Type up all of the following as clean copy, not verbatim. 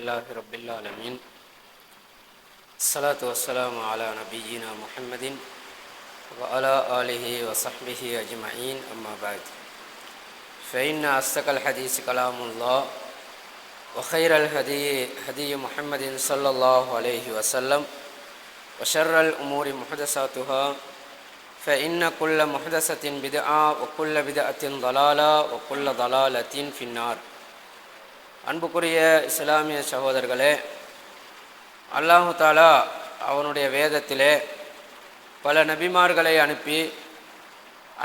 لله رب العالمين الصلاة والسلام على نبينا محمد وعلى آله وصحبه أجمعين أما بعد فإن أصدق الحديث كلام الله وخير الهدي هدي محمد صلى الله عليه وسلم وشر الأمور محدثاتها فإن كل محدثة بدعة وكل بدعة ضلالة وكل ضلالة في النار. அன்புக்குரிய இஸ்லாமிய சகோதரர்களே, அல்லாஹு தாலா அவனுடைய வேதத்திலே பல நபிமார்களை அனுப்பி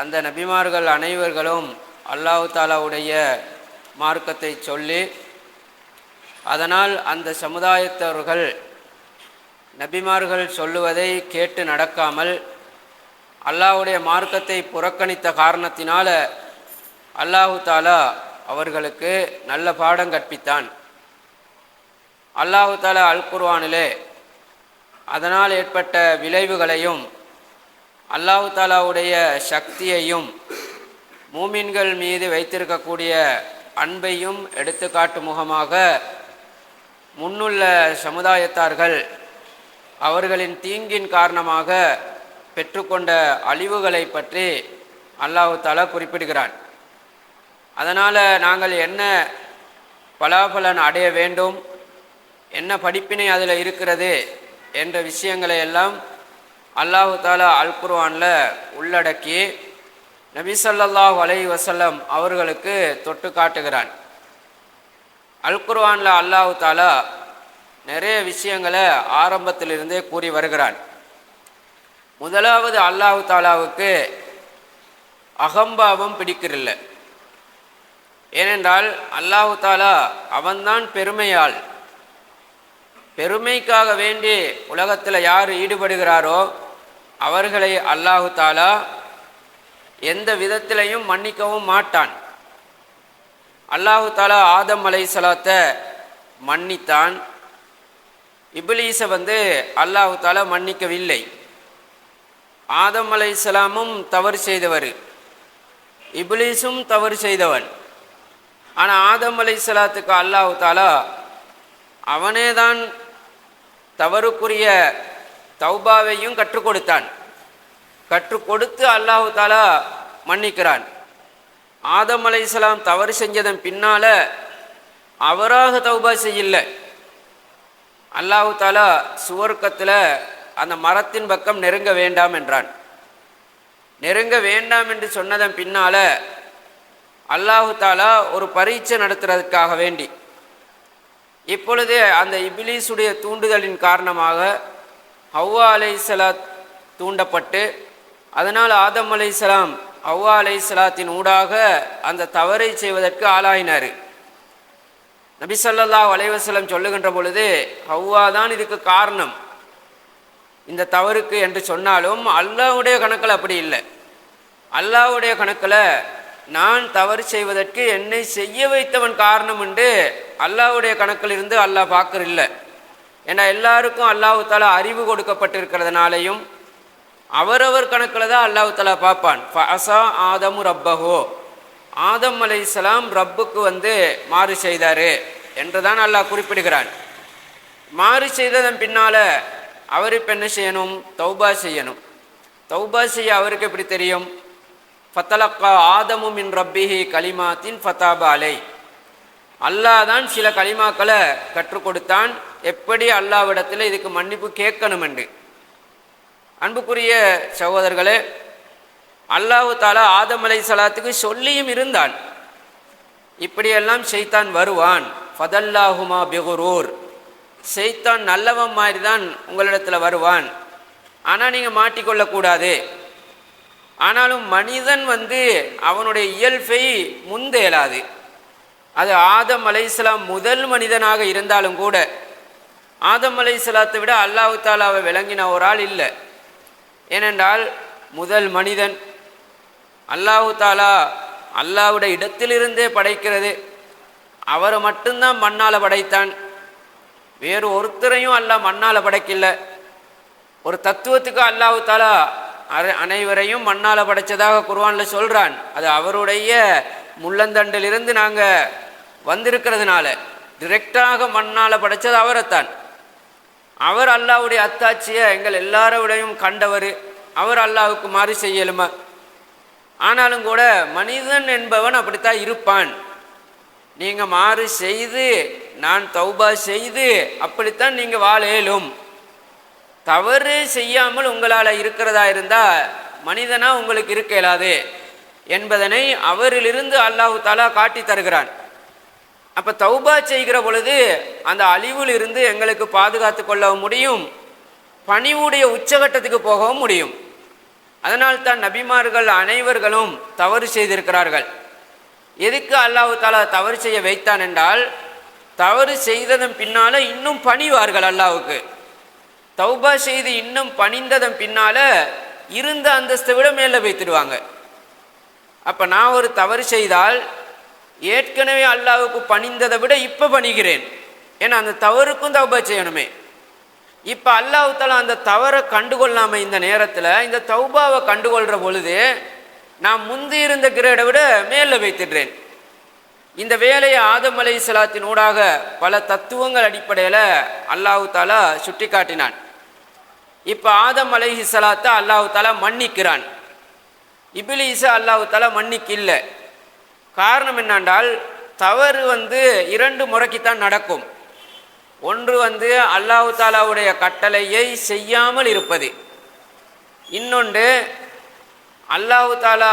அந்த நபிமார்கள் அனைவர்களும் அல்லாஹு தாலாவுடைய மார்க்கத்தை சொல்லி அதனால் அந்த சமுதாயத்தவர்கள் நபிமார்கள் சொல்லுவதை கேட்டு நடக்காமல் அல்லாஹ்வுடைய மார்க்கத்தை புறக்கணித்த காரணத்தினால அல்லாஹு தாலா அவர்களுக்கு நல்ல பாடம் கற்பித்தான். அல்லாஹு தாலா அல் குர்ஆனிலே அதனால் ஏற்பட்ட விளைவுகளையும் அல்லாஹு தாலாவுடைய சக்தியையும் மூமின்கள் மீது வைத்திருக்கக்கூடிய அன்பையும் எடுத்துக்காட்டு முகமாக முன்னுள்ள சமுதாயத்தார்கள் அவர்களின் தீங்கின் காரணமாக பெற்றுக்கொண்ட அழிவுகளை பற்றி அல்லாஹு தாலா குறிப்பிடுகிறான். அதனால் நாங்கள் என்ன பலாபலன் அடைய வேண்டும், என்ன படிப்பினை அதில் இருக்கிறது என்ற விஷயங்களை எல்லாம் அல்லாஹு தாலா அல் குர்ஆனில் உள்ளடக்கி நபி ஸல்லல்லாஹு அலைஹி வஸல்லம் அவர்களுக்கு தொட்டு காட்டுகிறான். அல் குர்ஆனில் அல்லாஹு தாலா நிறைய விஷயங்களை ஆரம்பத்திலிருந்தே கூறி வருகிறான். முதலாவது, அல்லாஹு தாலாவுக்கு அகம்பாவம் பிடிக்கிறதில்ல. ஏனென்றால் அல்லாஹு தாலா அவன்தான் பெருமையாள். பெருமைக்காக வேண்டி உலகத்தில் யார் ஈடுபடுகிறாரோ அவர்களை அல்லாஹு தாலா எந்த விதத்திலையும் மன்னிக்கவும் மாட்டான். அல்லாஹு தாலா ஆதம் அலைஹிஸ்ஸலாத்தை மன்னித்தான். இப்லீஸை அல்லாஹு தாலா மன்னிக்கவில்லை. ஆதம் அலைஹிஸ்ஸலாமும் தவறு செய்தவர், இப்லீஸும் தவறு செய்தவன். ஆனால் ஆதம் அலைஹிஸ்ஸலாத்துக்கு அல்லாஹு தாலா அவனே தான் தவறுக்குரிய தௌபாவையும் கற்றுக் கொடுத்தான். கற்றுக் கொடுத்து அல்லாஹு தாலா மன்னிக்கிறான். ஆதம் அலைஹிஸ்ஸலாம் தவறு செஞ்சதன் பின்னால் அவராக தௌபா செய்யல. அல்லாஹு தாலா சுவர்க்கத்தில் அந்த மரத்தின் பக்கம் நெருங்க வேண்டாம் என்றான். நெருங்க வேண்டாம் என்று சொன்னதன் பின்னால் அல்லாஹு தாலா ஒரு பரீட்சை நடத்துறதுக்காக வேண்டி இப்பொழுது அந்த இப்லீஸுடைய தூண்டுதலின் காரணமாக ஹவ்வா அலைஹிஸ்ஸலாம் தூண்டப்பட்டு அதனால் ஆதம் அலைஹிஸ்ஸலாம் ஹவ்வா அலைஹிஸ்ஸலாத்தின் ஊடாக அந்த தவறை செய்வதற்கு ஆளாயினார். நபி ஸல்லல்லாஹு அலைஹி வஸல்லம் சொல்லுகின்ற பொழுது ஹவ்வா தான் இதுக்கு காரணம் இந்த தவறுக்கு என்று சொன்னாலும் அல்லாஹ்வுடைய கணக்கில் அப்படி இல்லை. அல்லாஹ்வுடைய கணக்கில் நான் தவறு செய்வதற்கு என்னை செய்ய வைத்தவன் காரணம் என்று அல்லாஹ்வுடைய கணக்கில் இருந்து அல்லாஹ் பார்க்கறில்ல. ஏன்னா எல்லாருக்கும் அல்லாஹு தாலா அறிவு கொடுக்கப்பட்டிருக்கிறதுனாலையும் அவரவர் கணக்கில் தான் அல்லாஹு தாலா பார்ப்பான். ஃபஅஸா ஆதமு ரப்பஹு, ஆதம் அலைஹிஸ்ஸலாம் ரப்புக்கு மாறு செய்தார் என்று தான் அல்லாஹ் குறிப்பிடுகிறான். மாறு செய்ததன் பின்னால் அவர் இப்போ என்ன செய்யணும்? தௌபா செய்யணும். தௌபா செய்ய அவருக்கு எப்படி தெரியும்? ஃபத்தலக்கா ஆதமு மின் ரப்பிஹி கலிமாத்தின் ஃபதாபா அலை, அல்லாஹ் தான் சில கலிமாக்களை கற்றுக் கொடுத்தான், எப்படி அல்லாஹ்விடத்தில் இதுக்கு மன்னிப்பு கேட்கணும் என்று. அன்புக்குரிய சகோதரர்களே, அல்லாஹு தாலா ஆதம் அலைஹிஸ்ஸலாத்துக்கு சொல்லியும் இருந்தான், இப்படியெல்லாம் ஷைத்தான் வருவான். ஃபதல்லாஹுமா பிகுரூர், ஷைத்தான் நல்லவன் மாதிரி தான் உங்களிடத்தில் வருவான், ஆனால் நீங்கள் மாட்டிக்கொள்ளக்கூடாது. ஆனாலும் மனிதன் அவனுடைய இயல்பை முந்தேலாது. அது ஆதம் அலைஹிஸ்ஸலாம் முதல் மனிதனாக இருந்தாலும் கூட ஆதம் அலைஹிஸ்ஸலாத்தை விட அல்லாஹு தாலாவை விளங்கின ஒரு ஆள் இல்லை. ஏனென்றால் முதல் மனிதன் அல்லாஹு தாலா அல்லாஹ்வுடைய இடத்திலிருந்தே படைக்கிறது. அவரை மட்டும்தான் மண்ணால் படைத்தான், வேறு ஒருத்தரையும் அல்லாஹ் மண்ணால் படைக்கல. ஒரு தத்துவத்துக்கு அல்லாஹு தாலா அனைவரையும் மண்ணால் படைத்ததாக குர்ஆனில் சொல்கிறான். அது அவருடைய முள்ளந்தண்டிலிருந்து நாங்கள் வந்திருக்கிறதுனால டிரெக்டாக மண்ணால் படைத்தது அவரைத்தான். அவர் அல்லாஹ்வுடைய அத்தாட்சியை எங்கள் எல்லாரோடையும் கண்டவர். அவர் அல்லாஹ்வுக்கு மாறு செய்யலுமா? ஆனாலும் கூட மனிதன் என்பவன் அப்படித்தான் இருப்பான். நீங்கள் மாறு செய்து நான் தௌபா செய்து அப்படித்தான் நீங்கள் வாழ இயலும். தவறு செய்யாமல் உங்களால் இருக்கிறதா இருந்தால் மனிதனாக உங்களுக்கு இருக்க இயலாது என்பதனை அவரிலிருந்து அல்லாஹு தாலா காட்டி தருகிறான். அப்போ தௌபா செய்கிற பொழுது அந்த அழிவிலிருந்து எங்களுக்கு பாதுகாத்து கொள்ளவும் முடியும், பணிவுடைய உச்சகட்டத்துக்கு போகவும் முடியும். அதனால்தான் நபிமார்கள் அனைவர்களும் தவறு செய்திருக்கிறார்கள். எதுக்கு அல்லாஹு தாலா தவறு செய்ய வைத்தான் என்றால், தவறு செய்ததன் பின்னால் இன்னும் பணிவார்கள் அல்லாஹுக்கு. தௌபா செய்து இன்னும் பணிந்ததன் பின்னால் இருந்த அந்தஸ்தை விட மேலே வைத்துடுவாங்க. அப்போ நான் ஒரு தவறு செய்தால் ஏற்கனவே அல்லாஹுக்கு பணிந்ததை விட இப்போ பணிகிறேன். ஏன்னா அந்த தவறுக்கும் தௌபா செய்யணுமே. இப்போ அல்லாஹ் தஆலா அந்த தவறை கண்டுகொள்ளாமல் இந்த நேரத்தில் இந்த தௌபாவை கண்டுகொள்கிற பொழுது நான் முந்தி இருந்த கிரேடை விட மேலே வைத்துடுறேன். இந்த வேலையை ஆதம் அலைஹிஸ்ஸலாத்தின் ஊடாக பல தத்துவங்கள் அடிப்படையில் அல்லாஹ் தஆலா சுட்டி காட்டினான். இப்போ ஆதம் அலைஹிஸ்ஸலாத்தை அல்லாஹ் தஆலா மன்னிக்கிறான், இப்லீஸை அல்லாஹ் தஆலா மன்னிக்கல. காரணம் என்னென்றால், தவறு இரண்டு முறைக்குத்தான் நடக்கும். ஒன்று அல்லாஹ் தஆலாவுடைய கட்டளையை செய்யாமல் இருப்பது, இன்னொன்று அல்லாஹ் தஆலா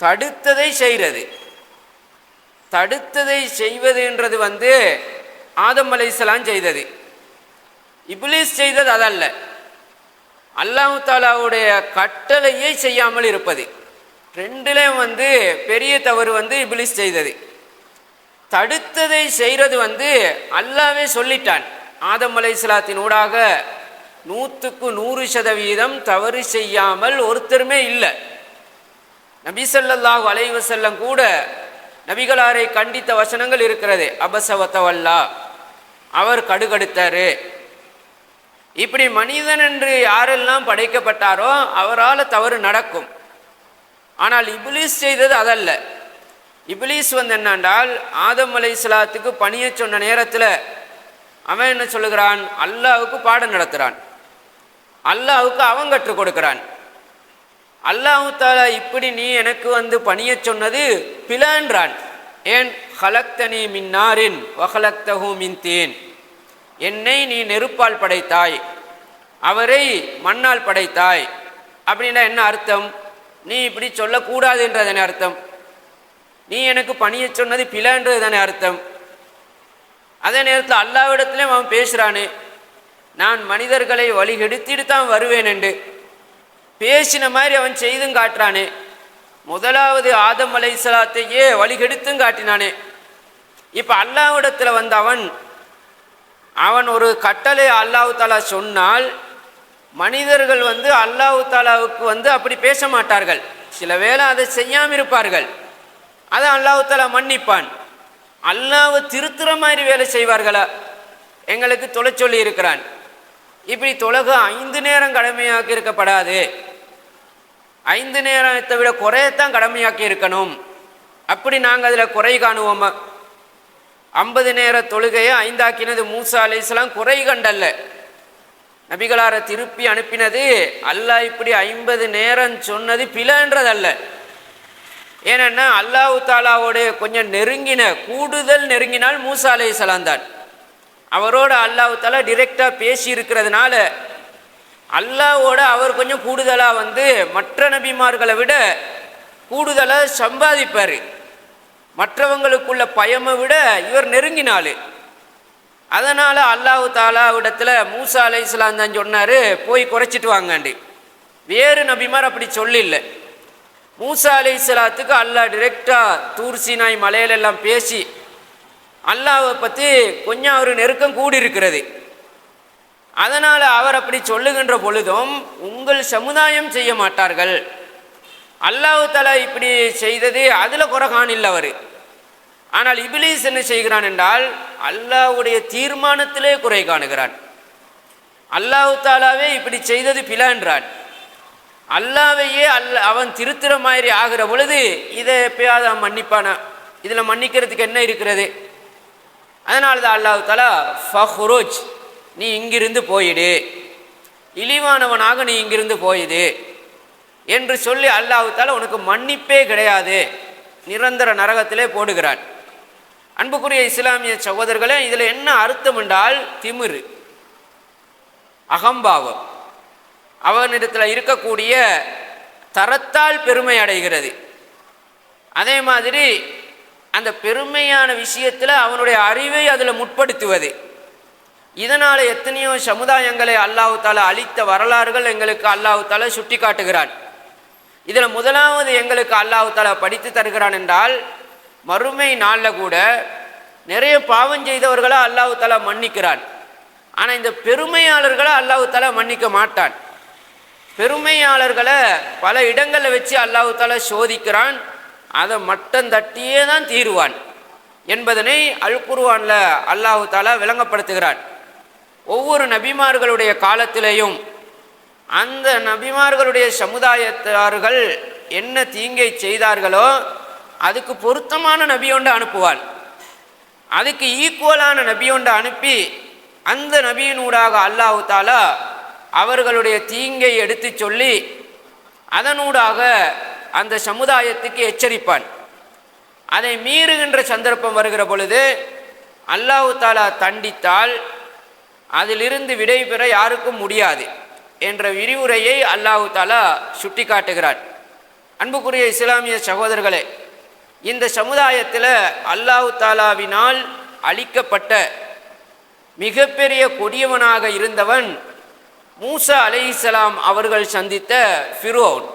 தடுத்ததை செய்கிறது. தடுத்ததை செய்வதுன்றது ஆதம் அலைஹிஸ்ஸலாம் செய்தது, இப்லீஸ் செய்தது அதல்ல. அல்லாஹ் தஆலாவுடைய கட்டளையை செய்யாமல் இருப்பது, ரெண்டுலேயும் பெரிய தவறு இப்லீஸ் செய்தது. தடுத்ததை செய்கிறது அல்லாஹ்வே சொல்லிட்டான். ஆதம் அலைஹிஸ்ஸலாத்தின் ஊடாக 100க்கு 100% தவறு செய்யாமல் ஒருத்தருமே இல்லை. நபி ஸல்லல்லாஹு அலைஹி வஸல்லம் கூட நபிகளாரை கண்டித்த வசனங்கள் இருக்கிறது. அபஸ வதவல்லா, அவர் கடுகடுத்தாரு. இப்படி மனிதன் என்று யாரெல்லாம் படைக்கப்பட்டாரோ அவரால் தவறு நடக்கும். ஆனால் இப்லீஸ் செய்தது அதல்ல. இப்லீஸ் என்னென்றால், ஆதம் அலைஹிஸ்ஸலாத்துக்கு பணிய சொன்ன நேரத்தில் அவன் என்ன சொல்லுகிறான்? அல்லாஹ்வுக்கு பாடம் நடத்துகிறான், அல்லாஹ்வுக்கு அவன் கற்றுக் கொடுக்கிறான். அல்லாஹ் தஆலா இப்படி நீ எனக்கு பணிய சொன்னது பிழன்றான். ஏன்? ஹலக்தனி மின் நாரின் வஹலக்தஹு மின் தீன், என்னை நீ நெருப்பால் படைத்தாய், அவரை மண்ணால் படைத்தாய். அப்படின்னா என்ன அர்த்தம்? நீ இப்படி சொல்லக்கூடாதுன்றது தானே அர்த்தம். நீ எனக்கு பணிய சொன்னது பிழன்றது தானே அர்த்தம். அதே நேரத்தில் அல்லாஹ்விடத்திலே அவன் பேசுகிறானே, நான் மனிதர்களை வழிகெடுத்திட்டு தான் வருவேன் என்று பேசின மாதிரி அவன் செய்தும் காட்டுறானே. முதலாவது ஆதம் அலைஹிஸ்ஸலாத்தையே வழிகெடுத்தும் காட்டினானே. இப்போ அல்லாஹ்விடத்தில் அவன் ஒரு கட்டளை அல்லாஹ் தஆலா சொன்னால் மனிதர்கள் அல்லாஹ் தஆலாவுக்கு அப்படி பேச மாட்டார்கள். சில வேளை அதை செய்யாமல் இருப்பார்கள், அதை அல்லாஹ் தஆலா மன்னிப்பான். அல்லாஹ்வை திருத்துற மாதிரி வேலை செய்வார்களா? எங்களுக்கு தொலை சொல்லி இருக்கிறான், இப்படி தொழுக 5 நேரம் கடமையாக்கி இருக்கப்படாது, 5 நேரத்தை விட குறையத்தான் கடமையாக்கி இருக்கணும். அப்படி நாங்கள் அதில் குறை காணுவோமா? 50 நேர தொழுகையை 5 ஆக்கினது மூசா அலைஹிஸ்ஸலாம் குறை கண்டல்ல. நபிகளாரை திருப்பி அனுப்பினது அல்லாஹ் இப்படி 50 நேரம் சொன்னது பிழைன்றதல்ல. ஏன்னா அல்லாஹ் தஆலாவோட கொஞ்சம் கூடுதல் நெருங்கினால் மூசா அலைஹிஸ்ஸலாம் தான். அவரோட அல்லாஹ் தஆலா டிரெக்டாக பேசி இருக்கிறதுனால அல்லாஹ்வோட அவர் கொஞ்சம் கூடுதலாக மற்ற நபிமார்களை விட கூடுதலாக சம்பாதிப்பார். மற்றவங்களுக்குள்ள பயமை விட இவர் நெருங்கினாள். அதனால் அல்லாஹ் தஆலாவிடத்தில் மூசா அலைஹிஸ்ஸலாம் தான் சொன்னார், போய் குறைச்சிட்டு வாங்காண்டி. வேறு நபிமார் அப்படி சொல்லில்லை. மூசா அலைஹிஸ்ஸலாத்துக்கு அல்லாஹ் டிரெக்டாக தூர் சீனாய் மலையிலெல்லாம் பேசி அல்லாஹ்வை பற்றி கொஞ்சம் ஒரு நெருக்கம் கூடியிருக்கிறது. அதனால் அவர் அப்படி சொல்லுகின்ற பொழுதும் உங்கள் சமுதாயம் செய்ய மாட்டார்கள், அல்லாஹ் தஆலா இப்படி செய்தது அதில் குறை காணில்லை அவர். ஆனால் இப்லீஸ் என்ன செய்கிறான் என்றால், அல்லாஹ்வுடைய தீர்மானத்திலே குறை காணுகிறான். அல்லாஹ் தஆலாவே இப்படி செய்தது பிழன்றான். அல்லாஹ்வையே அவன் திருத்துற மாதிரி ஆகிற பொழுது இதை எப்பயாவது அவன் மன்னிப்பானா? இதில் மன்னிக்கிறதுக்கு என்ன இருக்கிறது? அதனால தான் அல்லாஹ் தஆலா ஃபஹ்ருஜ், நீ இங்கிருந்து போயிடு, இழிவானவனாக நீ இங்கிருந்து போயிடு என்று சொல்லி அல்லாஹ் தஆலா உனக்கு மன்னிப்பே கிடையாது, நிரந்தர நரகத்திலே போடுகிறான். அன்புக்குரிய இஸ்லாமிய சகோதரர்களே, இதில் என்ன அர்த்தம் என்றால் திமிரு, அகம்பாவம், அவனிடத்தில் இருக்கக்கூடிய தரத்தால் பெருமை அடைகிறது. அதே மாதிரி அந்த பெருமையான விஷயத்தில் அவனுடைய அறிவை அதில் முற்படுத்துவது. இதனால் எத்தனையோ சமுதாயங்களை அல்லாஹ் தஆலா அழித்த வரலாறுகள் எங்களுக்கு அல்லாஹ் தஆலா சுட்டி காட்டுகிறான். இதில் முதலாவது எங்களுக்கு அல்லாஹ் தஆலா படித்து தருகிறான் என்றால், மறுமை நாளில் கூட நிறைய பாவம் செய்தவர்களை அல்லாஹ் தஆலா மன்னிக்கிறான். ஆனால் இந்த பெருமையாளர்களை அல்லாஹ் தஆலா மன்னிக்க மாட்டான். பெருமையாளர்களை பல இடங்களில் வச்சு அல்லாஹ் தஆலா சோதிக்கிறான். அதை மட்டம் தட்டியே தான் தீருவான் என்பதனை அல் குர்ஆனில் அல்லாஹ் தஆலா விளங்கப்படுத்துகிறான். ஒவ்வொரு நபிமார்களுடைய காலத்திலேயும் அந்த நபிமார்களுடைய சமுதாயத்தார்கள் என்ன தீங்கை செய்தார்களோ அதுக்கு பொருத்தமான நபியொன்று அனுப்புவான். அதுக்கு ஈக்குவலான நபியொன்று அனுப்பி அந்த நபியினூடாக அல்லாஹ் தஆலா அவர்களுடைய தீங்கை எடுத்து சொல்லி அதனூடாக அந்த சமுதாயத்துக்கு எச்சரிப்பான். அதை மீறுகின்ற சந்தர்ப்பம் வருகிற பொழுது அல்லாஹ் தஆலா தண்டித்தால் அதிலிருந்து விடை பெற யாருக்கும் முடியாது என்ற விரிவுரையை அல்லாஹ் தஆலா சுட்டி காட்டுகிறான். அன்புக்குரிய இஸ்லாமிய சகோதரர்களே, இந்த சமுதாயத்தில் அல்லாஹ் தஆலாவினால் அளிக்கப்பட்ட மிகப்பெரிய கொடியவனாக இருந்தவன் மூசா அலைஹிஸ்ஸலாம் அவர்கள் சந்தித்த ஃபிரௌன்.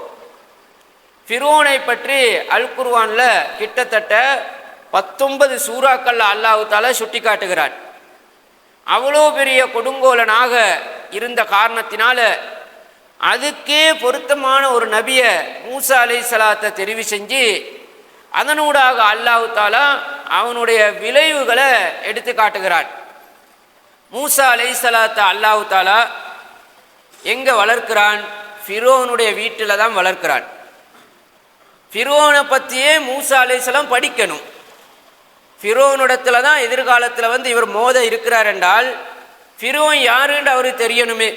ஃபிரௌனை பற்றி அல் குர்ஆனில் கிட்டத்தட்ட 19 சூறாக்கள் அல்லாஹ் தஆலா சுட்டி காட்டுகிறான். அவ்வளோ பெரிய கொடுங்கோலனாக இருந்த காரணத்தினால அதுக்கே பொருத்தமான ஒரு நபியை மூசா அலைஹிஸ்ஸலாத்தை தெரிவு செஞ்சு அதனூடாக அல்லாஹ் தஆலா அவனுடைய விளைவுகளை எடுத்து காட்டுகிறான். மூசா அலைஹிஸ்ஸலாத்தை அல்லாஹ் தஆலா எங்கே வளர்க்கிறான்? ஃபிரௌனுடைய வீட்டில் தான் வளர்க்கிறான். ஃபிரௌனை பற்றியே மூசா அலைஹிஸ்ஸலாம் படிக்கணும். ஃபிரௌனிடத்துல தான் எதிர்காலத்தில் இவர் மோத இருக்கிறார் என்றால் ஃபிரௌன் யாருன்னு அவருக்கு தெரியணுமே.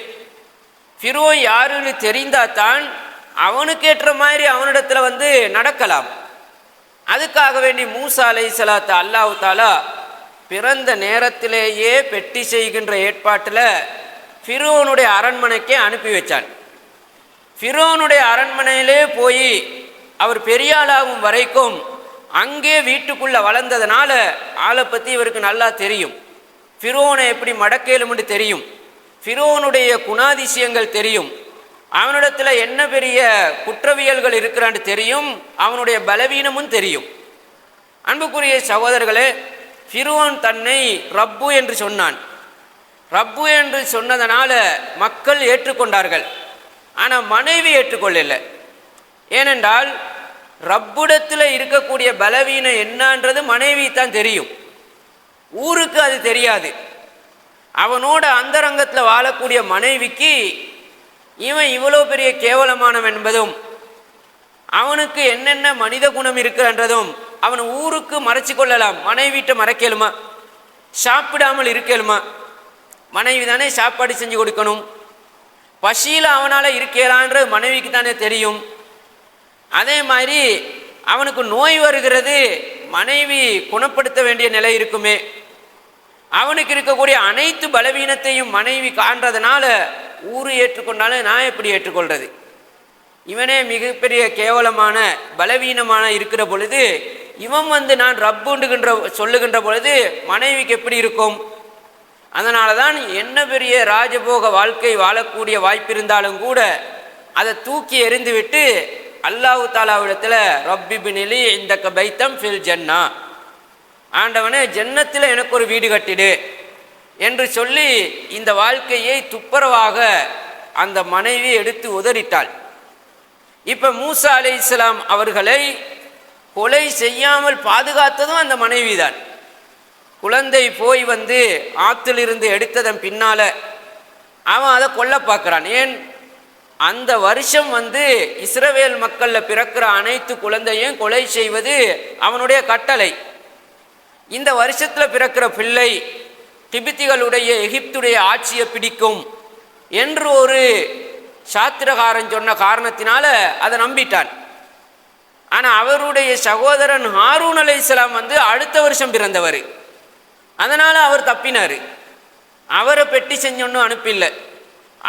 ஃபிரௌன் யாருன்னு தெரிந்தால் தான் அவனுக்கேற்ற மாதிரி அவனிடத்தில் நடக்கலாம். அதுக்காக வேண்டி மூசா அலைஹிஸ்ஸலாத்தை அல்லாஹ் தஆலா பிறந்த நேரத்திலேயே பெட்டி செய்கின்ற ஏற்பாட்டில் ஃபிரௌனுடைய அரண்மனைக்கே அனுப்பி வச்சான். ஃபிரௌனுடைய அரண்மனையிலே போய் அவர் பெரியாளாகும் வரைக்கும் அங்கே வீட்டுக்குள்ளே வளர்ந்ததுனால ஆளை பற்றி இவருக்கு நல்லா தெரியும். ஃபிரௌனை எப்படி மடக்கேலும்னு தெரியும், ஃபிரௌனுடைய குணாதிசயங்கள் தெரியும், அவனிடத்தில் என்ன பெரிய குற்றவியல்கள் இருக்கிறான்னு தெரியும், அவனுடைய பலவீனமும் தெரியும். அன்புக்குரிய சகோதரர்களே, ஃபிரௌன் தன்னை ரப்பு என்று சொன்னான். ரப்பு என்று சொன்னதனால மக்கள் ஏற்றுக்கொண்டார்கள். ஆனால் மனைவி ஏற்றுக்கொள்ளலை. ஏனென்றால் ரப்புடத்தில் இருக்கக்கூடிய பலவீனம் என்னன்றது மனைவி தான் தெரியும், ஊருக்கு அது தெரியாது. அவனோட அந்தரங்கத்தில் வாழக்கூடிய மனைவிக்கு இவன் இவ்வளோ பெரிய கேவலமானவன் என்பதும் அவனுக்கு என்னென்ன மனித குணம் இருக்குன்றதும் அவன் ஊருக்கு மறைச்சி கொள்ளலாம். மனைவிட்ட மறைக்கலுமா? சாப்பிடாமல் இருக்கலுமா? மனைவி தானே சாப்பாடு செஞ்சு கொடுக்கணும். பசியில் அவனால் இருக்கலான்றது மனைவிக்கு தானே தெரியும். அதே மாதிரி அவனுக்கு நோய் வருகிறது, மனைவி குணப்படுத்த வேண்டிய நிலை இருக்குமே. அவனுக்கு இருக்கக்கூடிய அனைத்து பலவீனத்தையும் மனைவி காண்றதுனால ஊரு ஏற்றுக்கொண்டாலும் நான் எப்படி ஏற்றுக்கொள்வது? இவனே மிகப்பெரிய கேவலமான பலவீனமான இருக்கிற பொழுது இவன் நான் ரப்புண்டுகின்ற சொல்லுகின்ற பொழுது மனைவிக்கு எப்படி இருக்கும்? அதனால தான் என்ன பெரிய ராஜபோக வாழ்க்கை வாழக்கூடிய வாய்ப்பு இருந்தாலும் கூட அதை தூக்கி எறிந்துவிட்டு அல்லாஹ் தஆலாவிடத்தில் ரப்பி பினிலி இந்தக பைத்தம் ஃபில் ஜன்னா, ஆண்டவனே ஜன்னத்தில் எனக்கு ஒரு வீடு கட்டிடு என்று சொல்லி இந்த வாழ்க்கையை துப்புரவாக அந்த மனைவி எடுத்து உதறிட்டாள். இப்போ மூசா அலைஹிஸ்ஸலாம் அவர்களை கொலை செய்யாமல் பாதுகாத்ததும் அந்த மனைவி தான். குழந்தை போய் ஆற்றிலிருந்து எடுத்ததன் பின்னால அவன் அதை கொல்ல பார்க்குறான். ஏன்? அந்த வருஷம் இஸ்ரவேல் மக்களில் பிறக்கிற அனைத்து குழந்தையும் கொலை செய்வது அவனுடைய கட்டளை. இந்த வருஷத்தில் பிறக்கிற பிள்ளை கிபித்திகளுடைய எகிப்துடைய ஆட்சியை பிடிக்கும் என்று ஒரு சாத்திரகாரன் சொன்ன காரணத்தினால அதை நம்பிட்டான். ஆனால் அவருடைய சகோதரன் ஹாரூன் அலைஹிஸ்ஸலாம் வந்து அடுத்த வருஷம் பிறந்தவர். அதனால் அவர் தப்பினார். அவரை பெட்டி செஞ்சொன்னும் அனுப்பில்லை.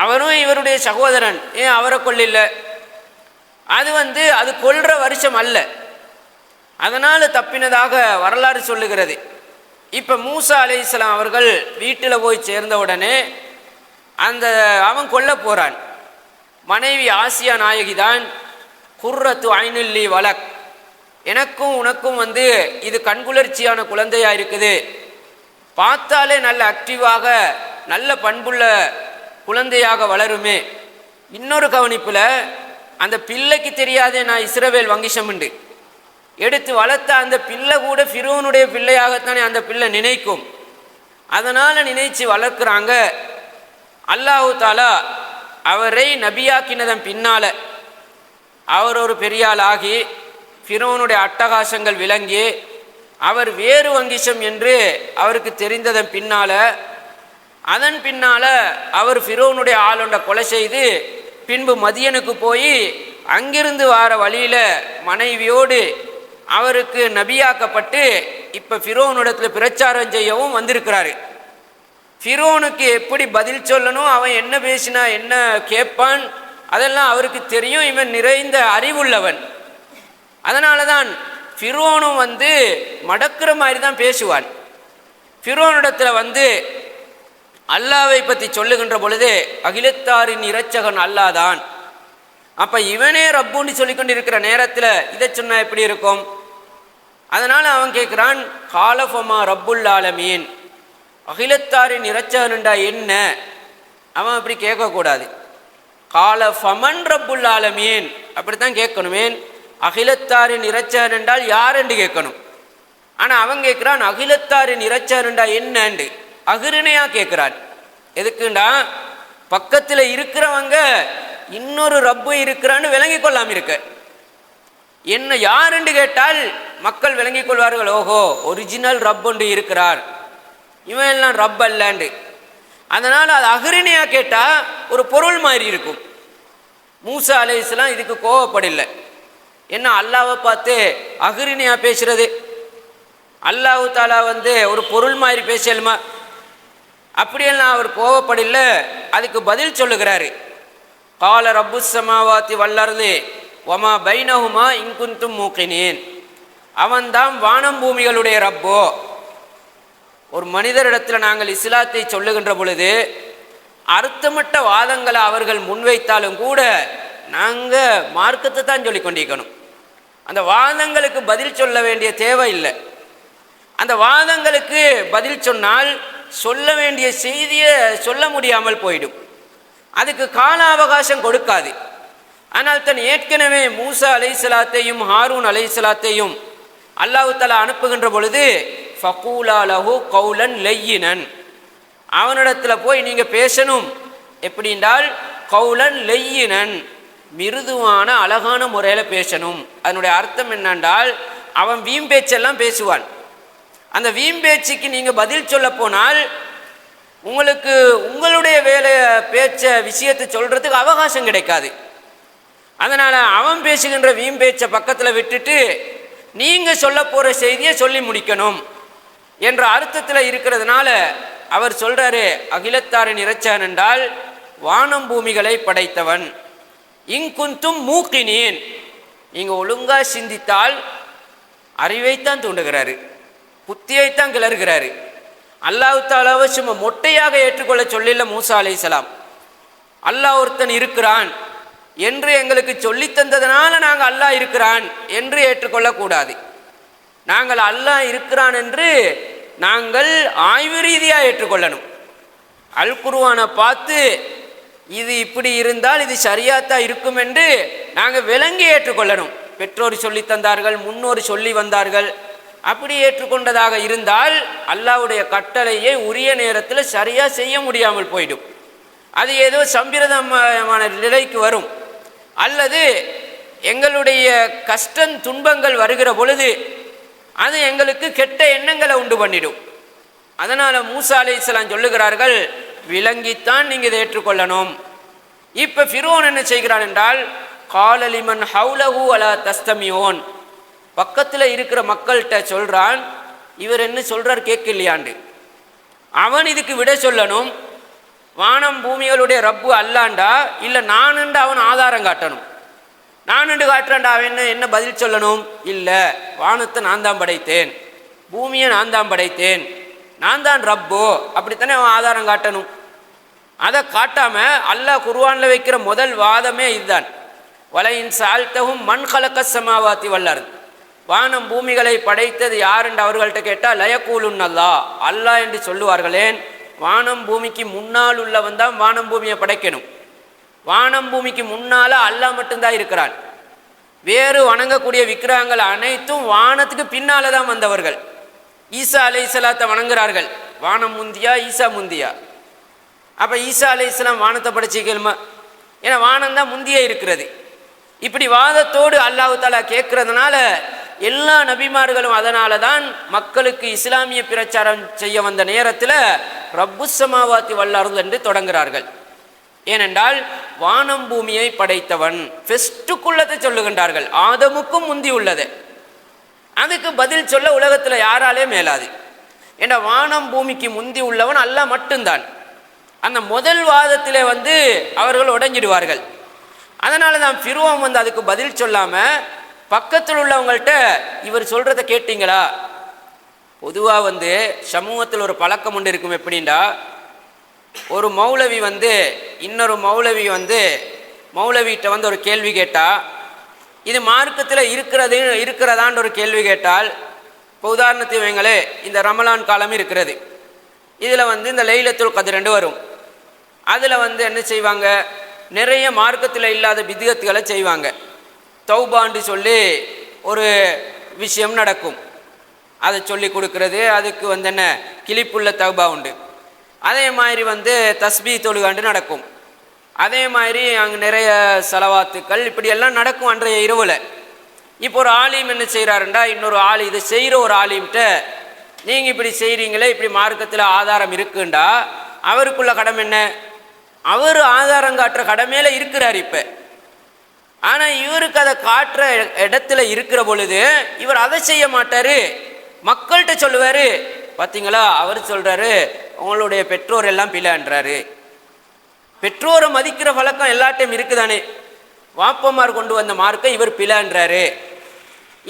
அவரும் இவருடைய சகோதரன், ஏன் அவரை கொல்லில்லை? அது கொல்ற வருஷம் அல்ல, அதனால் தப்பினதாக வரலாறு சொல்லுகிறது. இப்போ மூசா அலைஹிஸ்ஸலாம் அவர்கள் வீட்டில் போய் சேர்ந்த உடனே அவன் கொல்ல போகிறான். மனைவி ஆசியா நாயகி தான் குர்ரத்து ஐனுல்லி வலக், எனக்கும் உனக்கும் இது கண்குளிர்ச்சியான குழந்தையாக இருக்குது, பார்த்தாலே நல்ல ஆக்டிவாக நல்ல பண்புள்ள குழந்தையாக வளருமே. இன்னொரு கவனிப்பில் அந்த பிள்ளைக்கு தெரியாதே நான் இஸ்ரவேல் வங்கிஷம் உண்டு எடுத்து வளர்த்த அந்த பிள்ளை கூட ஃபிரௌனுடைய பிள்ளையாகத்தானே அந்த பிள்ளை நினைக்கும். அதனால் நினைச்சு வளர்க்குறாங்க. அல்லாஹு தாலா அவரை நபியாக்கினதன் பின்னால் அவர் ஒரு பெரியாள் ஆகி ஃபிரௌனுடைய அட்டகாசங்கள் விளங்கி அவர் வேறு வங்கிஷம் என்று அவருக்கு தெரிந்ததன் பின்னால் அதன் பின்னால் அவர் ஃபிரௌனுடைய ஆளொண்ட கொலை செய்து பின்பு மதியனுக்கு போய் அங்கிருந்து வார வழியில் மனைவியோடு அவருக்கு நபியாக்கப்பட்டு இப்போ ஃபிரௌனிடத்தில் பிரச்சாரம் செய்யவும் வந்திருக்கிறாரு. ஃபிரௌனுக்கு எப்படி பதில் சொல்லணும், அவன் என்ன பேசினா என்ன கேட்பான், அதெல்லாம் அவருக்கு தெரியும். இவன் நிறைந்த அறிவுள்ளவன். அதனால தான் ஃபிரௌனும் மடக்கிற மாதிரி தான் பேசுவான். ஃபிரௌனிடத்தில் அல்லாவை பற்றி சொல்லுகின்ற பொழுது அகிலத்தாரின் இரட்சகன் அல்லாதான். அப்போ இவனே ரப்புன்னு சொல்லிக்கொண்டு இருக்கிற நேரத்தில் இதை சொன்னால் எப்படி இருக்கும்? அதனால் அவன் கேட்குறான், காலஃபமா ரப்புல் ஆலமீன், அகிலத்தாரின் இரட்சகன்டா என்ன? அவன் அப்படி கேட்கக்கூடாது. காலஃபமன் ரப்புல் ஆலமீன் அப்படித்தான் கேட்கணுமே. அகிலத்தாரின் இரட்சகன் என்றால் யார் என்று கேட்கணும். ஆனால் அவன் கேட்குறான் அகிலத்தாரின் இரட்சகன்டா என்னண்டு அகிரிணையாக கேட்குறான். எதுக்குண்டா பக்கத்தில் இருக்கிறவங்க இன்னொரு ரப்பு இருக்கிறான்னு விளங்கி கொள்ளாமல் இருக்க. என்ன யாருன்னு கேட்டால் மக்கள் விளங்கிக் கொள்வார்கள், ஓஹோ ஒரிஜினல் ரப்பொன்று இருக்கிறார், இவன் எல்லாம் ரப் அல்லண்டு. அதனால் அது அகிரிணையாக கேட்டால் ஒரு பொருள் மாதிரி இருக்கும். மூசா அலைஹிஸ்ஸலாம் இதுக்கு கோவப்படலை. என்ன அல்லாவை பார்த்து அகிரிணையாக பேசுறது? அல்லாஹு தாலா ஒரு பொருள் மாதிரி பேசலுமா? அப்படியெல்லாம் அவர் கோவப்படல. அதுக்கு பதில் சொல்லுகிறாரு, கால ரப்புஸ் சமாவாத்தி வல்லர்து வமா பைனஹுமா இன்குந்தும் மூக்கினேன். அவன்தான் வானம் பூமிகளுடைய ரப்போ. ஒரு மனிதரிடத்தில் நாங்கள் இஸ்லாத்தை சொல்லுகின்ற பொழுது அர்த்தமற்ற வாதங்களை அவர்கள் முன்வைத்தாலும் கூட நாங்கள் மார்க்கத்தை தான் சொல்லி கொண்டிருக்கணும். அந்த வாதங்களுக்கு பதில் சொல்ல வேண்டிய தேவை இல்லை. அந்த வாதங்களுக்கு பதில் சொன்னால் சொல்ல வேண்டிய செய்தியை சொல்ல முடியாமல் போயிடும். அதுக்கு கால அவகாசம் கொடுக்காது. ஆனால் தன் ஏற்கனவே மூசா அலைஹிஸ்ஸலாத்தையும் ஹாரூன் அலைஹிஸ்ஸலாத்தையும் அல்லாஹ் தஆலா அனுப்புகின்ற பொழுது ஃபகூலா லஹு கௌலன் லய்யினன், அவனிடத்தில் போய் நீங்கள் பேசணும். எப்படி என்றால் கௌலன் லய்யினன், மிருதுவான அழகான முறையில் பேசணும். அதனுடைய அர்த்தம் என்னென்றால் அவன் வீண் பேச்செல்லாம் பேசுவான். அந்த வீண் பேச்சுக்கு நீங்கள் பதில் சொல்ல போனால் உங்களுக்கு உங்களுடைய பேச்ச விஷயத்தை சொல்கிறதுக்கு அவகாசம் கிடைக்காது. அதனால் அவன் பேசுகின்ற வீண் பேச்சை பக்கத்தில் விட்டுட்டு நீங்கள் சொல்ல போகிற செய்தியை சொல்லி முடிக்கணும் என்ற அர்த்தத்தில் இருக்கிறதுனால அவர் சொல்கிறாரு, அகிலத்தாரின் இரட்சகன் என்றால் வானம் பூமிகளை படைத்தவன். இங்குந்தும் மூக்கினேன், நீங்கள் ஒழுங்காக சிந்தித்தால் அறிவைத்தான் தூண்டுகிறாரு, புத்தியைத்தான் கிளறுகிறாரு. அல்லாஹ் தஆலாவை சும்மா மொட்டையாக ஏற்றுக்கொள்ள சொல்லில்ல மூசா அலைஹிஸ்ஸலாம். அல்லாஹ் ஒருத்தன் இருக்கிறான் என்று எங்களுக்கு சொல்லித்தந்ததனால நாங்கள் அல்லாஹ் இருக்கிறான் என்று ஏற்றுக்கொள்ளக்கூடாது. நாங்கள் அல்லாஹ் இருக்கிறான் என்று நாங்கள் ஆய்வு ரீதியாக ஏற்றுக்கொள்ளணும். அல் குர்ஆனை பார்த்து இது இப்படி இருந்தால் இது சரியாத்தான் இருக்கும் என்று நாங்கள் விளங்கி ஏற்றுக்கொள்ளணும். பெற்றோர் சொல்லி தந்தார்கள், முன்னோர் சொல்லி வந்தார்கள், அப்படி ஏற்றுக்கொண்டதாக இருந்தால் அல்லாஹ்வுடைய கட்டளையை உரிய நேரத்தில் சரியாக செய்ய முடியாமல் போயிடும். அது ஏதோ சம்பிரதமான நிலைக்கு வரும். அல்லது எங்களுடைய கஷ்டம் துன்பங்கள் வருகிற பொழுது அது எங்களுக்கு கெட்ட எண்ணங்களை உண்டு பண்ணிடும். அதனால் மூசா அலைஹிஸ்ஸலாம் சொல்லுகிறார்கள், விளங்கித்தான் நீங்கள் இதை ஏற்றுக்கொள்ளணும். இப்போ ஃபிரௌன் என்ன செய்கிறான் என்றால், கால லிமன் ஹவுலஹு அலா தஸ்தமியோன், பக்கத்தில் இருக்கிற மக்கள்கிட்ட சொல்கிறான், இவர் என்ன சொல்கிறார் கேட்கலையாண்டு. அவன் இதுக்கு விட சொல்லணும், வானம் பூமிகளுடைய ரப்பு அல்லாண்டா இல்லை நானுண்டு அவன் ஆதாரம் காட்டணும். நானுண்டு காட்டுறான்டா அவன் என்ன பதில் சொல்லணும், இல்லை வானத்தை நான் தான் படைத்தேன், பூமியை நான் தான் படைத்தேன், நான் தான் ரப்போ, அப்படித்தானே அவன் ஆதாரம் காட்டணும். அதை காட்டாம அல்லாஹ் குர்ஆனில் வைக்கிற முதல் வாதமே இதுதான். வலையின் சால்த்தகும் மண் கலக்க சமாவாத்தி வல்லர், வானம் பூமிகளை படைத்தது யார் என்று அவர்கள்ட்ட கேட்டால் லயக்கூலுன் அல்லாஹ், அல்லாஹ் என்று சொல்லுவார்களேன். வானம் பூமிக்கு முன்னால் உள்ளவன் தான் வானம் பூமியை படைக்கணும். வானம் பூமிக்கு முன்னால அல்லாஹ் மட்டும்தான் இருக்கிறான். வேறு வணங்கக்கூடிய விக்கிரகங்கள் அனைத்தும் வானத்துக்கு பின்னால தான் வந்தவர்கள். ஈசா அலைஹிஸ்ஸலாத்தை வணங்குறார்கள், வானம் முந்தியா ஈசா முந்தியா? அப்போ ஈசா அலைஹிஸ்ஸலாம் வானத்தை படைச்சிக்கலுமா? ஏன்னா வானம் தான் முந்தியே இருக்கிறது. இப்படி வாதத்தோடு அல்லாஹ் தஆலா கேட்கறதுனால எல்லா நபிமார்களும் அதனால தான் மக்களுக்கு இஸ்லாமிய பிரச்சாரம் செய்ய வந்த நேரத்தில் ரப்புஸ் ஸமாவாத்தி வல் அர்த் என்று தொடங்குகிறார்கள். ஏனென்றால் வானம் பூமியை படைத்தவன் ஃபெஸ்ட்டுக்குள்ளதை சொல்லுகின்றார்கள், ஆதமுக்கும் முந்தி உள்ளது. அதுக்கு பதில் சொல்ல உலகத்தில் யாராலே மேலாது. ஏன்னா வானம் பூமிக்கு முந்தி உள்ளவன் அல்லாஹ் மட்டும்தான். அந்த முதல் வாதத்திலே அவர்கள் உடைஞ்சிடுவார்கள். அதனால தான் ஃபிரௌன் அதுக்கு பதில் சொல்லாமல் பக்கத்தில் உள்ளவங்கள்ட்ட இவர் சொல்கிறத கேட்டீங்களா? பொதுவாக சமூகத்தில் ஒரு பழக்கம் ஒன்று இருக்கும். எப்படின்னா, ஒரு மௌலவி இன்னொரு மௌலவி மௌலவிகிட்ட ஒரு கேள்வி கேட்டால், இது மார்க்கத்தில் இருக்கிறதான்னு ஒரு கேள்வி கேட்டால், இப்போ உதாரணத்துக்கு வைங்களே, இந்த ரமலான் காலம் இருக்கிறது, இதில் இந்த லைலத்துல் கத்ர் 2 வரும். அதில் என்ன செய்வாங்க, நிறைய மார்க்கத்தில் இல்லாத பித்அத்துகளை செய்வாங்க. தௌபான்னு சொல்லி ஒரு விஷயம் நடக்கும், அதை சொல்லி கொடுக்கறது. அதுக்கு என்ன கிளிப்புள்ள தௌபா உண்டு. அதே மாதிரி தஸ்பீ தொழுகாண்டு நடக்கும். அதே மாதிரி அங்கே நிறைய செலவாத்துக்கள் இப்படியெல்லாம் நடக்கும் அன்றைய இரவில். இப்போ ஒரு ஆலிம் என்ன செய்கிறாருண்டா, இன்னொரு இதை செய்கிற ஒரு ஆலிம்கிட்ட நீங்கள் இப்படி செய்கிறீங்களே, இப்படி மார்க்கத்தில் ஆதாரம் இருக்குண்டா, அவருக்குள்ள கடமை என்ன? அவர் ஆதாரம் காட்டுற கடமையில இருக்கிறார் இப்போ. ஆனால் இவருக்கு அதை காட்டுற இடத்துல இருக்கிற பொழுது இவர் அதை செய்ய மாட்டார். மக்கள்கிட்ட சொல்லுவார், பார்த்தீங்களா அவர் சொல்கிறாரு உங்களுடைய பெற்றோர் எல்லாம் பிழைன்றாரு. பெற்றோரை மதிக்கிற பழக்கம் எல்லாட்டையும் இருக்குதானே. வாப்பமார் கொண்டு வந்த மார்க்கை இவர் பிழைன்றாரு.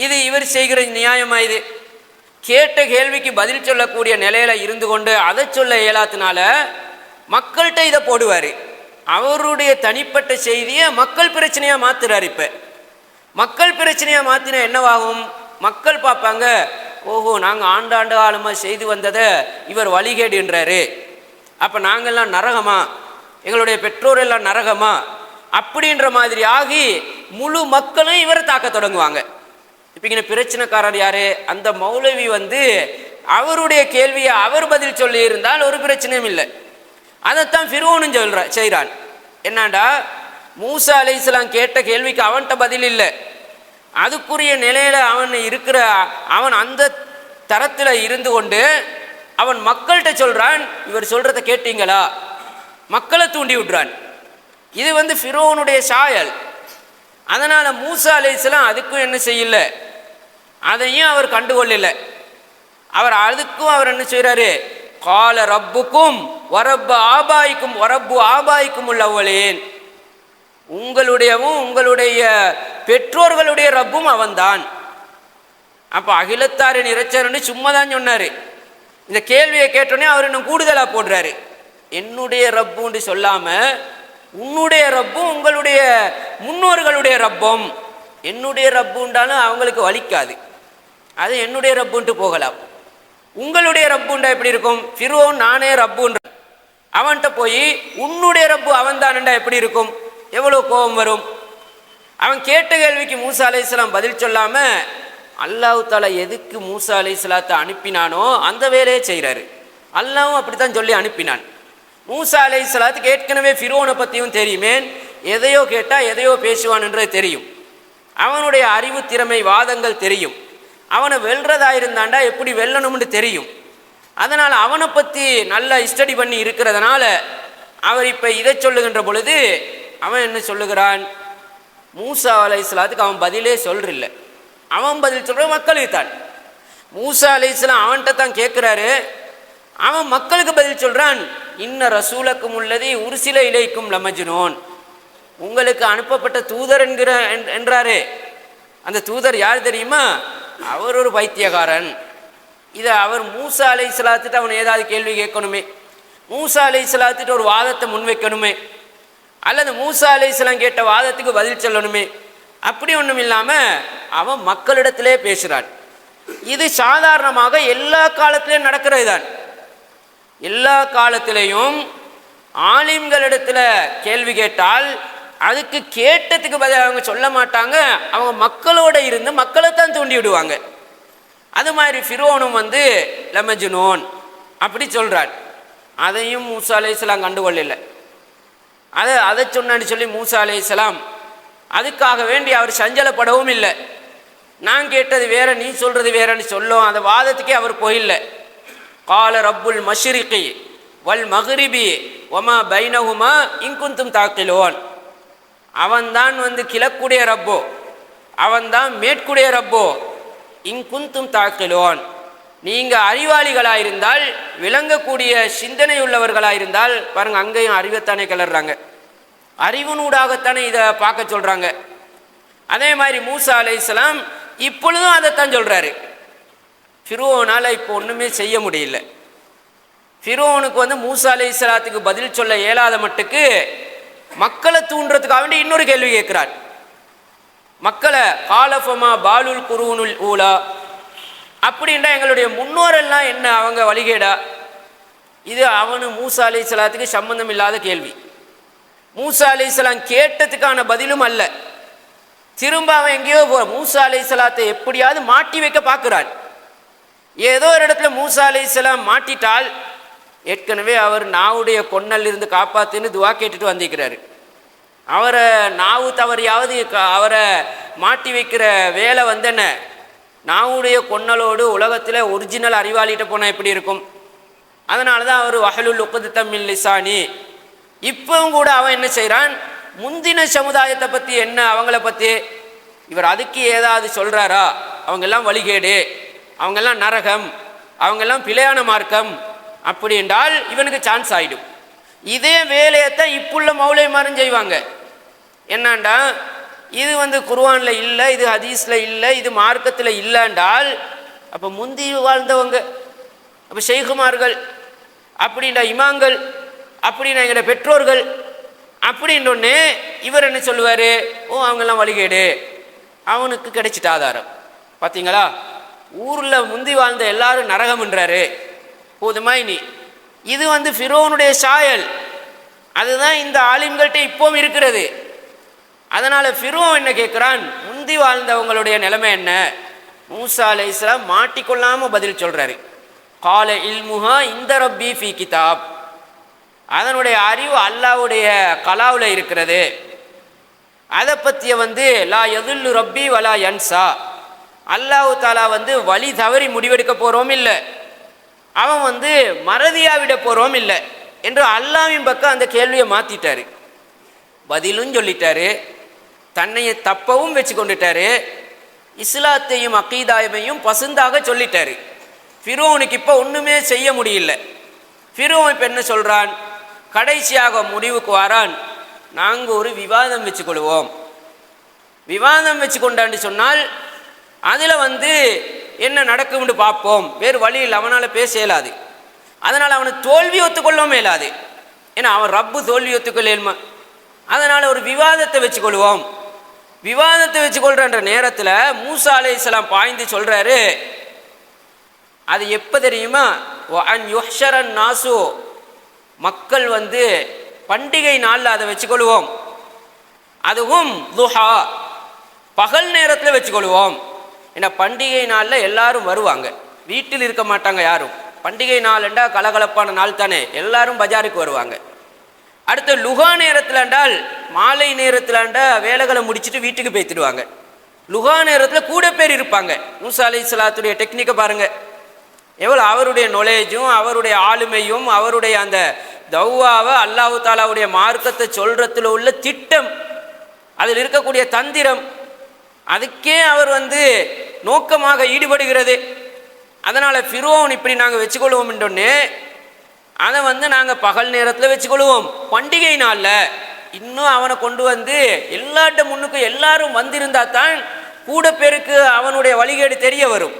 இது இவர் செய்கிற நியாயமா? இது கேட்ட கேள்விக்கு பதில் சொல்லக்கூடிய நிலையில இருந்து கொண்டு அதை சொல்ல இயலாத்தினால மக்கள்கிட்ட இதை போடுவார். அவருடைய தனிப்பட்ட செய்தியை மக்கள் பிரச்சனையாக மாற்றுறார். இப்போ மக்கள் பிரச்சனையாக மாற்றினா என்னவாகும்? மக்கள் பார்ப்பாங்க, ஓஹோ நாங்கள் ஆண்டாண்டு காலமாக செய்து வந்ததை இவர் வழிகேடுன்றாரு, அப்போ நாங்கள்லாம் நரகமா, எங்களுடைய பெற்றோர் எல்லாம் நரகமா அப்படின்ற மாதிரி ஆகி முழு மக்களும் இவரை தாக்க தொடங்குவாங்க. இப்போ இங்கே பிரச்சனைக்காரர் யார்? அந்த மௌலவி அவருடைய கேள்வியை அவர் பதில் சொல்லி இருந்தால் ஒரு பிரச்சனையும் இல்லை. அதைத்தான் ஃபிரௌனும் செய்கிறான். என்னண்டா, மூசா அலைஹிஸ்ஸலாம் கேட்ட கேள்விக்கு அவன்கிட்ட பதில் இல்லை. அதுக்குரிய நிலையில் அவன் அந்த தரத்தில் இருந்து கொண்டு அவன் மக்கள்கிட்ட சொல்கிறான், இவர் சொல்கிறத கேட்டீங்களா? மக்களை தூண்டி விடுறான். இது ஃபிரௌனுடைய சாயல். அதனால் மூசா அலைஹிஸ்ஸலாம் அதுக்கும் என்ன செய்யல, அதையும் அவர் கண்டுகொள்ளல. அதுக்கும் அவர் என்ன செய்கிறாரு, கால ரப்புக்கும் வரப்பு ஆபாய்க்கும் வரப்பு ஆபாய்க்கும் உள்ளவளேன், உங்களுடையவும் உங்களுடைய பெற்றோர்களுடைய ரப்பும் அவன்தான். அப்போ அகிலத்தாரின் இறைச்சர்னு சும்மா தான் சொன்னார். இந்த கேள்வியை கேட்டோன்னே அவர் இன்னும் கூடுதலாக போடுறாரு. என்னுடைய ரப்புன்னு சொல்லாமல் உன்னுடைய ரப்பும் உங்களுடைய முன்னோர்களுடைய ரப்பும். என்னுடைய ரப்புண்டாலும் அவங்களுக்கு வலிக்காது, அது என்னுடைய ரப்புன்ட்டு போகலாம். உங்களுடைய ரப்புண்டா எப்படி இருக்கும்? ஃபிரௌன் நானே ரப்புன்ற அவன்கிட்ட போய் உன்னுடைய ரப்பு அவன் தான்டா எப்படி இருக்கும்? எவ்வளோ கோபம் வரும். அவன் கேட்ட கேள்விக்கு மூசா அலைஹிஸ்ஸலாம் பதில் சொல்லாமல் அல்லாஹ் தஆலா எதுக்கு மூசா அலைஹிஸ்ஸலாத்தை அனுப்பினானோ அந்த வேலையை செய்கிறாரு. அல்லாஹ்வும் அப்படித்தான் சொல்லி அனுப்பினான். மூசா அலைஹிஸ்ஸலாத்துக்கு ஏற்கனவே ஃபிரௌனை பற்றியும் தெரியுமே, எதையோ கேட்டால் எதையோ பேசுவான்ன்றது தெரியும். அவனுடைய அறிவு திறமை வாதங்கள் தெரியும். அவனை வெல்றதா இருந்தாண்டா எப்படி வெல்லணும்னு தெரியும். அதனால் அவனை பற்றி நல்லா ஸ்டடி பண்ணி இருக்கிறதுனால அவர் இப்போ இதை சொல்லுகின்ற பொழுது அவன் என்ன சொல்லுகிறான், மூசா அலைஹிஸ்ஸலாத்துக்கு அவன் பதிலே சொல்றில்லை. அவன் பதில் சொல்கிற மக்களுக்கு தான். மூசா அலைஹிஸ்ஸலாம் அவன்கிட்ட தான் கேட்குறாரு, அவன் மக்களுக்கு பதில் சொல்கிறான், இன்ன ரசூலக்கும் உள்ளதி உருசில இலைக்கும் லமஜ்னூன், உங்களுக்கு அனுப்பப்பட்ட தூதர் என்றாரே, அந்த தூதர் யார் தெரியுமா, அவர் ஒரு பைத்தியக்காரன். இதை அவர் மூசா அலைஹிஸ்ஸலாத்துட்டு அவன் ஏதாவது கேள்வி கேட்கணுமே, மூசா அலைஹிஸ்ஸலாத்துட்டு ஒரு வாதத்தை முன்வைக்கணுமே, அல்லது மூசா அலைஹிஸ்ஸலாம் கேட்ட வாதத்துக்கு பதில் சொல்லணுமே. அப்படி ஒன்றும் இல்லாமல் அவன் மக்களிடத்திலே பேசுகிறான். இது சாதாரணமாக எல்லா காலத்திலையும் நடக்கிறது தான். எல்லா காலத்திலையும் ஆலிம்களிடத்தில் கேள்வி கேட்டால் அதுக்கு கேட்டதுக்கு பதில் அவங்க சொல்ல மாட்டாங்க, அவங்க மக்களோட இருந்து மக்களைத்தான் தூண்டி விடுவாங்க. அது மாதிரி ஃபிரோனும் வந்து லமஜ்னூன் அப்படி சொல்கிறான். அதையும் மூசா அலைஹிஸ்ஸலாம் கண்டுகொள்ளல. அதை சொன்னான்னு சொல்லி மூசா அலைஹிஸ்ஸலாம் அதுக்காக வேண்டி அவர் சஞ்சலப்படவும் இல்லை. நான் கேட்டது வேற, நீ சொல்கிறது வேறன்னு சொல்லும் அந்த வாதத்துக்கே அவர் போயில்ல. கால ரப்புல் மஷ்ரிகி வல் மக்ரிபி வமா பைனஹுமா இன்குந்தும் தாக்கிலோன், அவன்தான் வந்து கிழக்குடைய ரப்போ, அவன்தான் மேற்குடைய ரப்போ, இன்குந்தும் தாக்கிலோன், நீங்கள் அறிவாளிகளாயிருந்தால், விளங்கக்கூடிய சிந்தனை உள்ளவர்களாயிருந்தால், பாருங்கள் அங்கேயும் அறிவைத்தானே கிளறாங்க, அறிவுனூடாகத்தானே இதை பார்க்க சொல்கிறாங்க. அதே மாதிரி மூசா அலைஹிஸ்ஸலாம் இப்பொழுதும் அதைத்தான் சொல்கிறாரு. ஃபிரோனால் இப்போ ஒன்றுமே செய்ய முடியல. ஃபிரோனுக்கு வந்து மூசா அலைஹிஸ்ஸலாத்துக்கு பதில் சொல்ல இயலாத மட்டுக்கு மக்களை தூண்டுறதுக்காக வேண்டி இன்னொரு கேள்வி கேட்கிறார். மக்களை காலஃபமா பாலுல் குருனுல் ஊலா, அப்படின்னா எங்களுடைய முன்னோரெல்லாம் என்ன அவங்க வழிகேடா? இது அவனு மூசா அலைஹிஸ்ஸலாத்துக்கு சம்பந்தம் இல்லாத கேள்வி. மூசா அலைஹிஸ்ஸலாம் கேட்டதுக்கான பதிலும் அல்ல. திரும்ப அவன் எங்கேயோ மூசா அலைஹிஸ்ஸலாத்தை எப்படியாவது மாட்டி வைக்க பார்க்கிறான். ஏதோ ஒரு இடத்துல மூசா அலைஹிஸ்ஸலாம் மாட்டிட்டால், ஏற்கனவே அவர் நாவுடைய கொன்னல் இருந்து காப்பாத்துன்னு துவா கேட்டுட்டு வந்திருக்கிறாரு. அவரை நாவு தவறியாவது அவரை மாட்டி வைக்கிற வேலை வந்து என்ன, நாவுடைய கொன்னலோடு உலகத்தில் ஒரிஜினல் அறிவாளிகிட்ட போனால் எப்படி இருக்கும்? அதனால தான் அவர் வஹலுல் உக்தத்தம் மின் லிசானி. இப்பவும் கூட அவன் என்ன செய்கிறான், முந்தின சமுதாயத்தை பற்றி என்ன, அவங்கள பற்றி இவர் அதுக்கு ஏதாவது சொல்கிறாரா, அவங்கெல்லாம் வழிகேடு, அவங்கெல்லாம் நரகம், அவங்கெல்லாம் பிழையான மார்க்கம் அப்படி என்றால் இவனுக்கு சான்ஸ் ஆகிடும். இதே வேலையைத்தான் இப்புள்ள மௌலைமாரும் செய்வாங்க. என்னண்டா, இது வந்து குர்ஆனில் இல்லை, இது ஹதீஸில் இல்லை, இது மார்க்கத்தில் இல்லைன்றால் அப்போ முந்தி வாழ்ந்தவங்க, அப்போ ஷெய்குமார்கள் அப்படின்ற இமாங்கள் அப்படின்னா எங்களோட பெற்றோர்கள் அப்படின்னொன்னே இவர் என்ன சொல்லுவார், ஓ அவங்கெல்லாம் வழிகேடு, அவனுக்கு கிடைச்சிட்ட ஆதாரம். பார்த்தீங்களா, ஊரில் முந்தி வாழ்ந்த எல்லாரும் நரகம்ன்றாரு. போதுமா இனி? இது வந்து ஃபிரோனுடைய சாயல். அதுதான் இந்த ஆலிம்கள்ட்ட இப்போவும் இருக்கிறது. அதனால் ஃபிரோன் என்ன கேட்குறான், முந்தி வாழ்ந்தவங்களுடைய நிலைமை என்ன? மூசா அலைஹிஸ்ஸலாம் மாட்டிக்கொள்ளாமல் பதில் சொல்கிறாரு. கால இல்முஹா இந்த ரப்பி ஃபி கிதாப், அதனுடைய அறிவு அல்லாஹ்வுடைய கலாவில் இருக்கிறது. அதை பற்றிய வந்து லா யதுல்லு ரப்பி வலா யன்சா, அல்லாஹ் தாலா வந்து வழி தவறி முடிவெடுக்க போகிறோம் இல்லை, அவன் வந்து மறதியாக விட போகிறோம் இல்லை என்று அல்லாஹ்வின் பக்கம் அந்த கேள்வியை மாற்றிட்டாரு. பதிலும் சொல்லிட்டாரு, தன்னையை தப்பவும் வச்சு கொண்டுட்டாரு, இஸ்லாத்தையும் அக்கீதாயமையும் பசுந்தாக சொல்லிட்டாரு. ஃபிரோனுக்கு இப்போ ஒன்றுமே செய்ய முடியல. ஃபிரோன் இப்போ என்ன சொல்கிறான், கடைசியாக முடிவுக்கு வரான், நாங்கள் ஒரு விவாதம் வச்சுக்கொள்வோம். விவாதம் வச்சு கொண்டான்னு சொன்னால் அதில் வந்து என்ன நடக்கும்னு பார்ப்போம், வேறு வழியில் அவனால் பேச இயலாது. அதனால் அவனை தோல்வி ஒத்துக்கொள்ளவும் இயலாது. ஏன்னா அவன் ரப்பு தோல்வி ஒத்துக்கொள்ளேமா. அதனால் ஒரு விவாதத்தை வச்சுக்கொள்வோம். விவாதத்தை வச்சுக்கொள்கிற நேரத்தில் மூசா அலைஹிஸ்ஸலாம் பாய்ந்து சொல்கிறாரு, அது எப்போ தெரியுமா, அன் யுஹ்ஷரன் நாசு, மக்கள் வந்து பண்டிகை நாளில் அதை வச்சுக்கொள்வோம், அதுவும் துஹா, பகல் நேரத்தில் வச்சுக்கொள்வோம். ஏன்னா பண்டிகை நாளில் எல்லாரும் வருவாங்க, வீட்டில் இருக்க மாட்டாங்க யாரும். பண்டிகை நாள் என்றால் கலகலப்பான நாள் தானே, எல்லாரும் பஜாருக்கு வருவாங்க. அடுத்து லுகா நேரத்தில் என்றால் மாலை நேரத்தில் வேலைகளை முடிச்சுட்டு வீட்டுக்கு போய்த்துடுவாங்க. லுஹா நேரத்தில் கூட பேர் இருப்பாங்க. மூசா அலைஹிஸ்ஸலாத்துடைய டெக்னிக்கை பாருங்க, எவ்வளோ அவருடைய நாலேஜும் அவருடைய ஆளுமையும் அவருடைய அந்த தௌவாவை அல்லாஹு தாலாவுடைய மார்க்கத்தை சொல்றதுல உள்ள திட்டம், அதில் இருக்கக்கூடிய தந்திரம், அதுக்கே அவர் நோக்கமாக ஈடுபடுகிறது. அதனால் ஃபிரௌன் இப்படி நாங்கள் வச்சுக்கொள்வோம் என்றொன்னே அதை நாங்கள் பகல் நேரத்தில் வச்சுக்கொள்வோம், பண்டிகை நாளில் இன்னும் அவனை கொண்டு எல்லாட்ட முன்னுக்கு எல்லாரும் வந்திருந்தா தான் கூட பேருக்கு அவனுடைய வழிகேடு தெரிய வரும்.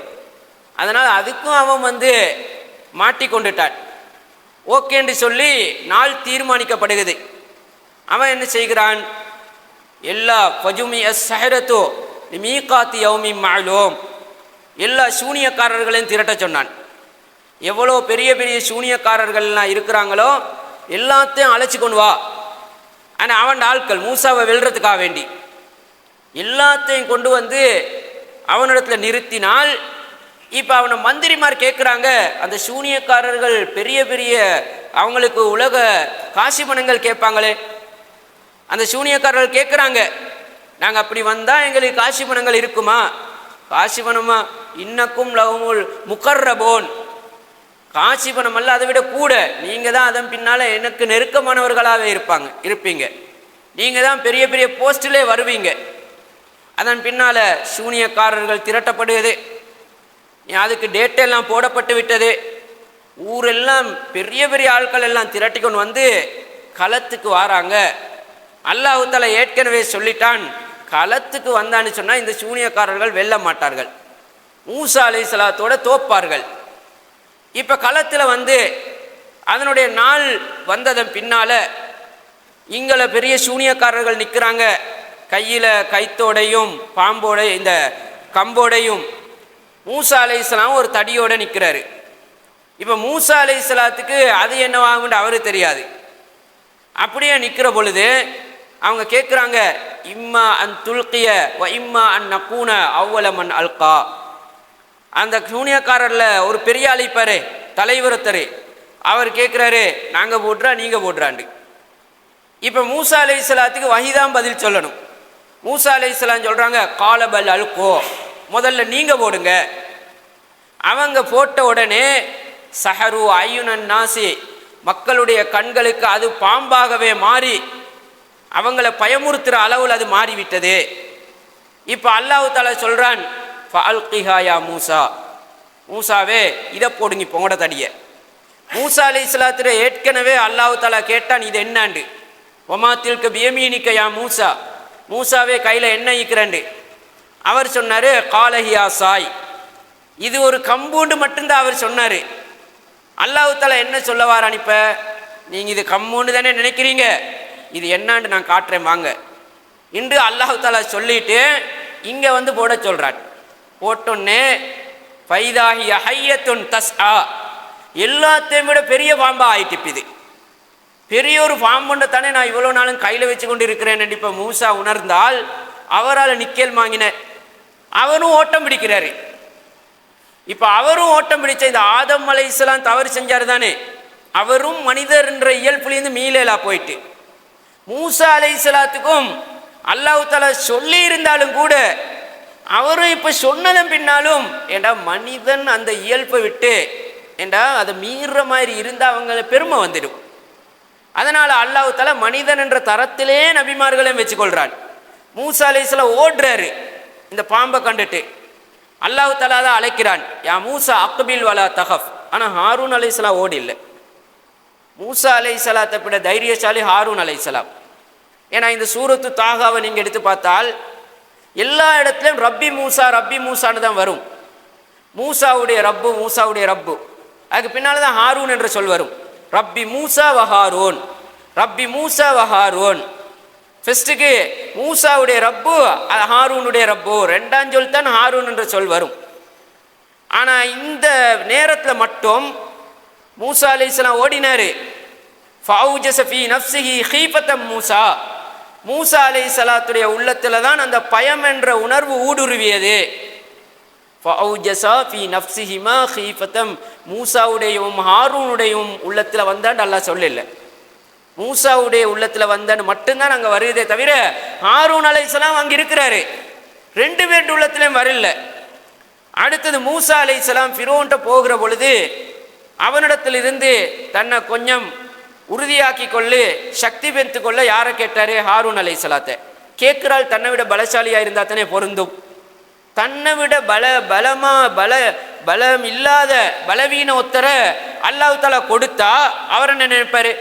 அதனால் அதுக்கும் அவன் மாட்டிக்கொண்டுட்டான். ஓகேன்னு சொல்லி நாள் தீர்மானிக்கப்படுகிறது. அவன் என்ன செய்கிறான், எல்லா ஃபஜுமி அஸ்ஸஹரத்து மீகாத்தி யௌமி மஅலூம், எல்லா சூனியக்காரர்களையும் திரட்ட சொன்னான். எவ்வளோ பெரிய பெரிய சூனியக்காரர்கள்லாம் இருக்கிறாங்களோ எல்லாத்தையும் அழைச்சி கொண்டு வா. ஆனால் அவன் ஆட்கள் மூசாவை வெல்றதுக்காக வேண்டி எல்லாத்தையும் கொண்டு அவனிடத்தில் நிறுத்தினால், இப்போ அவனை மந்திரிமார் கேட்குறாங்க, அந்த சூனியக்காரர்கள் பெரிய பெரிய அவங்களுக்கு உலக காசி பணங்கள் கேட்பாங்களே, அந்த சூனியக்காரர்கள் கேட்குறாங்க, நாங்கள் அப்படி வந்தால் எங்களுக்கு காசி பணங்கள் இருக்குமா? காசி பணமா? இன்னக்கும் லஹுமுல் முகர்ரபோன், காசி பணம் அல்ல, அதை விட கூட நீங்கள் தான் அதன் பின்னால் எனக்கு நெருக்கமானவர்களாகவே இருப்பீங்க, நீங்கள் தான் பெரிய பெரிய போஸ்டிலே வருவீங்க. அதன் பின்னால் சூனியக்காரர்கள் திரட்டப்படுவது, அதுக்கு டேட்டெல்லாம் போடப்பட்டு விட்டது. ஊரெல்லாம் பெரிய பெரிய ஆட்கள் எல்லாம் திரட்டி கொண்டு களத்துக்கு வராங்க. அல்லாஹ் தஆலா ஏற்கனவே சொல்லிட்டான், களத்துக்கு வந்தான்னு சொன்னால் இந்த சூனியக்காரர்கள் வெல்ல மாட்டார்கள், மூசா அலைஹிஸ்ஸலாத்தோட தோப்பார்கள். இப்போ களத்தில் அதனுடைய நாள் வந்ததன் பின்னால் இங்கே பெரிய சூனியக்காரர்கள் நிற்கிறாங்க, கையில் கைத்தோடையும் பாம்போட இந்த கம்போடையும். மூசா அலைஹிஸ்ஸலாம் ஒரு தடியோடு நிற்கிறாரு. இப்போ மூசா அலைஹிஸ்ஸலாத்துக்கு அது என்னவாகும்னு அவருக்கு தெரியாது. அப்படியே நிற்கிற பொழுது அவங்க கேட்குறாங்க, இம்மா அன் துல்கிய வ இம்மா அன் நக்கூன அவ்வல மன் அல்கா. அந்த சூனியக்காரரில் ஒரு பெரிய அழைப்பார், தலைவரத்தர், அவர் கேட்குறாரு, நாங்கள் போடுறா நீங்கள் போடுறாண்டு. இப்போ மூசா அலைஹிஸ்ஸலாத்துக்கு வஹிதான் பதில் சொல்லணும். மூசா அலைஹிஸ்ஸலாம் சொல்கிறாங்க, காலபல் அல்கோ, முதல்ல நீங்கள் போடுங்க. அவங்க போட்ட உடனே சஹரு ஐயுனன் நாசி, மக்களுடைய கண்களுக்கு அது பாம்பாகவே மாறி அவங்கள பயமுறுத்துகிற அளவில் அது மாறிவிட்டது. இப்போ அல்லாஹ் தஆலா சொல்கிறான், ஃபஅல்கிஹா யா மூசா, மூசாவே இதை போடுங்க பொங்கட தடியை. மூசா அலைஹிஸ்ஸலாத்துல ஏற்கனவே அல்லாஹ் தஆலா கேட்டான், இது என்னாண்டு. ஒமா தில்க பியமீனிக யா மூசா, மூசாவே கையில் என்ன ஈக்கிறண்டு. அவர் சொன்னார், காலஹியா சாய், இது ஒரு கம்பூண்டு மட்டும்தான் அவர் சொன்னார். அல்லாஹ் தஆலா என்ன சொல்லவாரான், இப்போ நீங்கள் இது கம்பூண்டு தானே நினைக்கிறீங்க, இது என்னான்னு நான் காட்டுறேன் வாங்க இன்று அல்லாஹ் தஆலா சொல்லிட்டு இங்கே போட சொல்கிறான். போட்டோன்னே ஃபைதாஹிய ஹய்யத்துன் தஸ்ஆ, எல்லாத்தையும் விட பெரிய பாம்பா ஆயிட்டு. இது பெரிய ஒரு பாம்புண்ட தானே நான் இவ்வளோ நாளும் கையில் வச்சு கொண்டு இருக்கிறேன். இப்போ மூசா உணர்ந்தால் அவரால் நிக்கல் வாங்கின, அவரும் ஓட்டம் பிடிக்கிறாரு. இப்போ அவரும் ஓட்டம் பிடிச்ச இந்த ஆதம் அலைஹிஸ்ஸலாம் தவறு செஞ்சார் தானே, அவரும் மனிதர் என்ற இயல்புலேருந்து மீளலா போயிட்டு. மூசா அலைஹிஸ்ஸலாத்துக்கும் அல்லாஹ் தஆலா சொல்லி இருந்தாலும் கூட அவரும் இப்போ சொன்னதன் பின்னாலும் ஏண்டா மனிதன் அந்த இயல்பை விட்டு ஏண்டா அதை மீறுற மாதிரி இருந்தால் அவங்கள பெருமை வந்துடும். அதனால் அல்லாஹ் தஆலா மனிதன் என்ற தரத்திலே நபிமார்களையும் வச்சுக்கொள்கிறான். மூசா அலைஹிஸ்ஸலாம் ஓடுறாரு இந்த பாம்பை கண்டுட்டு. அல்லாஹ் தஆலா தான் அழைக்கிறான், யா மூசா அக்பில் வலா தஹஃப். ஆனால் ஹாரூன் அலைஹிஸ்ஸலாம் ஓடி இல்லை. மூசா அலைஹிஸ்ஸலாத்தை விட தைரியசாலி ஹாரூன் அலைஹிஸ்ஸலாம். ஏன்னா இந்த சூரத்து தாகாவை நீங்கள் எடுத்து பார்த்தால் எல்லா இடத்துலையும் ரப்பி மூசான்னு தான் வரும். மூசாவுடைய ரப்பு, மூசாவுடைய ரப்பு. அதுக்கு பின்னால் தான் ஹாரூன் என்ற சொல் வரும். ரப்பி மூசா வஹாரோன், ரப்பி மூசா வஹாரோன். ஃபஸ்ட்டுக்கு மூசாவுடைய ரப்பு, ஹாரூனுடைய ரப்பு, ரெண்டாம் சொல் தான் ஹாரூன் என்ற சொல் வரும். ஆனால் இந்த நேரத்தில் மட்டும் மூசா அலைஹிஸ்ஸலாம் ஓடினார். ஃபௌஜஸ ஃபீ நஃப்ஸிஹி ஹீஃபத்தம் மூசா, மூசா அலைஹிஸ்ஸலாத்துடைய உள்ளத்தில் தான் அந்த பயம் என்ற உணர்வு ஊடுருவியது. ஃபௌஜஸா ஃபீ நஃப்ஸிஹிமா ஹீஃபத்தம், மூசாவுடையும் ஹாரூனுடையும் உள்ளத்தில் வந்தான்னு அல்லாஹ் சொல்லல. மூசாவுடைய உள்ளத்தில் வந்தான்னு மட்டும்தான் அங்கே வருதே தவிர ஹாரூன் அலைஹிஸ்ஸலாம் அங்கே இருக்கிறாரு. 2 பேர் உள்ளத்திலையும் வரல. அடுத்தது மூசா அலைஹிஸ்ஸலாம் ஃபிரௌன்ட்ட போகிற பொழுது அவனிடத்திலிருந்து தன்னை கொஞ்சம் உறுதியாக்கி கொள்ளு, சக்தி பெற்று கொள்ள யாரை கேட்டாரு? ஹாரூன் அலைஹிஸ்ஸலாத்தை கேட்கிறாள். தன்னை விட பலசாலியாக இருந்தால் தானே பொருந்தும். தன்னை விட பலம் இல்லாத பலவீன ஒத்தரை அல்லாஹ் தஆலா கொடுத்தா அவர் என்ன நினைப்பாரு?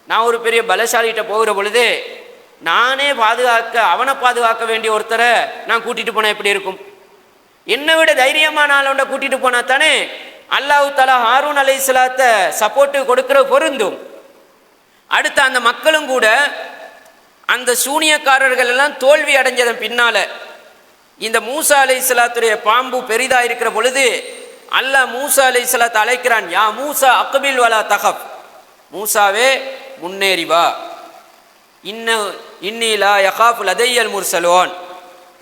நான் ஒரு பெரிய பலசாலிகிட்ட போகிற பொழுது நானே அவனை பாதுகாக்க வேண்டிய ஒருத்தரை நான் கூட்டிட்டு போனா எப்படி இருக்கும்? என்னை விட தைரியமான ஆளோண்ட கூட்டிட்டு போனா தானே அல்லாஹ் தஆலா ஹாரூன் அலைஹிஸ்ஸலாத்தை சப்போர்ட்டு கொடுக்கிற பொருந்தும். அடுத்த அந்த மக்களும் கூட அந்த சூனியக்காரர்கள் எல்லாம் தோல்வி அடைஞ்சதன் பின்னால இந்த மூசா அலைஹிஸ்ஸலாத்துடைய பாம்பு பெரிதா இருக்கிற பொழுது அல்லாஹ் மூசா அலைஹிஸ்ஸலாத்தை அழைக்கிறான். யா மூசா அக்பில் வலா தகப், மூசாவே முன்னேறி வா. இன்னி லா யகாஃபு லதையல் முர்சலோன்,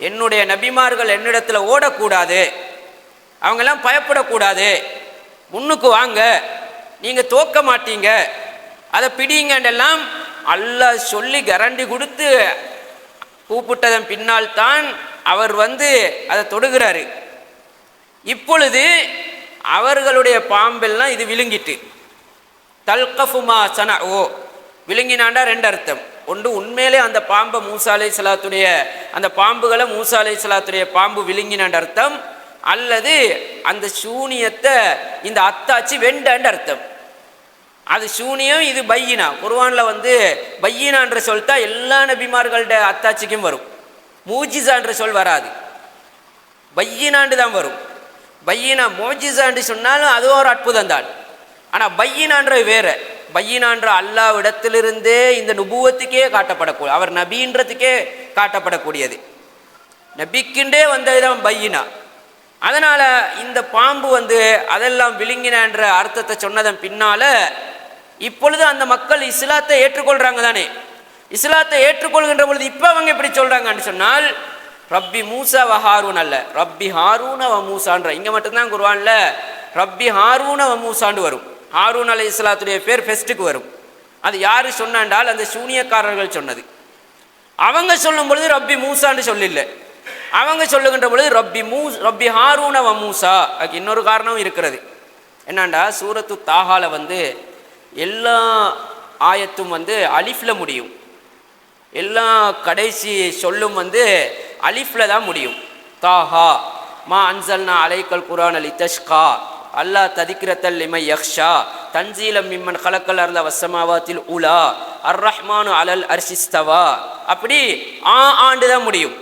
என்னுடைய நபிமார்கள் என்னிடத்தில் ஓடக்கூடாது, அவங்கெல்லாம் பயப்படக்கூடாது, முன்னுக்கு வாங்க, நீங்கள் தோக்க மாட்டீங்க, அதை பிடிங்கன்றெல்லாம் அல்லாஹ் சொல்லி கரண்டி கொடுத்து கூப்பிட்டதன் பின்னால் தான் அவர் அதை தொடுகிறாரு. இப்பொழுது அவர்களுடைய பாம்பெல்லாம் இது விழுங்கிட்டு தல்கஃபுமா சனஓ, விழுங்கினாண்டா 2 அர்த்தம். ஒன்று, உண்மையிலே அந்த பாம்பை மூசா அலைஹிஸ்ஸலாத்துடைய அந்த பாம்புகளை மூசா அலைஹிஸ்ஸலாத்துடைய பாம்பு விழுங்கினாண்ட அர்த்தம், அல்லது அந்த சூனியத்தை இந்த அத்தாச்சி வெண்டாண்ட அர்த்தம். அது சூனியம், இது பையினா. குர்ஆன்ல பையினான்ற சொல் தான் எல்லா நபிமார்களோட அத்தாட்சிக்கும் வரும். மூஜிசான்ற சொல் வராது, பையினாண்டு தான் வரும். பையினா மோஜிசான்னு சொன்னாலும் அது ஒரு அற்புதம் தான். ஆனால் பையினான்றது வேற. பையினான்ற அல்லாஹ்விடத்திலிருந்தே இந்த நுபுவத்துக்கே காட்டப்படக்கூடிய, அவர் நபின்றதுக்கே காட்டப்படக்கூடியது, நபிக்குண்டே வந்ததுதான் பையினா. அதனால இந்த பாம்பு அதெல்லாம் விழுங்கினான்ற அர்த்தத்தை சொன்னதன் பின்னால இப்பொழுது அந்த மக்கள் இஸ்லாத்தை ஏற்றுக்கொள்றாங்க தானே. இஸ்லாத்தை ஏற்றுக்கொள்கின்ற பொழுது இப்போ அவங்க எப்படி சொல்றாங்கன்னு சொன்னால் ரப்பி மூசா வ ஹாரூன் அல்ல, ரப்பி ஹாரூன வ மூசான்ற. இங்கே மட்டும்தான் குர்ஆன்ல ரப்பி ஹாரூன வ மூசாண்டு வரும். ஹாரூன் அலைஹிஸ்ஸலாத்துடைய பேர் ஃபெஸ்ட்டுக்கு வரும். அது யாரு சொன்னாண்டால் அந்த சூனியக்காரர்கள் சொன்னது. அவங்க சொல்லும் பொழுது ரப்பி மூசான்னு சொல்லல, அவங்க சொல்லுகின்ற பொழுது ரப்பி ஹாரூன வ மூசா. அதுக்கு இன்னொரு காரணம் இருக்கிறது. என்னண்டா சூரத்து தாஹால எல்லா ஆயத்தும் அலிஃப்ல முடியும், எல்லா கடைசி சொல்லும் அலிஃப்ல தான் முடியும். தாஹா மா அன்சல்னா அலைக்கல் குர்ஆன லிதஷ்கா அல்லா ததிக்ரத்தல் லிமை யக்ஷா தன்சீலம் மிம்மன் கலக்கல் அர்த வஸ்ஸமாவாத்தில் உலா அர் ரஹ்மானு அலல் அர்ஷிஸ்தவா. அப்படி ஆண்டு தான் முடியும்.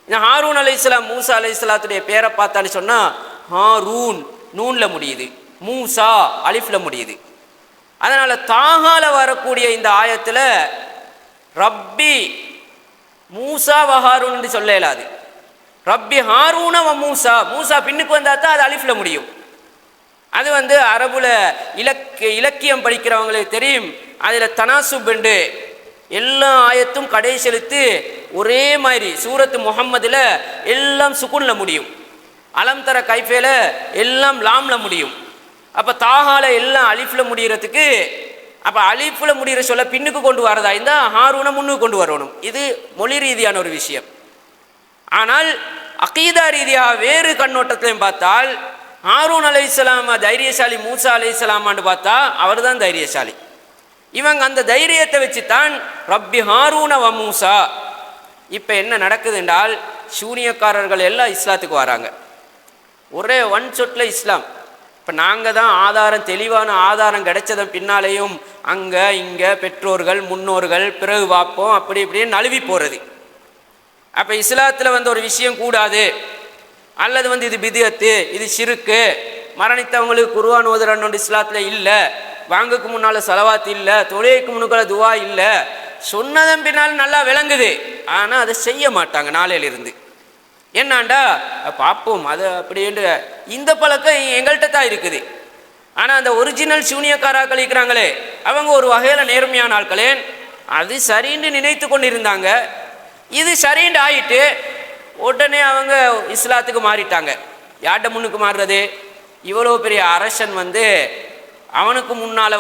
இந்த ஹாரூன் அலைஹிஸ்ஸலாம் மூசா அலைஹிஸ்ஸலாத்துடைய பேரை பார்த்தான்னு சொன்னால் ஹாரூன் நூன்ல முடியுது, மூசா அலிஃப்ல முடியுது. அதனால தாகால வரக்கூடிய இந்த ஆயத்தில் ரப்பி மூசா வ ஹாரூன் சொல்ல இயலாது. ரப்பி ஹாரூன வ மூசா, மூசா பின்னுக்கு வந்தா தான் அது அலிஃப்ல முடியும். அது அரபுல இலக்கியம் படிக்கிறவங்களுக்கு தெரியும். அதில் தனாசுப் என்று எல்லா ஆயத்தும் கடைசி எழுத்து ஒரே மாதிரி. சூரத்து முஹம்மதுல எல்லாம் சுகுன்ல முடியும், அலம் தர கைஃபேல எல்லாம் லாம்ல முடியும். அப்போ தாகால எல்லாம் அலிஃப்ல முடிகிறதுக்கு, அப்போ அலிஃப்ல முடிகிற சொல்ல பின்னுக்கு கொண்டு வரதா இருந்தால் ஹாரூனை முன்னுக்கு கொண்டு வரணும். இது மொழி ரீதியான ஒரு விஷயம். ஆனால் அகீதா ரீதியாக வேறு கண்ணோட்டத்திலையும் பார்த்தால் ஹாரூன் அலைஹிஸ்ஸலாம் தைரியசாலி, மூசா அலைஹிஸ்ஸலாமான்னு பார்த்தா அவர் தான் தைரியசாலி. இவங்க அந்த தைரியத்தை வச்சு தான் ரப்பி ஹாரூன வ மூசா. இப்போ என்ன நடக்குது என்றால் சூனியக்காரர்கள் எல்லாம் இஸ்லாத்துக்கு வராங்க, ஒரே ஒன் சொட்டில் இஸ்லாம். இப்போ நாங்கள் தான் ஆதாரம், தெளிவான ஆதாரம் கிடைச்சதன் பின்னாலேயும் அங்கே இங்கே பெற்றோர்கள் முன்னோர்கள் பிறகு பார்ப்போம் அப்படி இப்படின்னு நழுவி போகிறது. அப்போ இஸ்லாத்தில் ஒரு விஷயம் கூடாது, அல்லது இது பிதியத்து, இது ஷிருக்கு, மரணித்தவங்களுக்கு குர்ஆன் ஓதுறன்னு இஸ்லாத்தில் இல்லை, வாங்குக்கு முன்னால் சலவாத் இல்லை, தொழுகைக்கு முன்னுக்களை துவா இல்லை சொன்னதன் பின்னால் நல்லா விளங்குது. ஆனால் அதை செய்ய மாட்டாங்க நாளையிலிருந்து. என்னாண்டா பார்ப்போம் அது அப்படின்ற இந்த பழக்கம் எங்கள்கிட்ட தான் இருக்குது. ஆனால் அந்த ஒரிஜினல் சூனியக்காராக்கள் இருக்கிறாங்களே அவங்க ஒரு வகையில் நேர்மையான ஆட்களே, அது சரின்னு நினைத்து கொண்டு இருந்தாங்க. இது சரின்னு ஆயிட்டு உடனே அவங்க இஸ்லாத்துக்கு மாறிட்டாங்க. யார்கிட்ட முன்னுக்கு மாறுறது? இவ்வளோ பெரிய அரசன் அவனுக்கு முன்னால்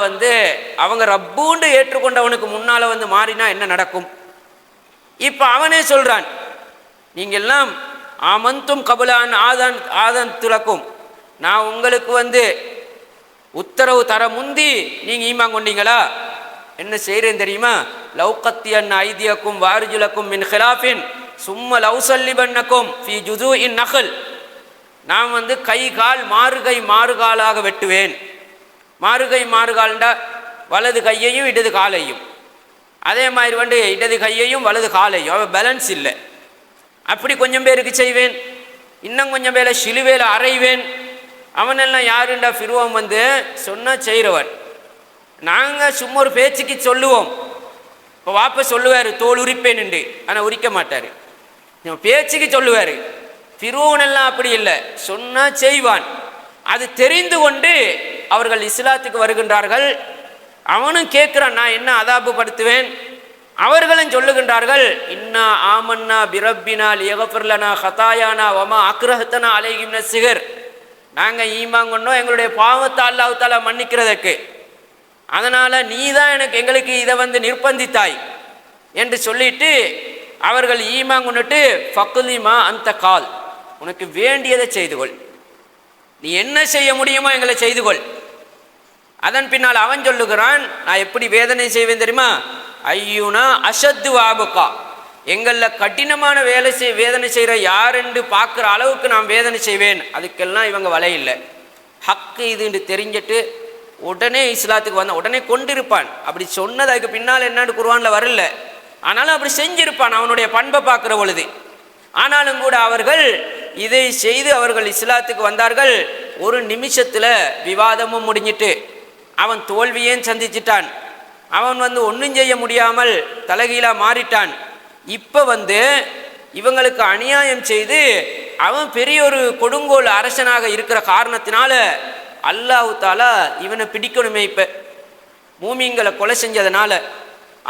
அவங்க ரப்பூண்டு ஏற்றுக்கொண்டவனுக்கு முன்னால் மாறினா என்ன நடக்கும்? இப்போ அவனே சொல்கிறான், நீங்கள் எல்லாம் ஆமந்தும் கபுலான் ஆதன் துலக்கும், நான் உங்களுக்கு உத்தரவு தர முந்தி நீங்கள் ஈமான் கொண்டீங்களா? என்ன செய்கிறேன் தெரியுமா? லௌகத்தியன் ஐதியக்கும் வாரிஜுலக்கும் மின் ஹிலாஃபின் சும்ம லௌசல்லிபன்னக்கும் ஃபி ஜுது இன் நகல், நான் கை கால் மாறுகை மாறுகாலாக வெட்டுவேன். மாறுகை மாறுகால்ண்டா வலது கையையும் இடது காலையும், அதே மாதிரி இடது கையையும் வலது காலையும், அவன் பேலன்ஸ் இல்லை. அப்படி கொஞ்சம் பேருக்கு செய்வேன், இன்னும் கொஞ்சம் பேரை சிலுவையில் அறைவேன். அவனெல்லாம் யாருண்டா? ஃபிர்அவுன் சொன்னால் செய்கிறவன். நாங்கள் சும்மா ஒரு பேச்சுக்கு சொல்லுவோம். இப்போ வாப்ப சொல்லுவார் தோல் உரிப்பேன்ண்டு, ஆனால் உரிக்க மாட்டார். பேச்சுக்கு சொல்லுவார். ஃபிர்அவுன் எல்லாம் அப்படி இல்லை, சொன்னால் செய்வான். அது தெரிந்து கொண்டு அவர்கள் இஸ்லாத்துக்கு வருகின்றார்கள். அவனும் கேட்குறான், நான் என்ன அதாபு படுத்துவேன்? அவர்களும் சொல்லுகின்றார்கள், இன்னா ஆமன்னா பிரப்பினா லியகஃபிர்லனா ஹதாயானா வமா அக்ரஹத்தனா அலைஹி மினஸ் சிஹர், நாங்கள் ஈமான் கொண்டோம் எங்களுடைய பாவத்தை அல்லாஹ் தஆலா மன்னிக்கிறதுக்கு, அதனால் நீ தான் எங்களுக்கு இதை நிர்பந்தித்தாய் என்று சொல்லிட்டு அவர்கள் ஈமான் கொண்டுட்டு ஃபக்லிமா அந்த கால், உனக்கு வேண்டியதை செய்து கொள், நீ என்ன செய்ய முடியுமோ எங்களை செய்து கொள். அதன் பின்னால் அவன் சொல்லுகிறான், நான் எப்படி வேதனை செய்வேன் தெரியுமா? ஐயுனா அஷத்து வாபுக்கா, எங்களில் கடினமான வேதனை செய்கிற யாருன்னு பார்க்குற அளவுக்கு நான் வேதனை செய்வேன். அதுக்கெல்லாம் இவங்க வலையில்லை. ஹக்கு இதுன்னு தெரிஞ்சிட்டு உடனே இஸ்லாத்துக்கு வந்தான். உடனே கொண்டிருப்பான். அப்படி சொன்னது அதுக்கு பின்னால் என்னன்னு குர்ஆனில் வரல, ஆனாலும் அப்படி செஞ்சிருப்பான் அவனுடைய பண்பை பார்க்குற பொழுது. ஆனாலும் கூட அவர்கள் இதை செய்து அவர்கள் இஸ்லாத்துக்கு வந்தார்கள். ஒரு நிமிஷத்தில் விவாதமும் முடிஞ்சிட்டு அவன் தோல்வியையும் சந்திச்சிட்டான். அவன் ஒன்றும் செய்ய முடியாமல் தலைகீழாக மாறிட்டான். இப்போ இவங்களுக்கு அநியாயம் செய்து அவன் பெரிய ஒரு கொடுங்கோல் அரசனாக இருக்கிற காரணத்தினால அல்லாஹ் தஆலா இவனை பிடிக்கணுமே. இப்போ மூமின்களை கொலை செஞ்சதுனால,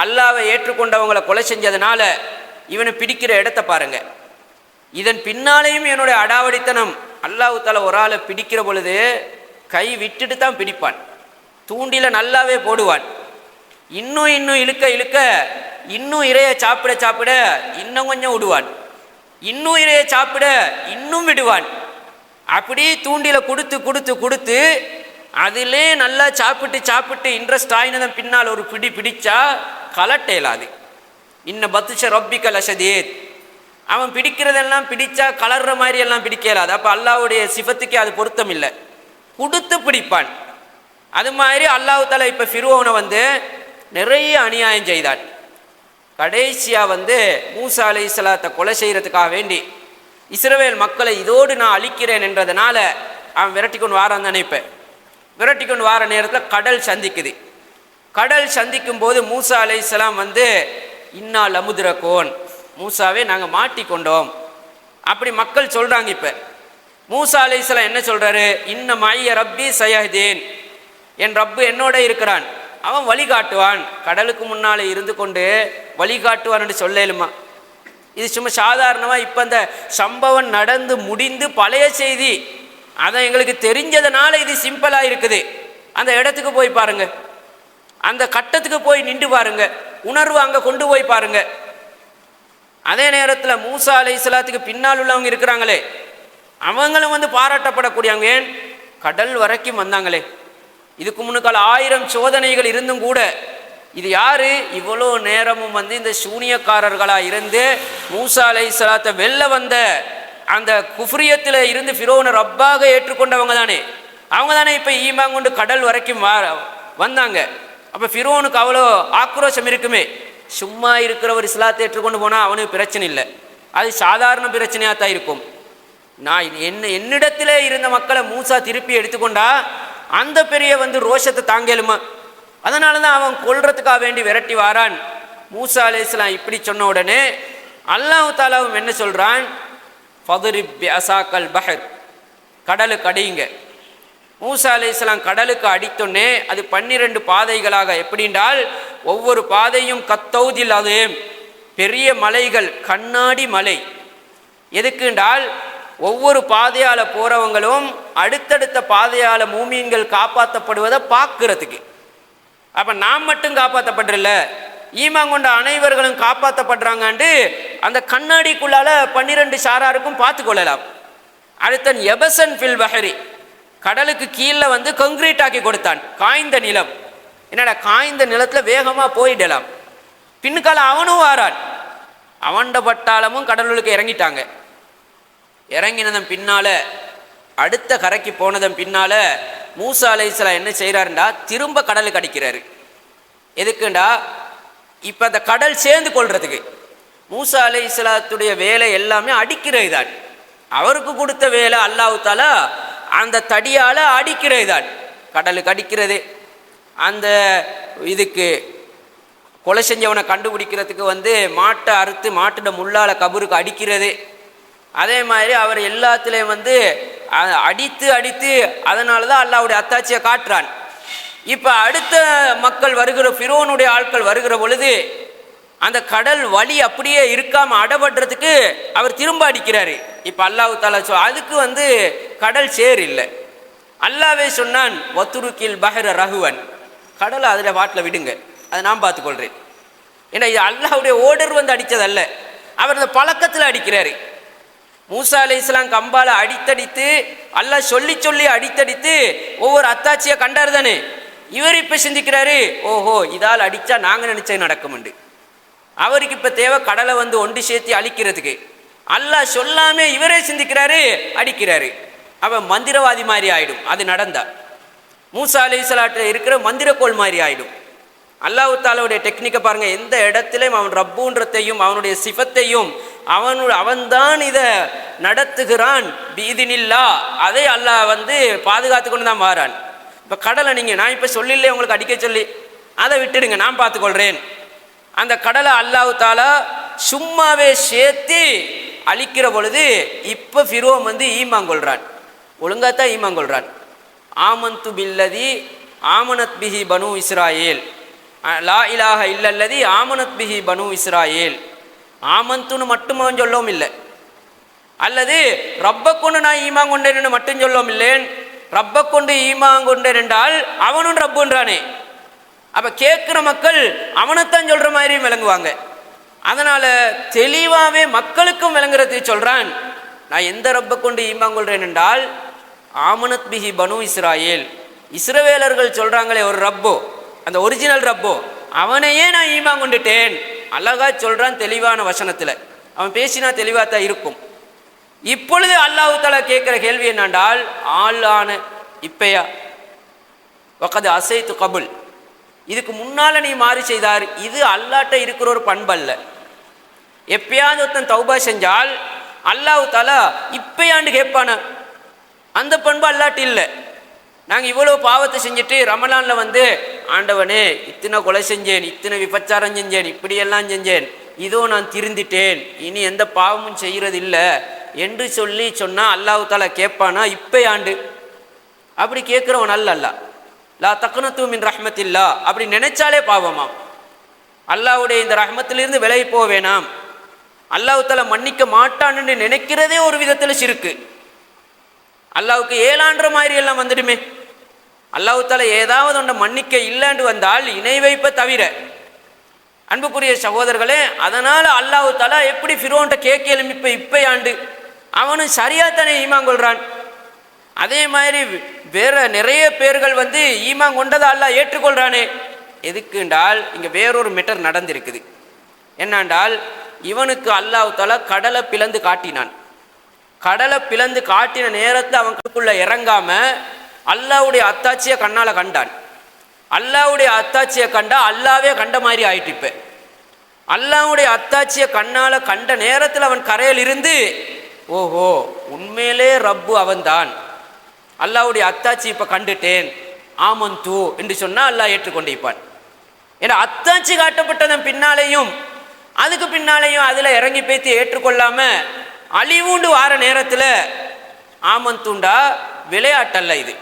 அல்லாஹ்வை ஏற்றுக்கொண்டவங்களை கொலை செஞ்சதுனால இவனை பிடிக்கிற இடத்த பாருங்க. இதன் பின்னாலேயும் என்னுடைய அடாவடித்தனம். அல்லாஹ் தஆலா ஒரு ஆளை பிடிக்கிற பொழுது கை விட்டுட்டு தான் பிடிப்பான். தூண்டில நல்லாவே போடுவான். இன்னும் இழுக்க இழுக்க இன்னும் இறைய சாப்பிட சாப்பிட இன்னும் கொஞ்சம் விடுவான். இன்னும் இறைய சாப்பிட இன்னும் விடுவான். அப்படி தூண்டில கொடுத்து கொடுத்து கொடுத்து அதிலே நல்லா சாப்பிட்டு சாப்பிட்டு இன்ட்ரெஸ்ட் ஆயினதன் பின்னால் ஒரு பிடிச்சா கலட்டேலாது. இன்ன பத்துஷ ரப்பிக்க லஷதீத், அவன் பிடிக்கிறதெல்லாம் பிடிச்சா கலர்ற மாதிரி எல்லாம் பிடிக்கலாது. அப்போ அல்லாஹ்வுடைய சிஃபத்துக்கே அது பொருத்தம் இல்லை, கொடுத்து பிடிப்பான். அது மாதிரி அல்லாஹ் தஆலா இப்போ ஃபிர்அவுனை நிறைய அநியாயம் செய்தான். கடைசியாக மூசா அலைஹிஸ்ஸலாத்தை கொலை செய்கிறதுக்காக வேண்டி இஸ்ரவேல் மக்களை இதோடு நான் அழிக்கிறேன் என்றதுனால அவன் விரட்டி கொண்டு வாரான்னு நினைப்பேன். விரட்டி கொண்டு வார நேரத்தில் கடல் சந்திக்குது. கடல் சந்திக்கும் போது மூசா அலைஹிஸ்ஸலாம் இன்னா லமுத்ரகூன், மூசாவே நாங்கள் மாட்டிக்கொண்டோம் அப்படி மக்கள் சொல்கிறாங்க. இப்போ மூசா அலைஹிஸ்ஸலாம் என்ன சொல்கிறாரு? இன்ன மய்ய ரப்பி சயஹ்தீன், என் ரப்பு என்னோட இருக்கிறான், அவன் வழிகாட்டுவான். கடலுக்கு முன்னாலே இருந்து கொண்டு வழிகாட்டுவான்னு சொல்லலுமா? இது சும்மா சாதாரணமாக இப்போ அந்த சம்பவம் நடந்து முடிந்து பழைய செய்தி, அதை எங்களுக்கு தெரிஞ்சதுனால இது சிம்பிளாக இருக்குது. அந்த இடத்துக்கு போய் பாருங்க, அந்த கட்டத்துக்கு போய் நின்று பாருங்க, உணர்வு அங்கே கொண்டு போய் பாருங்க. அதே நேரத்தில் மூசா அலைஹிஸ்ஸலாத்துக்கு பின்னால் உள்ளவங்க இருக்கிறாங்களே, அவங்களும் பாராட்டப்படக்கூடியவங்க. ஏன் கடல் வரைக்கும் வந்தாங்களே. இதுக்கு முன்னுக்கால 1000 சோதனைகள் இருந்தும் கூட இது யாரு இவ்வளோ நேரமும் இந்த சூனியக்காரர்களாக இருந்து மூசா அலைஹிஸ்ஸலாத்தை வெல்ல வந்த அந்த குஃப்ரியத்தில் இருந்து ஃபிரௌனை ரப்பாக ஏற்றுக்கொண்டவங்க தானே. அவங்க தானே இப்போ ஈமான் கொண்டு கடல் வரைக்கும் வந்தாங்க. அப்போ ஃபிரௌனுக்கு அவ்வளோ ஆக்ரோஷம் இருக்குமே. சும்மா இருக்கிறவர் இஸ்லாத்தை ஏற்றுக்கொண்டு போனால் அவனுக்கு பிரச்சனை இல்லை, அது சாதாரண பிரச்சனையாக தான் இருக்கும். நான் என்னிடத்திலே இருந்த மக்களை மூசா திருப்பி எடுத்துக்கொண்டா அந்த பெரிய ரோஷத்தை தாங்கலுமா? அதனால தான் அவன் கொல்றதுக்காக வேண்டி விரட்டி வாரான். மூசா அலைஹிஸ்ஸலாம் இப்படி சொன்ன உடனே அல்லாஹ் தஆலாவும் என்ன சொல்கிறான்? ஃபதுரிப் பிஅஸாக்கல் பஹர், கடலுக்கு அடியுங்க. மூசா அலைஹிஸ்ஸலாம் கடலுக்கு அடித்தோன்னே அது 12 பாதைகளாக, எப்படின்றால் ஒவ்வொரு பாதையும் கத்தௌதில், அது பெரிய மலைகள், கண்ணாடி மலை. எதுக்குன்றால் ஒவ்வொரு பாதையால் போகிறவங்களும் அடுத்தடுத்த பாதையால் மூமீன்கள் காப்பாற்றப்படுவதை பார்க்கறதுக்கு. அப்போ நாம் மட்டும் காப்பாற்றப்படல, ஈமான் கொண்ட அனைவர்களும் காப்பாற்றப்படுறாங்கண்டு அந்த கண்ணாடிக்குள்ளால 12 சாராருக்கும் பார்த்து கொள்ளலாம். அடுத்தன் எபசன் ஃபில் பஹரி, கடலுக்கு கீழே வந்து கங்கிரீட் ஆக்கி கொடுத்தான். காய்ந்த நிலம், என்னடா காய்ந்த நிலத்தில் வேகமாக போயிடலாம். பின்னுக்கால அவனும் வாரான், அவன்ட பட்டாளமும் கடலுக்கு இறங்கிட்டாங்க. இறங்கினதன் பின்னால அடுத்த கரைக்கு போனதன் பின்னால மூசா அலைஹிஸ்ஸலாம் என்ன செய்கிறாருண்டா திரும்ப கடலுக்கு அடிக்கிறாரு. எதுக்குண்டா இப்போ அந்த கடல் சேர்ந்து கொள்றதுக்கு. மூசா அலைஹிஸ்ஸலாத்துடைய வேலை எல்லாமே அடிக்கிறது தான். அவருக்கு கொடுத்த வேலை அல்லாஹ் தஆலா அந்த தடியால் அடிக்கிறது தான். கடலுக்கு அடிக்கிறது, அந்த இதுக்கு கொலை செஞ்சவனை கண்டுபிடிக்கிறதுக்கு வந்து மாட்டை அறுத்து மாட்டுட முள்ளால கபருக்கு அடிக்கிறது. அதே மாதிரி அவர் எல்லாத்துலேயும் வந்து அடித்து அடித்து அதனால தான் அல்லாஹ்வுடைய அத்தாட்சியை காட்டுறான். இப்போ அடுத்த மக்கள் வருகிற ஃபிரோனுடைய ஆட்கள் வருகிற பொழுது அந்த கடல் வழி அப்படியே இருக்காமல் அடபடுறதுக்கு அவர் திரும்ப அடிக்கிறாரு. இப்போ அல்லாஹ் தஆலா அதுக்கு வந்து கடல் சேர் இல்லை. அல்லாவே சொன்னான் வத்துருக்கில் பஹர ரஹுவன், கடலை அதில் வாட்டில் விடுங்க, அதை நான் பார்த்துக்கொள்கிறேன். ஏன்னா இது அல்லாஹ்வுடைய ஓர்டர் வந்து அடித்ததல்ல, அவர் இந்த பழக்கத்தில் அடிக்கிறாரு. மூசா அலைஹிஸ்ஸலாம் கம்பால அடித்தடித்து அல்லாஹ் சொல்லி சொல்லி அடித்தடித்து ஒவ்வொரு அத்தாட்சியை கண்டார் தானே. இவர் இப்போ சிந்திக்கிறாரு, ஓஹோ இதால் அடித்தா நாங்கள் நினச்சது நடக்கும்ண்டு. அவருக்கு இப்போ தேவை கடலை வந்து ஒன்று சேர்த்து அழிக்கிறதுக்கு. அல்லாஹ் சொல்லாமே இவரே சிந்திக்கிறாரு, அடிக்கிறாரு. அவன் மந்திரவாதி மாதிரி ஆயிடும். அது நடந்தா மூசா அலைஹிஸ்ஸலாத்தில் இருக்கிற மந்திரக்கோள் மாதிரி ஆயிடும். அல்லாஹ் தஆலாவுடைய டெக்னிக்கை பாருங்க, எந்த இடத்திலையும் அவன் ரப்புன்றத்தையும் அவனுடைய சிஃபத்தையும் அவன்தான் இதை நடத்துகிறான் பீதினில்லா, அதை அல்லாஹ் வந்து பாதுகாத்து கொண்டு தான் மாறான். இப்போ கடலை நீங்கள் நான் இப்போ சொல்லிலே உங்களுக்கு அடிக்க சொல்லி அதை விட்டுடுங்க, நான் பார்த்துக்கொள்கிறேன். அந்த கடலை அல்லாஹ் தஆலா சும்மாவே சேர்த்து அழிக்கிற பொழுது இப்போ ஃபிரோன் வந்து ஈமான் கொள்கிறான், ஒழுங்காத்தான் ஈமான் கொள்கிறான். ஆமந்து பில்லதி ஆமனத் பிஹி பனு இஸ்ராயேல், லா இலாஹ இல்லல்லதி ஆமனத் பிஹி பனு இஸ்ராயேல். ஆமந்துன்னு மட்டும் அவன் சொல்லவும் இல்லை, அல்லது ரப்பை கொண்டு நான் ஈமான் கொண்டேன்னு மட்டும் சொல்லவும் இல்லேன். ரப்பை கொண்டு ஈமான் கொண்டேன் என்றால் அவனும் ரப்புன்றானே. அப்போ கேட்குற மக்கள் அவனைத்தான் சொல்கிற மாதிரியும் விளங்குவாங்க. அதனால் தெளிவாகவே மக்களுக்கும் விளங்குறதுக்கு சொல்கிறான், நான் எந்த ரப்பை கொண்டு ஈமான் கொள்கிறேன் என்றால் ஆமனத் பிஹி பனு இஸ்ராயேல், இஸ்ரவேலர்கள் சொல்கிறாங்களே ஒரு ரப்போ, அந்த ஒரிஜினல் ரப்போ, அவனையே நான் ஈமான் கொண்டுட்டேன். அழகா சொல்கிறான் தெளிவான வசனத்தில். அவன் பேசினா தெளிவாக தான் இருக்கும். இப்பொழுது அல்லாஹ் தஆலா கேட்குற கேள்வி என்னென்றால், ஆளான இப்பையா வகது அசைத்து கபுல், இதுக்கு முன்னால் நீ மாறி செய்தார், இது அல்லாட்ட இருக்கிற ஒரு பண்பல்ல. எப்பயாவது ஒருத்தன் தௌபா செஞ்சால் அல்லாஹ் தஆலா இப்பயாண்டு கேட்பான, அந்த பண்பு அல்லாட்டு இல்லை. நாங்கள் இவ்வளோ பாவத்தை செஞ்சுட்டு ரமலானில் வந்து ஆண்டவனே இத்தனை கொலை செஞ்சேன், இத்தனை விபச்சாரம் செஞ்சேன், இப்படியெல்லாம் செஞ்சேன், இதோ நான் திருந்திட்டேன், இனி எந்த பாவமும் செய்கிறதில்லை என்று சொல்லி சொன்னால் அல்லாஹ் தஆலா கேட்பானா இப்பயாண்டு? அப்படி கேட்குறவன் அல்ல. லா தக்னது மின் ரஹ்மத்தில்லா, அப்படி நினைச்சாலே பாவமாம். அல்லாஹ்வுடைய இந்த ரஹ்மத்திலிருந்து விலகி போக வேணாம், அல்லாஹ் தஆலா மன்னிக்க மாட்டான்னு நினைக்கிறதே ஒரு விதத்தில் சிறுக்கு. அல்லாஹ்வுக்கு ஏலான்ற மாதிரி எல்லாம் வந்துடுமே. அல்லாஹ் தஆலா ஏதாவது ஒன்றை மன்னிக்க இல்லைன்னு வந்தால் இணை வைப்ப தவிர. அன்புக்குரிய சகோதரர்களே, அதனால் அல்லாஹ் தஆலா எப்படி ஃபிரோன்ட்ட கேட்கலும் இப்பயாண்டு அவனும் சரியாத்தானே ஈமான் கொள்கிறான். அதே மாதிரி வேற நிறைய பேர்கள் வந்து ஈமான் கொண்டதை அல்லாஹ் ஏற்றுக்கொள்கிறானே. எதுக்குண்டால் இங்கே வேறொரு மெட்டர் நடந்திருக்குது. என்னண்டால் இவனுக்கு அல்லாஹ் தஆலா கடலை பிளந்து காட்டினான். கடலை பிளந்து காட்டின நேரத்தில் அவன் கண்ணுக்குள்ள இறங்காம அல்லாஹ்வுடைய அத்தாட்சியை கண்ணால் கண்டான். அல்லாஹ்வுடைய அத்தாட்சியை கண்டா அல்லாவே கண்ட மாதிரி ஆயிட்டு. இப்போ அல்லாஹ்வுடைய அத்தாட்சியை கண்ணால் கண்ட நேரத்தில் அவன் கரையில் இருந்து ஓஹோ உண்மையிலே ரப்பு அவன்தான், அல்லாஹ்வுடைய அத்தாட்சி இப்போ கண்டுட்டேன் ஆமந்து என்று சொன்னால் அல்லாஹ் ஏற்றுக்கொண்டிருப்பான். ஏன்னா அத்தாட்சி காட்டப்பட்டதன் பின்னாலேயும் அதுக்கு பின்னாலேயும் அதில் இறங்கி பேத்தி ஏற்றுக்கொள்ளாம அழிவுண்டு வார நேரத்தில் ஆமந்துண்டா விளையாட்டல்ல இது.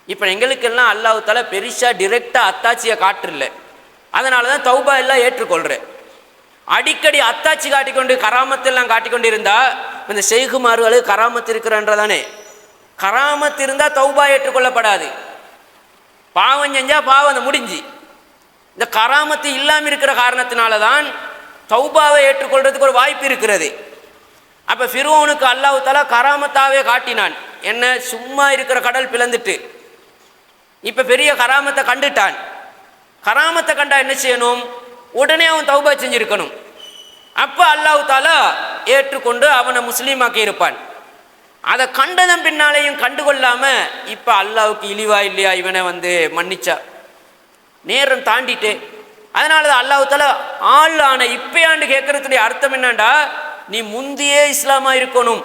இப்போ எங்களுக்கெல்லாம் அல்லாஹ் தஆலா பெருசாக டிரெக்டாக அத்தாட்சியை காட்டுறல, அதனால தான் தௌபா எல்லாம் ஏற்றுக்கொள்கிறேன். அடிக்கடி அத்தாட்சி காட்டிக்கொண்டு கராமத்தெல்லாம் காட்டிக்கொண்டு இருந்தால் இந்த செய்குமார்களுக்கு கராமத்து இருக்கிறன்றதானே. கராமத்து இருந்தால் தௌபா ஏற்றுக்கொள்ளப்படாது. பாவம் செஞ்சால் பாவம் முடிஞ்சு. இந்த கராமத்து இல்லாமல் இருக்கிற காரணத்தினால தான் தௌபாவை ஏற்றுக்கொள்றதுக்கு ஒரு வாய்ப்பு இருக்கிறது. அப்போ ஃபிர்அவுனுக்கு அல்லாஹ் தஆலா கராமத்தாவே காட்டினான். என்ன, சும்மா இருக்கிற கடல் பிளந்துட்டு இப்போ பெரிய கராமத்தை கண்டுட்டான். கராமத்தை கண்டா என்ன செய்யணும்? உடனே அவன் தௌபா செஞ்சிருக்கணும். அப்போ அல்லாஹ் தஆலா ஏற்றுக்கொண்டு அவனை முஸ்லீமாக்கி இருப்பான். அதை கண்டதன் பின்னாலேயும் கண்டுகொள்ளாம இப்போ அல்லாஹ்வுக்கு இழிவா இல்லையா இவனை மன்னிச்சா, நேரம் தாண்டிட்டு. அதனால தான் அல்லாஹ் தஆலா ஆள் ஆன இப்பயாண்டு கேட்கறதுடைய அர்த்தம் என்னண்டா, நீ முந்தியே இஸ்லாமா இருக்கணும்,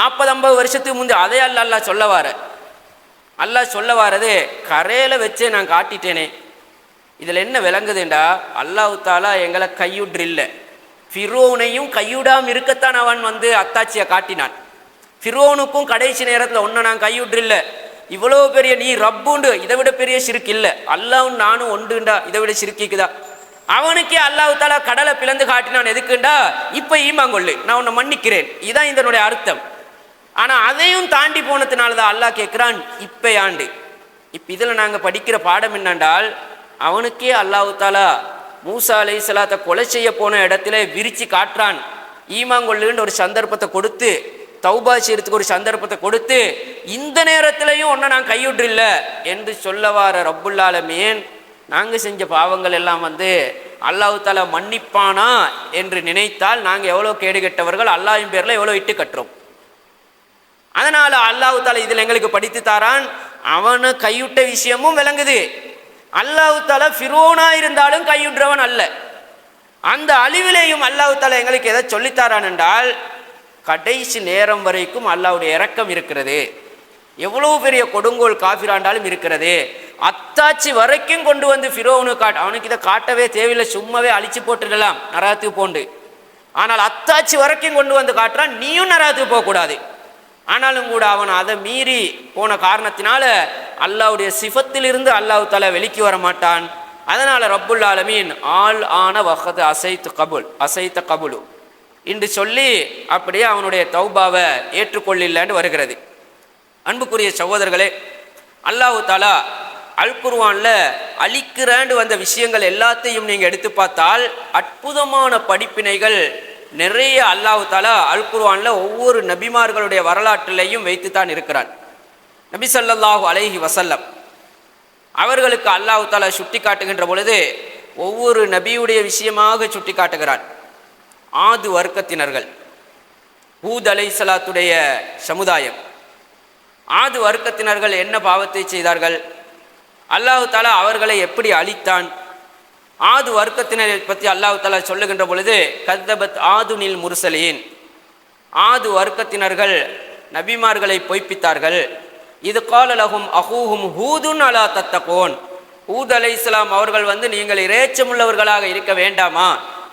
40-50 வருஷத்துக்கு முந்தைய அதே அல்லாஹ் சொல்ல வார. அல்லாஹ் சொல்ல வாரது கரையில் வச்சே நான் காட்டிட்டேனே. இதில் என்ன விளங்குதுண்டா, அல்லாஹ் தஆலா எங்களை கையுற்றில்ல, ஃபிர்அவுனையும் கையுடாமல் இருக்கத்தான் அவன் அத்தாட்சியை காட்டினான். ஃபிர்அவுனுக்கும் கடைசி நேரத்தில் ஒன்றை நான் கையுற்றில்ல, இவ்வளோ பெரிய நீ ரப்புண்டு, இதை விட பெரிய சிறுக்கு இல்லை, அல்லாஹ்வும் நானும் ஒன்றுண்டா, இதை விட சிறுக்கிக்குதா. அவனுக்கே அல்லாஹ் தஆலா கடலை பிளந்து காட்டினான். எதுக்குண்டா, இப்போ ஈமாங்கொள்ளு, நான் உன்னை மன்னிக்கிறேன். இதுதான் இதனுடைய அர்த்தம். ஆனால் அதையும் தாண்டி போனதுனால தான் அல்லாஹ் கேட்குறான் இப்போ ஆண்டு. இப்போ இதில் நாங்கள் படிக்கிற பாடம் என்னென்றால், அவனுக்கே அல்லாஹ் தஆலா மூசா அலைஹிஸ்ஸலாத்தை கொலை செய்ய போன இடத்துல விரித்து காட்டுறான். ஈமாங்கொள்ளுன்ற ஒரு சந்தர்ப்பத்தை கொடுத்து, தௌபா செய்யறதுக்கு ஒரு சந்தர்ப்பத்தை கொடுத்து, இந்த நேரத்திலையும் ஒன்றை நான் கையுற்றில்ல என்று சொல்ல வார ரப்புல் ஆலமீன், நாங்கள் செஞ்ச பாவங்கள் எல்லாம் அல்லாஹ் தஆலா மன்னிப்பானா என்று நினைத்தால் நாங்கள் எவ்வளோ கேடுகெட்டவர்கள், அல்லாஹ்வின் பேரில் எவ்வளோ இட்டு கட்டுறோம். அதனால் அல்லாஹ் தஆலா இதில் எங்களுக்கு படித்து தாரான். அவனை கையுட்ட விஷயமும் விளங்குது. அல்லாஹ் தஆலா ஃபிர்அவுனா இருந்தாலும் கையுற்றவன் அல்ல. அந்த அழிவிலேயும் அல்லாஹ் தஆலா எங்களுக்கு எதை சொல்லித்தாரான் என்றால், கடைசி நேரம் வரைக்கும் அல்லாஹ்வுடைய இரக்கம் இருக்கிறது. எவ்வளவு பெரிய கொடுங்கோல் காஃபிராண்டாலும் இருக்கிறது. அத்தாட்சி வரைக்கும் கொண்டு ஃபிர்அவுனுக்கு அவனுக்கு இதை காட்டவே தேவையில்லை, சும்மாவே அழிச்சு போட்டுடலாம் நரகத்துக்கு போண்டு. ஆனால் அத்தாட்சி வரைக்கும் கொண்டு காட்டுறான், நீயும் நரகத்துக்கு போகக்கூடாது. ஆனாலும் கூட அவன் அதை மீறி போன காரணத்தினால அல்லாஹ்வுடைய சிஃபத்திலிருந்து அல்லாஹ் தஆலா வெளிக்கு வர மாட்டான். அதனால் ரப்புல் ஆலமீன் ஆல் ஆன வஹது அசைத்த கபுலு என்று சொல்லி அப்படியே அவனுடைய தௌபாவை ஏற்றுக்கொள்ளில்லன்னு வருகிறது. அன்புக்குரிய சகோதரர்களே, அல்லாஹ் தஆலா அல் குர்ஆன்ல அழிக்கிறாண்டு வந்த விஷயங்கள் எல்லாத்தையும் நீங்கள் எடுத்து பார்த்தால் அற்புதமான படிப்பினைகள் நிறைய அல்லாஹ் தஆலா அல் குர்ஆன்ல ஒவ்வொரு நபிமார்களுடைய வரலாற்றிலையும் வைத்துத்தான் இருக்கிறான். நபி ஸல்லல்லாஹு அலைஹி வஸல்லம் அவர்களுக்கு அல்லாஹ் தஆலா சுட்டி காட்டுகின்ற பொழுது ஒவ்வொரு நபியுடைய விஷயமாக சுட்டி காட்டுகிறான். ஆது வர்க்கத்தினர்கள், ஹூத் அலைஹிஸ்ஸலாத்துடைய சமுதாயம், ஆது வர்க்கத்தினர்கள் என்ன பாவத்தை செய்தார்கள், அல்லாஹ் தஆலா அவர்களை எப்படி அழித்தான். ஆது வர்க்கத்தினரை பற்றி அல்லாஹ் தஆலா சொல்லுகின்ற பொழுது கத்தபத் ஆதுனில் முர்சலீன், ஆது வர்க்கத்தினர்கள் நபிமார்களை பொய்ப்பித்தார்கள். இது கால லஹும் அஹூஹும் ஹூதுன் அலா தத்தகூன், ஹூத் அலைஹிஸ்ஸலாம் அவர்கள் நீங்கள் இறைச்சமுள்ளவர்களாக இருக்க வேண்டாமா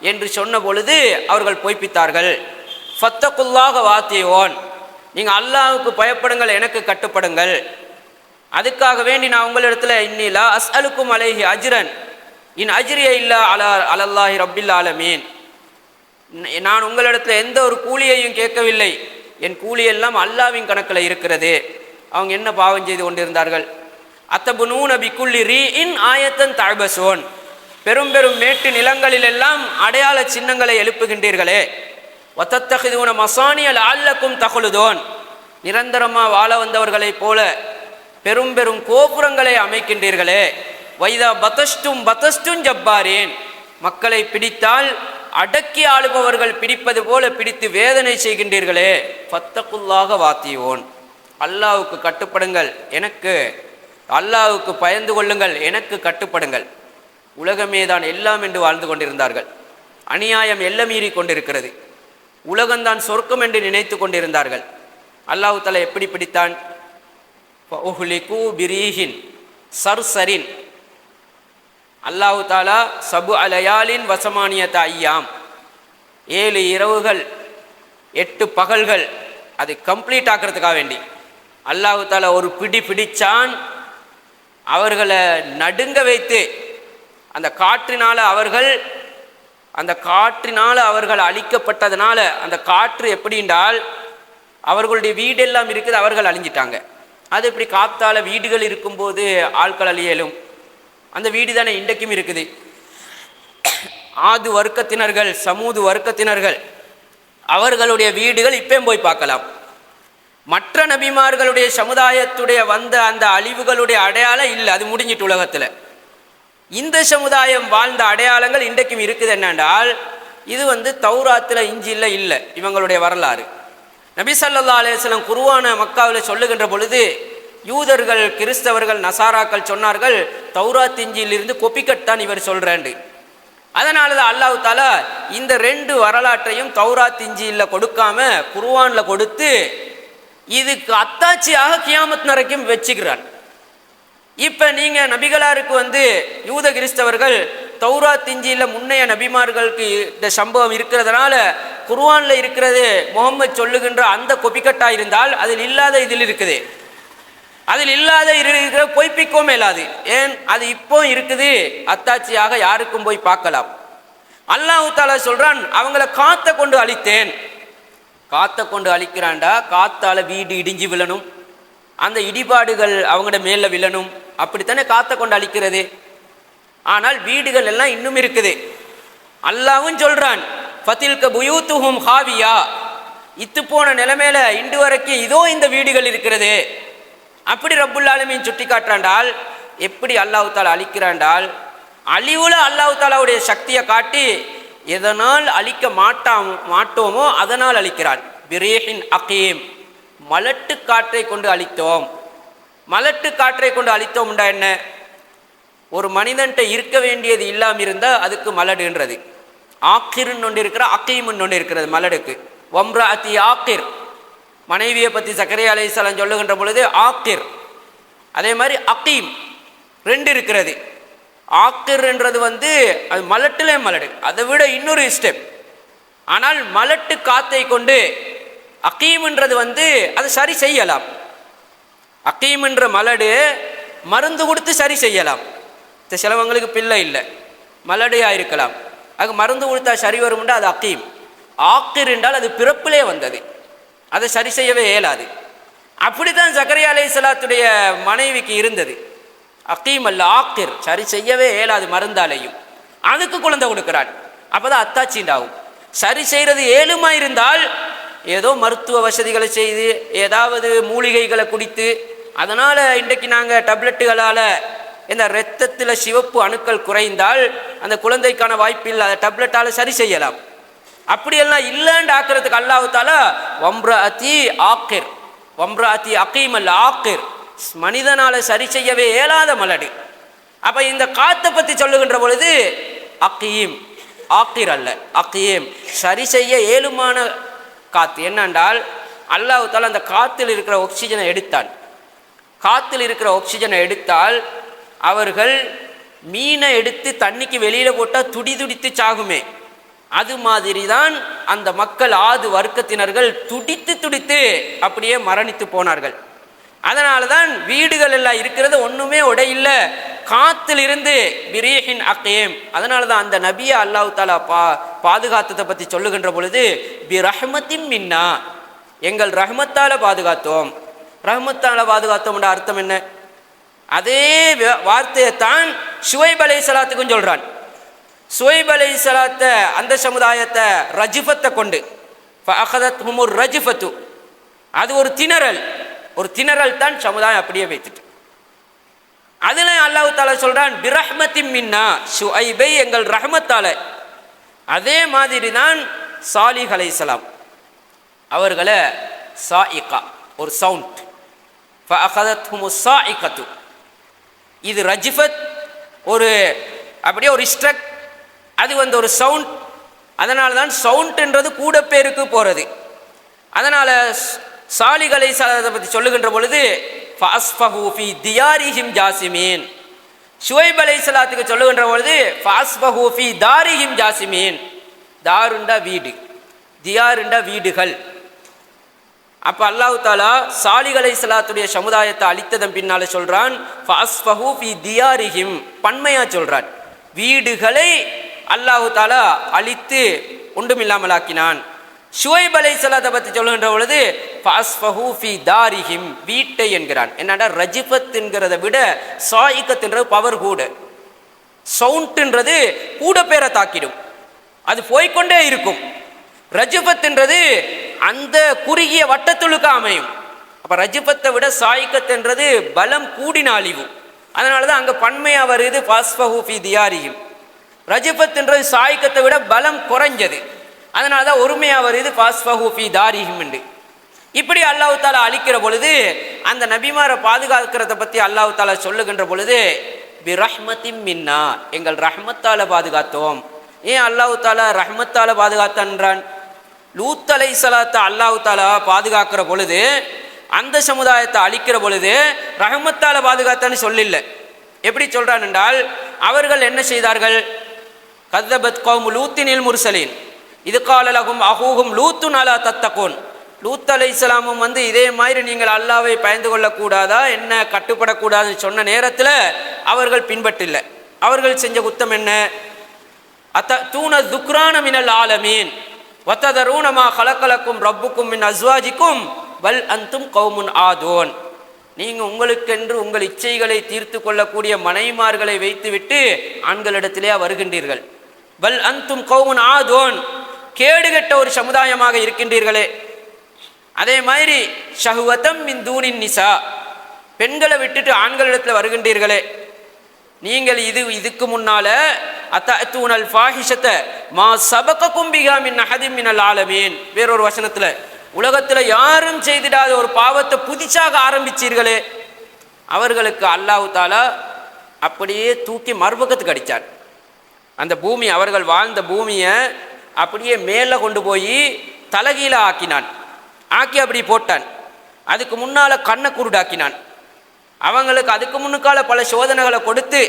என்று சொன்ன பொழுது அவர்கள் பொய்ப்பித்தார்கள். ஃபத்தகுல்லாஹ வாத்தியோன், நீங்கள் அல்லாஹ்வுக்கு பயப்படுங்கள், எனக்கு கட்டுப்படுங்கள். அதுக்காக வேண்டி நான் உங்களிடத்தில் இன்னிலா அஸ்அலுக்கும் அலைஹி அஜ்ரன் இன் அஜ்ரிய இல்லா அலல்லாஹி ரப்பில் ஆலமீன், நான் உங்களிடத்தில் எந்த ஒரு கூலியையும் கேட்கவில்லை, என் கூலியெல்லாம் அல்லாஹ்வின் கணக்கில் இருக்கிறது. அவங்க என்ன பாவம் செய்து கொண்டிருந்தார்கள்? அத்தபுனூன பிகுல்லி ரீஇன் ஆயத்தன் தஅபஸூன், பெரும் பெரும் மேட்டு நிலங்களிலெல்லாம் அடையாள சின்னங்களை எழுப்புகின்றீர்களே. வதத்தகிதுன மசானிய லஅல்லக்கும் தஹ்லுதூன், நிரந்தரமாக வாழ வந்தவர்களைப் போல பெரும் பெரும் கோபுரங்களை அமைக்கின்றீர்களே. வைதா பதஸ்டும் ஜப்பாரேன், மக்களை பிடித்தால் அடக்கி ஆளுபவர்கள் பிடிப்பது போல பிடித்து வேதனை செய்கின்றீர்களே. ஃபத்தகுல்லாஹ வாத்தியோன், அல்லாஹ்வுக்கு கட்டுப்படுங்கள், எனக்கு அல்லாஹ்வுக்கு பயந்து கொள்ளுங்கள், எனக்கு கட்டுப்படுங்கள். உலகமே தான் எல்லாம் என்று வாழ்ந்து கொண்டிருந்தார்கள். அநியாயம் எல்லை மீறி கொண்டிருக்கிறது. உலகம்தான் சொர்க்கம் என்று நினைத்து கொண்டிருந்தார்கள். அல்லாஹ் தஆலா எப்படி பிடித்தான்? ஃபஉஹ்லிகு பிரீஹின் சர்சரின், அல்லாஹ் தஆலா சபு அலயாலின் வசமானியத ஐயாம், 7 இரவுகள் 8 பகல்கள் அதை கம்ப்ளீட் ஆக்கிறதுக்காக வேண்டி அல்லாஹ் தஆலா ஒரு பிடிச்சான். அவர்களை நடுங்க வைத்து அந்த காற்றினால் அவர்கள் அழிக்கப்பட்டதுனால, அந்த காற்று எப்படின்றால் அவர்களுடைய வீடெல்லாம் இருக்குது, அவர்கள் அழிஞ்சிட்டாங்க. அது எப்படி காத்தால வீடுகள் இருக்கும்போது ஆட்கள் அழியலும்? அந்த வீடு தானே இன்றைக்கும் இருக்குது. ஆது வர்க்கத்தினர்கள், சமூது வர்க்கத்தினர்கள், அவர்களுடைய வீடுகள் இப்பயும் போய் பார்க்கலாம். மற்ற நபிமார்களுடைய சமுதாயத்துடைய வந்த அந்த அழிவுகளுடைய அடையாளம் இல்லை, அது முடிஞ்சிட்டு உலகத்தில். இந்த சமுதாயம் வாழ்ந்த அடையாளங்கள் இன்றைக்கும் இருக்குது. என்னென்றால் இது தௌராத்தில் இஞ்சில்ல இல்லை இவங்களுடைய வரலாறு. நபி ஸல்லல்லாஹு அலைஹி வஸல்லம் குர்ஆனை மக்காவில் சொல்லுகின்ற பொழுது யூதர்கள், கிறிஸ்தவர்கள், நசாராக்கள் சொன்னார்கள், தௌராத் இஞ்சிலிருந்து கொப்பிக்கட்டான் இவர் சொல்கிறேன். அதனால தான் அல்லாஹ் தஆலா இந்த 2 வரலாற்றையும் தௌராத் இஞ்சியில் கொடுக்காம குர்ஆனில் கொடுத்து இதுக்கு அத்தாட்சியாக கியாமத் வரைக்கும் வச்சுக்கிறான். இப்போ நீங்கள் நபிகளாருக்கு யூத கிறிஸ்தவர்கள் தௌராத் இஞ்சியில் முன்னைய நபிமார்களுக்கு இந்த சம்பவம் இருக்கிறதுனால குர்ஆனில் இருக்கிறது முகம்மது சொல்லுகின்ற அந்த கொப்பிக்கட்டா இருந்தால் அதில் இல்லாத இதில் இருக்குது, அதில் இல்லாத இருக்கிற பொய்ப்பிக்கவும் இயலாது. ஏன், அது இப்போ இருக்குது, அத்தாட்சியாக யாருக்கும் போய் பார்க்கலாம். அல்லாஹ் தஆலா சொல்றான், அவங்கள காத்த கொண்டு அழித்தேன். காத்த கொண்டு அழிக்கிறான்டா, காத்தால வீடு இடிஞ்சு விழணும், அந்த இடிபாடுகள் அவங்களோட மேல விழணும், அப்படித்தானே காத்த கொண்டு அழிக்கிறது. ஆனால் வீடுகள் எல்லாம் இன்னும் இருக்குது. அல்லாஹ்வும் சொல்றான், ஃபதில்க புயூத்துஹும் ஹாவியா, இத்து போன நிலைமையில இன்று வரைக்கும் இதோ இந்த வீடுகள் இருக்கிறது. அப்படி ரப்புல் ஆலமீன் சுட்டி காட்டுறாண்டால் எப்படி அல்லாஹ் தஆலா அழிக்கிறாண்டால் அழிவுல அல்லாஹ் தஆலாவுடைய சக்தியை காட்டி எதனால் அழிக்க மாட்டோமோ அதனால் அழிக்கிறான். பிரீஹின் அகீம், மலட்டு காற்றை கொண்டு அழித்தோம். மலட்டு காற்றை கொண்டு அழித்தோம்டா என்ன, ஒரு மனிதன்ட்ட இருக்க வேண்டியது இல்லாமல் இருந்தால் அதுக்கு மலடுன்றது. ஆக்கிர்ன்னு ஒன்று இருக்கிற, அகீம்னு ஒன்று இருக்கிறது மலடுக்கு. வம்ராத்தி ஆக்கிர், மனைவியை பற்றி சக்கரியா அலைஹிஸ்ஸலாம் சொல்லுகின்ற பொழுது ஆக்கிர், அதே மாதிரி அகீம் 2 இருக்கிறது. ஆக்கிர் என்றது அது மலட்டிலே மலடு, அதை விட இன்னொரு ஸ்டெப். ஆனால் மலட்டு காத்தை கொண்டு அகீம்ன்றது அது சரி செய்யலாம். அகீம் என்ற மலடு மருந்து கொடுத்து சரி செய்யலாம். சிலவங்களுக்கு பிள்ளை இல்லை, மலடையாக இருக்கலாம், அது மருந்து கொடுத்தா சரி வரும்ன்றா அது அகீம். ஆக்கிர் என்றால் அது பிறப்பிலே வந்தது, அதை சரி செய்யவே இயலாது. அப்படித்தான் சக்கரியா அலைஹிஸ்ஸலாத்துடைய மனைவிக்கு இருந்தது. அகீம் அல்ல, ஆக்கிர், சரி செய்யவே இயலாது மருந்தாலையும். அதுக்கு குழந்தை கொடுக்கிறான், அப்போதான் அத்தாட்சிண்டாகும். சரி செய்கிறது ஏழுமா இருந்தால் ஏதோ மருத்துவ வசதிகளை செய்து ஏதாவது மூலிகைகளை குடித்து, அதனால் இன்றைக்கு நாங்கள் டப்லெட்டுகளால் இந்த இரத்தத்தில் சிவப்பு அணுக்கள் குறைந்தால் அந்த குழந்தைக்கான வாய்ப்பில் அதை டப்லெட்டால் சரி செய்யலாம். அப்படியெல்லாம் இல்லைன்னு ஆக்கிறதுக்கு அல்லாஹ் தஆலா வம்ராத்தி ஆக்கிர், வம்ராத்தி அகீம் அல்ல ஆக்கிர், மனிதனால் சரி செய்யவே இயலாத மலடு. அப்போ இந்த காத்தை பற்றி சொல்லுகின்ற பொழுது அகீம், ஆக்கிர் அல்ல அகீம், சரி செய்ய ஏழுமான காத்து. என்னென்றால் அல்லாஹ் தஆலா அந்த காத்தில் இருக்கிற ஆக்சிஜனை எடுத்தான். காத்தில் இருக்கிற ஆக்சிஜனை எடுத்தால் அவர்கள் மீனை எடுத்து தண்ணிக்கு வெளியில் போட்டால் துடி துடித்து சாகுமே, அது மாதிரி தான் அந்த மக்கள் ஆது வர்க்கத்தினர்கள் துடித்து துடித்து அப்படியே மரணித்து போனார்கள். அதனால தான் வீடுகள் எல்லாம் இருக்கிறது ஒன்றுமே உடையில்ல, காத்திலிருந்து பிரீஹின் அகீம். அதனால தான் அந்த நபியை அல்லாஹ் தஆலா பாதுகாத்ததை பற்றி சொல்லுகின்ற பொழுது பிரஹ்மத்தின் மின்னா, எங்கள் ரஹ்மத்தால் பாதுகாத்தோம். ரஹ்மத்தால் பாதுகாத்தோம்ன்ற அர்த்தம் என்ன? அதே வார்த்தையை தான் ஷுவைப் அலைஹிஸ்ஸலாத்துக்கும் சொல்கிறான். ஷுவைப் அலைஹிஸ்ஸலாத்தை அந்த சமுதாயத்தை ரஜிஃபத்தை கொண்டு ஃபஅഖதத்ஹுமுர் ரஜிஃபத்து, அது ஒரு திணறல், ஒரு திணறல் தான் சமுதாயம் அப்படியே வைத்துட்டு. அதில் அல்லாஹ் தஆலா சொல்கிறான் பிரஹ்மத்தின் மின்னா, ஷுஐபை எங்கள் ரஹ்மத்தால. அதே மாதிரி தான் சாலிஹ் அலைஹிஸ்ஸலாம் அவர்களை சாயிகா, ஒரு சவுண்ட், ஃபஅഖதத்ஹுமுஸ் சாயிகத்து, இது ரஜிஃபத், ஒரு அப்படியே ஒரு ஸ்ட்ரக், அது ஒரு சவுண்ட். அதனால தான் சவுண்ட்ன்றது கூட பேருக்கு போகிறது. அதனால் சாலிஹ் அலைஹிஸ்ஸலாத்தை பற்றி சொல்லுகின்ற பொழுது ஃபஅஸ்ஃபஹு ஃபீ தியாரிஹிம் ஜாசிமீன், ஷுவைப் அலைஹிஸ்ஸலாத்துக்கு சொல்லுகின்ற பொழுது ஃபஅஸ்ஃபஹு ஃபீ தாரிஹிம் ஜாசிமீன், தாருண்டா வீடு, தியாருண்டா வீடுகள். அப்போ அல்லாஹ் தஆலா சாலிஹ் அலைஹிஸ்ஸலாத்துடைய சமுதாயத்தை அழித்ததன் பின்னால் சொல்கிறான் ஃபஅஸ்ஃபஹு ஃபீ தியாரிஹிம், பன்மையாக சொல்கிறான், வீடுகளை அல்லாஹ் தஆலா அழித்து ஒன்றுமில்லாமலாக்கினான். ஷுவைப் அலைஹிஸ்ஸலாத்தை பற்றி சொல்லுகின்ற பொழுது ஃபஅஸ்ஃபஹு ஃபீ தாரிஹிம், வீட்டை என்கிறான். என்னடா ரஜிஃபத் என்கிறத விட சாயிகத்ன்றது பவர் கூட, சவுண்ட்ன்றது கூட பேரை தாக்கிடும். அது போய்கொண்டே இருக்கும். ரஜபத்ன்றது அந்த குறுகிய வட்டத்துளுக்கு அமையும். அப்போ ரஜபத்தை விட சாயிக்கத்ன்றது பலம் கூடின அழிவு. அதனால தான் அங்கே பன்மையாக வருது ஃபாஸ்ஃபஹு ஃபி தியாரிஹிம். ரஜபத்ன்றது சாயிக்கத்தை விட பலம் குறைஞ்சது. அதனால தான் ஒருமையாக வருது ஃபாஸ்ஃபஹு ஃபி தாரிஹிம் என்று. இப்படி அல்லாஹ் தாலா அழிக்கிற பொழுது அந்த நபிமாரை பாதுகாக்கிறத பற்றி அல்லாஹ் தாலா சொல்லுகின்ற பொழுது பிரஹ்மத்தின் மின்னா, எங்கள் ரஹ்மத்தால பாதுகாத்தோம். ஏன் அல்லாஹ் தாலா ரஹ்மத்தால பாதுகாத்தான்? லூத் அலைஹிஸ்ஸலாத்தை அல்லாஹ் தாலா பாதுகாக்கிற பொழுது, அந்த சமுதாயத்தை அழிக்கிற பொழுது ரஹ்மத்தால பாதுகாத்தான்னு சொல்லில்லை. எப்படி சொல்றான் என்றால், அவர்கள் என்ன செய்தார்கள்? கஸ்ஸபத் கௌமு லூத்தினில் முர்சலீன் இது கால லஹும் அஹூஹும் லூத்துன் அலா தத்தகூன். லூத் அலைஹிஸ்ஸலாமும் இதே மாதிரி நீங்கள் அல்லாஹ்வை பயந்து கொள்ளக்கூடாதா, என்ன கட்டுப்படக்கூடாதுன்னு சொன்ன நேரத்தில் அவர்கள் பின்பற்றில்லை. அவர்கள் செஞ்ச குத்தம் என்ன? அத்தூன துக்ரான மினல் ஆலமீன் வத்ததரூன மா கலக்கலக்கும் ரப்புக்கும் மின் அஸ்வாஜிக்கும் வல் அந்தும் கௌமுன் ஆதோன். நீங்கள் உங்களுக்கென்று உங்கள் இச்சைகளை தீர்த்து கொள்ளக்கூடிய மனைமார்களை வைத்துவிட்டு ஆண்களிடத்திலே வருகின்றீர்கள். வல் அந்தும் கௌமுன் ஆதோன், கேடுகட்ட ஒரு சமுதாயமாக இருக்கின்றீர்களே. அதே மாதிரி ஷஹ்வதம் மின் தூனின் நிசா, பெண்களை விட்டுட்டு ஆண்களிடத்தில் வருகின்றீர்களே. நீங்கள் இதுக்கு முன்னால அத்தூனல் ஃபாஹிஷத மா சபகக்கும் பிஹா மின் அஹதின் மினல் ஆலமீன். வேறொரு வசனத்தில், உலகத்தில் யாரும் செய்திடாத ஒரு பாவத்தை புதிச்சாக ஆரம்பிச்சீர்களே. அவர்களுக்கு அல்லாஹ் தாலா அப்படியே தூக்கி மறுபக்கத்துக்கு அடித்தார். அந்த பூமி, அவர்கள் வாழ்ந்த பூமியை அப்படியே மேலே கொண்டு போய் தலகீழ ஆக்கினான். ஆக்கி அப்படி போட்டான். அதுக்கு முன்னால் கண்ணை குருடாக்கினான். அவங்களுக்கு அதுக்கு முன்னுக்கால பல சோதனைகளை கொடுத்து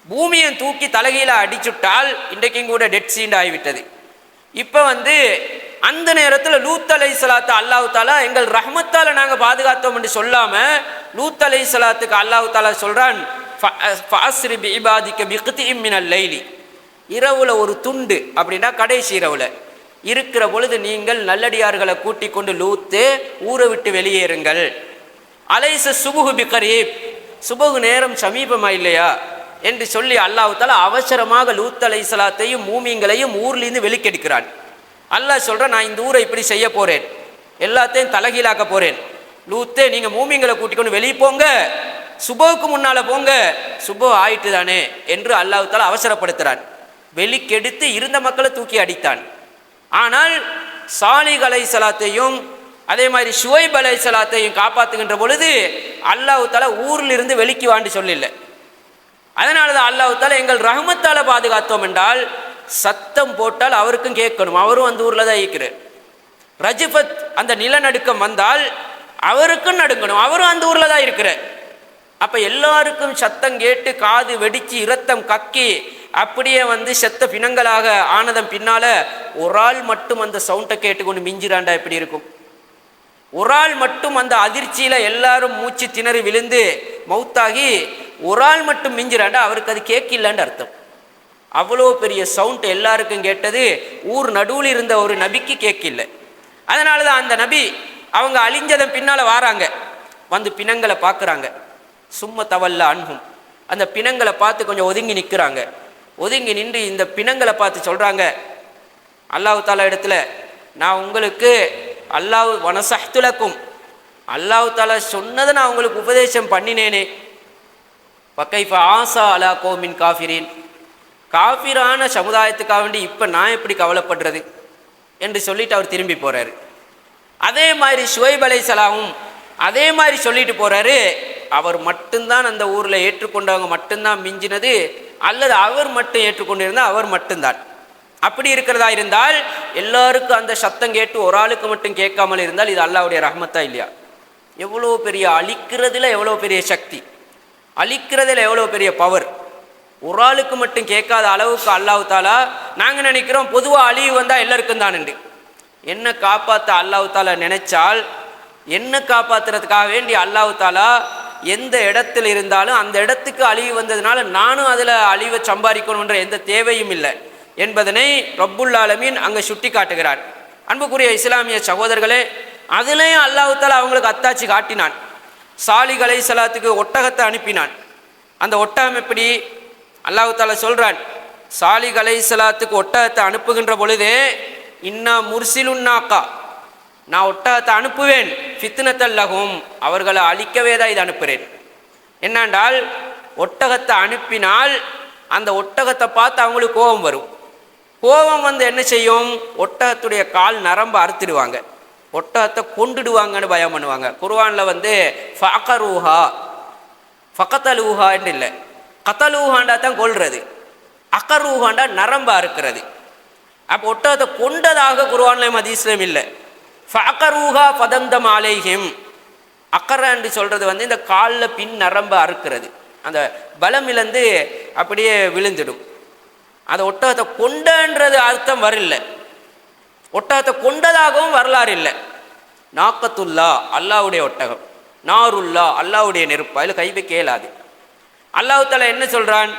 பூமியை தூக்கி தலகீழ அடிச்சுட்டால் இன்றைக்கும் கூட டெட் சீண்ட் ஆகிவிட்டது. இப்போ அந்த நேரத்தில் லூத் அலைஹிஸ்ஸலாத்தை அல்லாஹ் தாலா எங்கள் ரஹ்மத்தால் நாங்கள் பாதுகாத்தோம் என்று சொல்லாமல் லூத் அலைஹிஸ்ஸலாத்துக்கு அல்லாஹ் தாலா சொல்கிறான், ஃபஅஸ்ரி பிஇபாதிக பிக்திஇம் மினல் லைலி, இரவுல ஒரு துண்டு, அப்படின்னா கடைசி இரவுல இருக்கிற பொழுது நீங்கள் நல்லடியார்களை கூட்டிக் கொண்டு லூத்து ஊரை விட்டு வெளியேறுங்கள். அலைஸ சுபுஹு பிகரீப், சுபுஹு நேரம் சமீபமா இல்லையா என்று சொல்லி அல்லாஹ் தஆலா அவசரமாக லூத் அலைஹிஸ்ஸலாத்தையும் மூமின்களையும் ஊர்லேருந்து வெளிக்கெடுக்கிறான். அல்லாஹ் சொல்கிறான், நான் இந்த ஊரை இப்படி செய்ய போகிறேன், எல்லாத்தையும் தலைகீழாக்க போகிறேன். லூத்தே, நீங்கள் மூமின்களை கூட்டிக் கொண்டு வெளியே போங்க, சுபுவுக்கு முன்னால் போங்க, சுபு ஆயிட்டு தானே என்று அல்லாஹ் தஆலா அவசரப்படுத்துகிறான். வெளிக்கெடுத்து இருந்த மக்களை தூக்கி அடித்தான். ஆனால் சாலிஹ் அலைஹிஸ்ஸலாத்தையும் அதே மாதிரி ஷுவைப் அலைஹிஸ்ஸலாத்தையும் காப்பாற்றுகின்ற பொழுது அல்லாஹ் தஆலா ஊரிலிருந்து வெளிக்கு வாண்டி சொல்லல. அதனால தான் அல்லாஹ் தஆலா எங்கள் ரஹ்மத்தால பாதுகாத்தோம் என்றால் சத்தம் போட்டால் அவருக்கும் கேட்கணும், அவரும் அந்த ஊரில் தான் இருக்கிறார். ரஜ்ஃபத் அந்த நிலநடுக்கம் வந்தால் அவருக்கும் நடுங்கணும், அவரும் அந்த ஊரில் தான் இருக்கிறார். அப்போ எல்லாருக்கும் சத்தம் கேட்டு காது வெடித்து இரத்தம் கக்கி அப்படியே செத்த பிணங்களாக ஆனதம் பின்னால ஒரு ஆள் மட்டும் அந்த சவுண்டை கேட்டுக்கொண்டு மிஞ்சிராண்டா எப்படி இருக்கும்? ஒரு ஆள் மட்டும் அந்த அதிர்ச்சியில எல்லாரும் மூச்சு திணறி விழுந்து மௌத்தாகி ஒரு ஆள் மட்டும் மிஞ்சிராண்டா, அவருக்கு அது கேட்கலன்னு அர்த்தம். அவ்வளோ பெரிய சவுண்ட் எல்லாருக்கும் கேட்டது, ஊர் நடுவில் இருந்த ஒரு நபிக்கு கேட்கல. அதனால தான் அந்த நபி அவங்க அழிஞ்சதன் பின்னால வாராங்க, பிணங்களை பார்க்குறாங்க. சும்ம தவல்ல அன்ஹும், அந்த பிணங்களை பார்த்து கொஞ்சம் ஒதுங்கி நிற்கிறாங்க. ஒதுங்கி நின்று இந்த பிணங்களை பார்த்து சொல்கிறாங்க, அல்லாஹ் தாலா இடத்துல, நான் உங்களுக்கு அல்லாஹ் வனசஹ்துலக்கும், அல்லாஹ் தாலா சொன்னதை நான் உங்களுக்கு உபதேசம் பண்ணினேனே. ஃபகைஃப ஆசா அலா கௌமின் காஃபிரின், காஃபிரான சமுதாயத்துக்காக வேண்டி இப்போ நான் எப்படி கவலைப்படுறது என்று சொல்லிட்டு அவர் திரும்பி போகிறாரு. அதே மாதிரி ஷுவைப் அலைஹிஸ்ஸலாமும் அதே மாதிரி சொல்லிட்டு போகிறாரு. அவர் மட்டும்தான் அந்த ஊரில் ஏற்றுக்கொண்டவங்க மட்டும்தான் மிஞ்சினது, அல்லது அவர் மட்டும் ஏற்றுக்கொண்டிருந்தால் அவர் மட்டும்தான். அப்படி இருக்கிறதா இருந்தால் எல்லாருக்கும் அந்த சத்தம் கேட்டு ஒரு ஆளுக்கு மட்டும் கேட்காமல் இருந்தால் இது அல்லாஹ்வுடைய ரஹ்மத்தா இல்லையா? எவ்வளோ பெரிய அழிக்கிறதுல எவ்வளோ பெரிய சக்தி, அழிக்கிறதுல எவ்வளோ பெரிய பவர். ஒரு ஆளுக்கு மட்டும் கேட்காத அளவுக்கு அல்லாஹ் தாலா, நாங்கள் நினைக்கிறோம் பொதுவாக அழிவு வந்தால் எல்லாருக்கும் தான் உண்டு. என்ன காப்பாற்ற அல்லாஹ் தாலா நினைச்சால், என்ன காப்பாற்றுறதுக்காக வேண்டி அல்லாஹ் தாலா எந்த இடத்துல இருந்தாலும் அந்த இடத்துக்கு அழிவு வந்ததுனால நானும் அதில் அழிவை சம்பாதிக்கணுன்ற எந்த தேவையும் இல்லை என்பதனை ரப்புல் ஆலமீன் அங்கே சுட்டி காட்டுகிறார். அன்புக்குரிய இஸ்லாமிய சகோதரர்களே, அதுலேயும் அல்லாஹ் தாலா அவங்களுக்கு அத்தாட்சி காட்டினான். சாலிஹ் அலைஹிஸ்ஸலாத்துக்கு ஒட்டகத்தை அனுப்பினான். அந்த ஒட்டகம் எப்படி? அல்லாஹ் தாலா சொல்கிறான், சாலிஹ் அலைஹிஸ்ஸலாத்துக்கு ஒட்டகத்தை அனுப்புகின்ற பொழுதே இன்னா முர்சிலுன்னாக்கா, நான் ஒட்டகத்தை அனுப்புவேன், ஃபித்னத்தல்லஹும், அவர்களை அழிக்கவே தான் இதை அனுப்புகிறேன். என்னென்றால் ஒட்டகத்தை அனுப்பினால் அந்த ஒட்டகத்தை பார்த்து அவங்களுக்கு கோபம் வரும். கோபம் வந்து என்ன செய்யும், ஒட்டகத்துடைய கால் நரம்பு அறுத்துடுவாங்க, ஒட்டகத்தை கொண்டுடுவாங்கன்னு பயம் பண்ணுவாங்க. குர்ஆனில் வந்து ஃபஅகரூஹா ஃபகதலூஹா என்று இல்லை, கதலூஹாண்டா தான் கொல்றது, அகரூஹாண்டா நரம்பு அறுக்கிறது. அப்போ ஒட்டகத்தை கொண்டதாக குர்ஆன்லையும் ஹதீஸ்லையும் இல்லை. ஃபஅகரூஹா ஃபதம்தம் அலைஹிம், அக்கரான்னு சொல்கிறது வந்து இந்த காலில் பின் நரம்பு அறுக்கிறது, அந்த பலம் இழந்து அப்படியே விழுந்துடும். அந்த ஒட்டகத்தை கொண்டன்றது அர்த்தம் வரல, ஒட்டகத்தை கொண்டதாகவும் வரலாறு இல்லை. நாக்கத்துல்லா அல்லாவுடைய ஒட்டகம், நாருல்லா அல்லாவுடைய நெருப்பு, அதில் கை வைக்க இயலாது. அல்லாஹ் தஆலா என்ன சொல்கிறான்,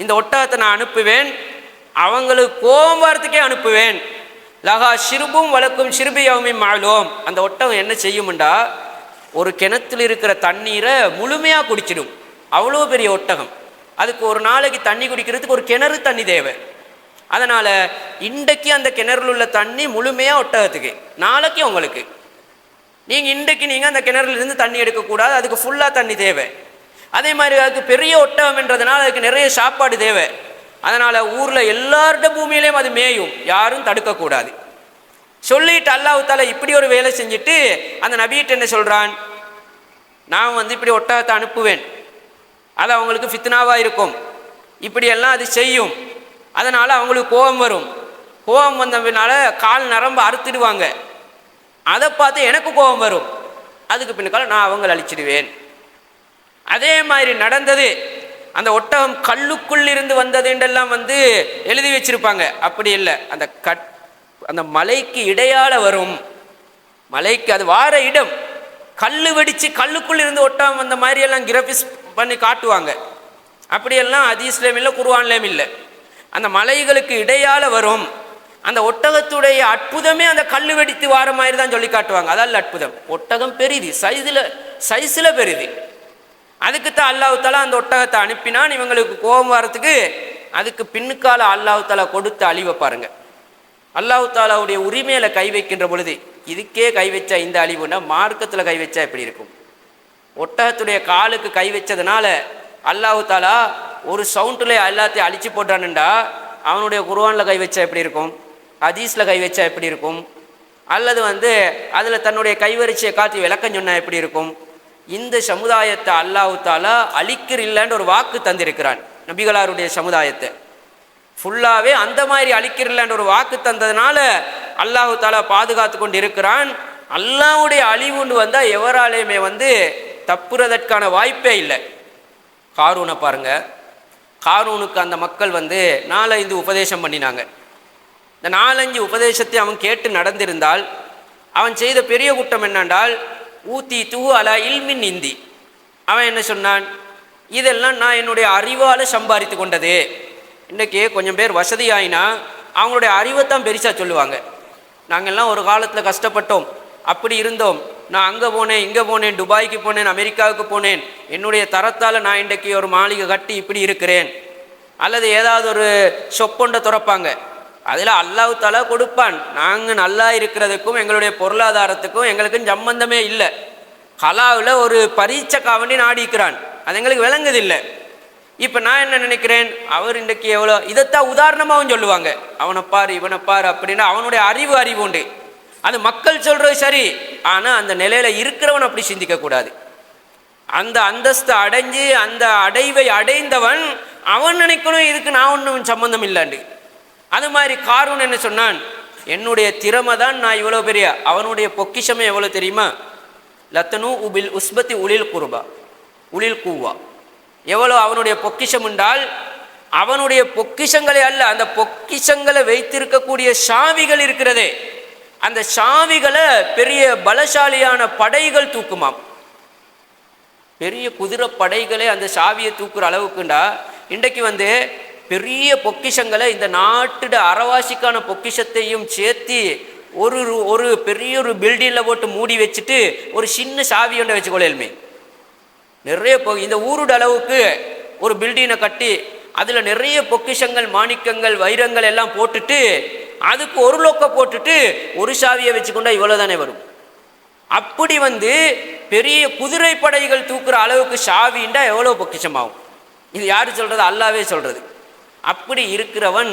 இந்த ஒட்டகத்தை நான் அனுப்புவேன், அவங்களுக்கு கோபம் வரத்துக்கே அனுப்புவேன். லஹா ஷிர்பும் வழக்கும் ஷிர்பி யௌமின் மஅலூம், அந்த ஒட்டகம் என்ன செய்யும்டா, ஒரு கிணத்துல இருக்கிற தண்ணீரை முழுமையாக குடிச்சிடும். அவ்வளோ பெரிய ஒட்டகம், அதுக்கு ஒரு நாளைக்கு தண்ணி குடிக்கிறதுக்கு ஒரு கிணறு தண்ணி தேவை. அதனால் இன்றைக்கு அந்த கிணறுல உள்ள தண்ணி முழுமையாக ஒட்டகத்துக்கு, நாளைக்கு உங்களுக்கு, நீங்கள் இன்றைக்கு நீங்கள் அந்த கிணறுலேருந்து தண்ணி எடுக்கக்கூடாது, அதுக்கு ஃபுல்லாக தண்ணி தேவை. அதே மாதிரி அதுக்கு பெரிய ஒட்டகம் என்றதுனால அதுக்கு நிறைய சாப்பாடு தேவை. அதனால் ஊரில் எல்லார்ட பூமியிலையும் அது மேயும், யாரும் தடுக்கக்கூடாது. சொல்லிட்டு அல்லாஹ் தஆலா இப்படி ஒரு வேலை செஞ்சுட்டு அந்த நபிகிட்ட என்ன சொல்கிறான், நான் வந்து இப்படி ஒட்டகத்தை அனுப்புவேன், அது அவங்களுக்கு ஃபித்னாவாக இருக்கும், இப்படியெல்லாம் அது செய்யும், அதனால் அவங்களுக்கு கோபம் வரும், கோபம் வந்ததுனால கால் நரம்பு அறுத்துடுவாங்க, அதை பார்த்து எனக்கு கோபம் வரும், அதுக்கு பின்னால் நான் அவங்களை அழிச்சிடுவேன். அதே மாதிரி நடந்தது. அந்த ஒட்டகம் கல்லுக்குள் இருந்து வந்ததுன்றெல்லாம் வந்து எழுதி வச்சிருப்பாங்க, அப்படி இல்லை, அந்த மலைக்கு இடையால வரும், மலைக்கு அது வார இடம், கல் வெடித்து கல்லுக்குள் இருந்து ஒட்டகம் வந்த மாதிரி எல்லாம் கிராஃபிக்ஸ் பண்ணி காட்டுவாங்க. அப்படியெல்லாம் ஹதீஸ்லையும் இல்லை, குர்ஆன்லையும் இல்லை. அந்த மலைகளுக்கு இடையால வரும், அந்த ஒட்டகத்துடைய அற்புதமே அந்த கல் வெடித்து வார மாதிரி தான் சொல்லி காட்டுவாங்க. அதால் அற்புதம், ஒட்டகம் பெரிது, சைஸில் பெரிது. அதுக்குத்தான் அல்லாஹ் தஆலா அந்த ஒட்டகத்தை அனுப்பினான் இவங்களுக்கு கோபம் வரத்துக்கு. அதுக்கு பின்னுக்கால அல்லாஹ் தஆலா கொடுத்த அழிவை பாருங்க. அல்லாஹ் தஆலாவுடைய உரிமையில கை வைக்கின்ற பொழுது இதுக்கே கை வச்சா இந்த அழிவுன்னா மார்க்கத்தில் கை வச்சா எப்படி இருக்கும்? ஒட்டகத்துடைய காலுக்கு கை வச்சதுனால அல்லாஹ் தஆலா ஒரு சவுண்டில் எல்லாத்தையும் அழிச்சு போட்டானுண்டா, அவனுடைய குர்ஆனில் கை வச்சா எப்படி இருக்கும், ஹதீஸில் கை வச்சா எப்படி இருக்கும், அல்லது வந்து அதில் தன்னுடைய கைவரிசையை காட்டி விளக்கம் சொன்னால் எப்படி இருக்கும்? இந்த சமுதாயத்தை அல்லாஹ் தஆலா அழிக்கிறillன்னு ஒரு வாக்கு தந்திருக்கிறான். நபிகளாருடைய சமுதாயத்தை ஃபுல்லாகவே அந்த மாதிரி அழிக்கிறillன்னு ஒரு வாக்கு தந்ததுனால அல்லாஹ் தஆலா பாதுகாத்து கொண்டு இருக்கிறான். அல்லாஹ்வுடைய அழிவுண்டு வந்தால் எவராலையுமே வந்து தப்புறதற்கான வாய்ப்பே இல்லை. காரூனை பாருங்க, காரூனுக்கு அந்த மக்கள் வந்து 4-5 உபதேசம் பண்ணினாங்க. இந்த 4-5 உபதேசத்தை அவன் கேட்டு நடந்திருந்தால் அவன் செய்த பெரிய குற்றம் என்னென்றால் ஊத்தி தூ அலா இல்மின் இந்தி. அவன் என்ன சொன்னான், இதெல்லாம் நான் என்னுடைய அறிவால் சம்பாதித்து கொண்டது. இன்றைக்கி கொஞ்சம் பேர் வசதி ஆயினா அவங்களுடைய அறிவைத்தான் பெருசாக சொல்லுவாங்க. நாங்கள்லாம் ஒரு காலத்தில் கஷ்டப்பட்டோம், அப்படி இருந்தோம், நான் அங்கே போனேன், இங்கே போனேன், துபாய்க்கு போனேன், அமெரிக்காவுக்கு போனேன், என்னுடைய தரத்தால் நான் இன்றைக்கி ஒரு மாளிகை கட்டி இப்படி இருக்கிறேன். அல்லது ஏதாவது ஒரு சொப்பொண்டை துறப்பாங்க, அதில் அல்லாஹ் தஆலா கொடுப்பான். நாங்கள் நல்லா இருக்கிறதுக்கும் எங்களுடைய பொருளாதாரத்துக்கும் எங்களுக்கும் சம்பந்தமே இல்லை. கலாவில் ஒரு பரீட்சைக்காவண்டி நாடிக்கிறான், அது எங்களுக்கு விளங்குதில்லை. இப்போ நான் என்ன நினைக்கிறேன், அவர் இன்றைக்கு எவ்வளோ, இதைத்தான் உதாரணமாகவும் சொல்லுவாங்க, அவனை பார் இவனை பார் அப்படின்னா அவனுடைய அறிவு உண்டு. அது மக்கள் சொல்கிறது சரி, ஆனால் அந்த நிலையில் இருக்கிறவன் அப்படி சிந்திக்கக்கூடாது. அந்த அந்தஸ்தை அடைஞ்சு அந்த அடைவை அடைந்தவன் அவன் நினைக்கணும் இதுக்கு நான் ஒன்றும் சம்பந்தம் இல்லைண்டு. அது மாதிரி காரூன் என்ன சொன்னான், என்னுடைய திறமை தான் நான் இவ்வளோ பெரிய, அவனுடைய பொக்கிஷமே எவ்வளோ தெரியுமா, லத்தனு உபில் உஸ்பத்தி உளில் குருபா உளில் கூவா, எவ்வளோ அவனுடைய பொக்கிஷம் உண்டால் அவனுடைய பொக்கிஷங்களே அல்ல, அந்த பொக்கிஷங்களை வைத்திருக்கக்கூடிய சாவிகள் இருக்கிறதே, அந்த சாவிகளை பெரிய பலசாலியான படைகள் தூக்குமாம். பெரிய குதிரை படைகளே அந்த சாவியை தூக்குற அளவுக்குண்டா இன்றைக்கு வந்து பெரிய பொக்கிஷங்களை இந்த நாட்டுட அறவாசிக்கான பொக்கிஷத்தையும் சேர்த்து ஒரு பெரிய ஒரு பில்டிங்கில் போட்டு மூடி வச்சுட்டு ஒரு சின்ன சாவி ஒன்றை வச்சுக்கொள்ளுமே, நிறைய இந்த ஊருட அளவுக்கு ஒரு பில்டிங்கை கட்டி அதில் நிறைய பொக்கிஷங்கள், மாணிக்கங்கள், வைரங்கள் எல்லாம் போட்டுட்டு அதுக்கு ஒரு லொக்க போட்டுட்டு ஒரு சாவியை வச்சுக்கொண்டா இவ்வளோ தானே வரும். அப்படி பெரிய குதிரை படைகள் தூக்குற அளவுக்கு சாவிண்டா எவ்வளோ பொக்கிஷமாகும். இது யார் சொல்கிறது? அல்லாவே சொல்கிறது. அப்படி இருக்கிறவன்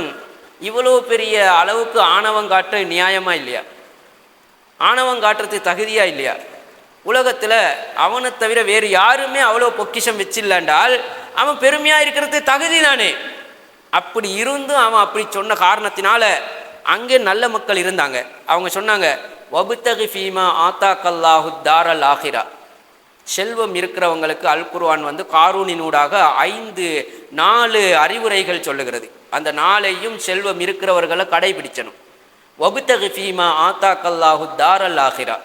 இவ்வளோ பெரிய அளவுக்கு ஆணவம் காட்ட நியாயமா இல்லையா? ஆணவம் காட்டுறதுக்கு தகுதியா இல்லையா? உலகத்தில் அவனை தவிர வேறு யாருமே அவ்வளோ பொக்கிஷம் வச்சில்லாண்டால் அவன் பெருமையாக இருக்கிறது தகுதி தானே. அப்படி இருந்தும் அவன் அப்படி சொன்ன காரணத்தினால அங்கே நல்ல மக்கள் இருந்தாங்க. அவங்க சொன்னாங்க, வபுத்தகி ஃபீமா ஆத்தாக்கல்லாஹு தாரல் ஆஹிரா. செல்வம் இருக்கிறவங்களுக்கு அல் குர்ஆன் காரூனினூடாக 4 அறிவுரைகள் சொல்லுகிறது. அந்த 4ஐயும் செல்வம் இருக்கிறவர்களை கடைபிடிச்சணும். வபுத்தகி ஃபீமா ஆத்தாக்கல்லாஹு தாரல் ஆஹிரா.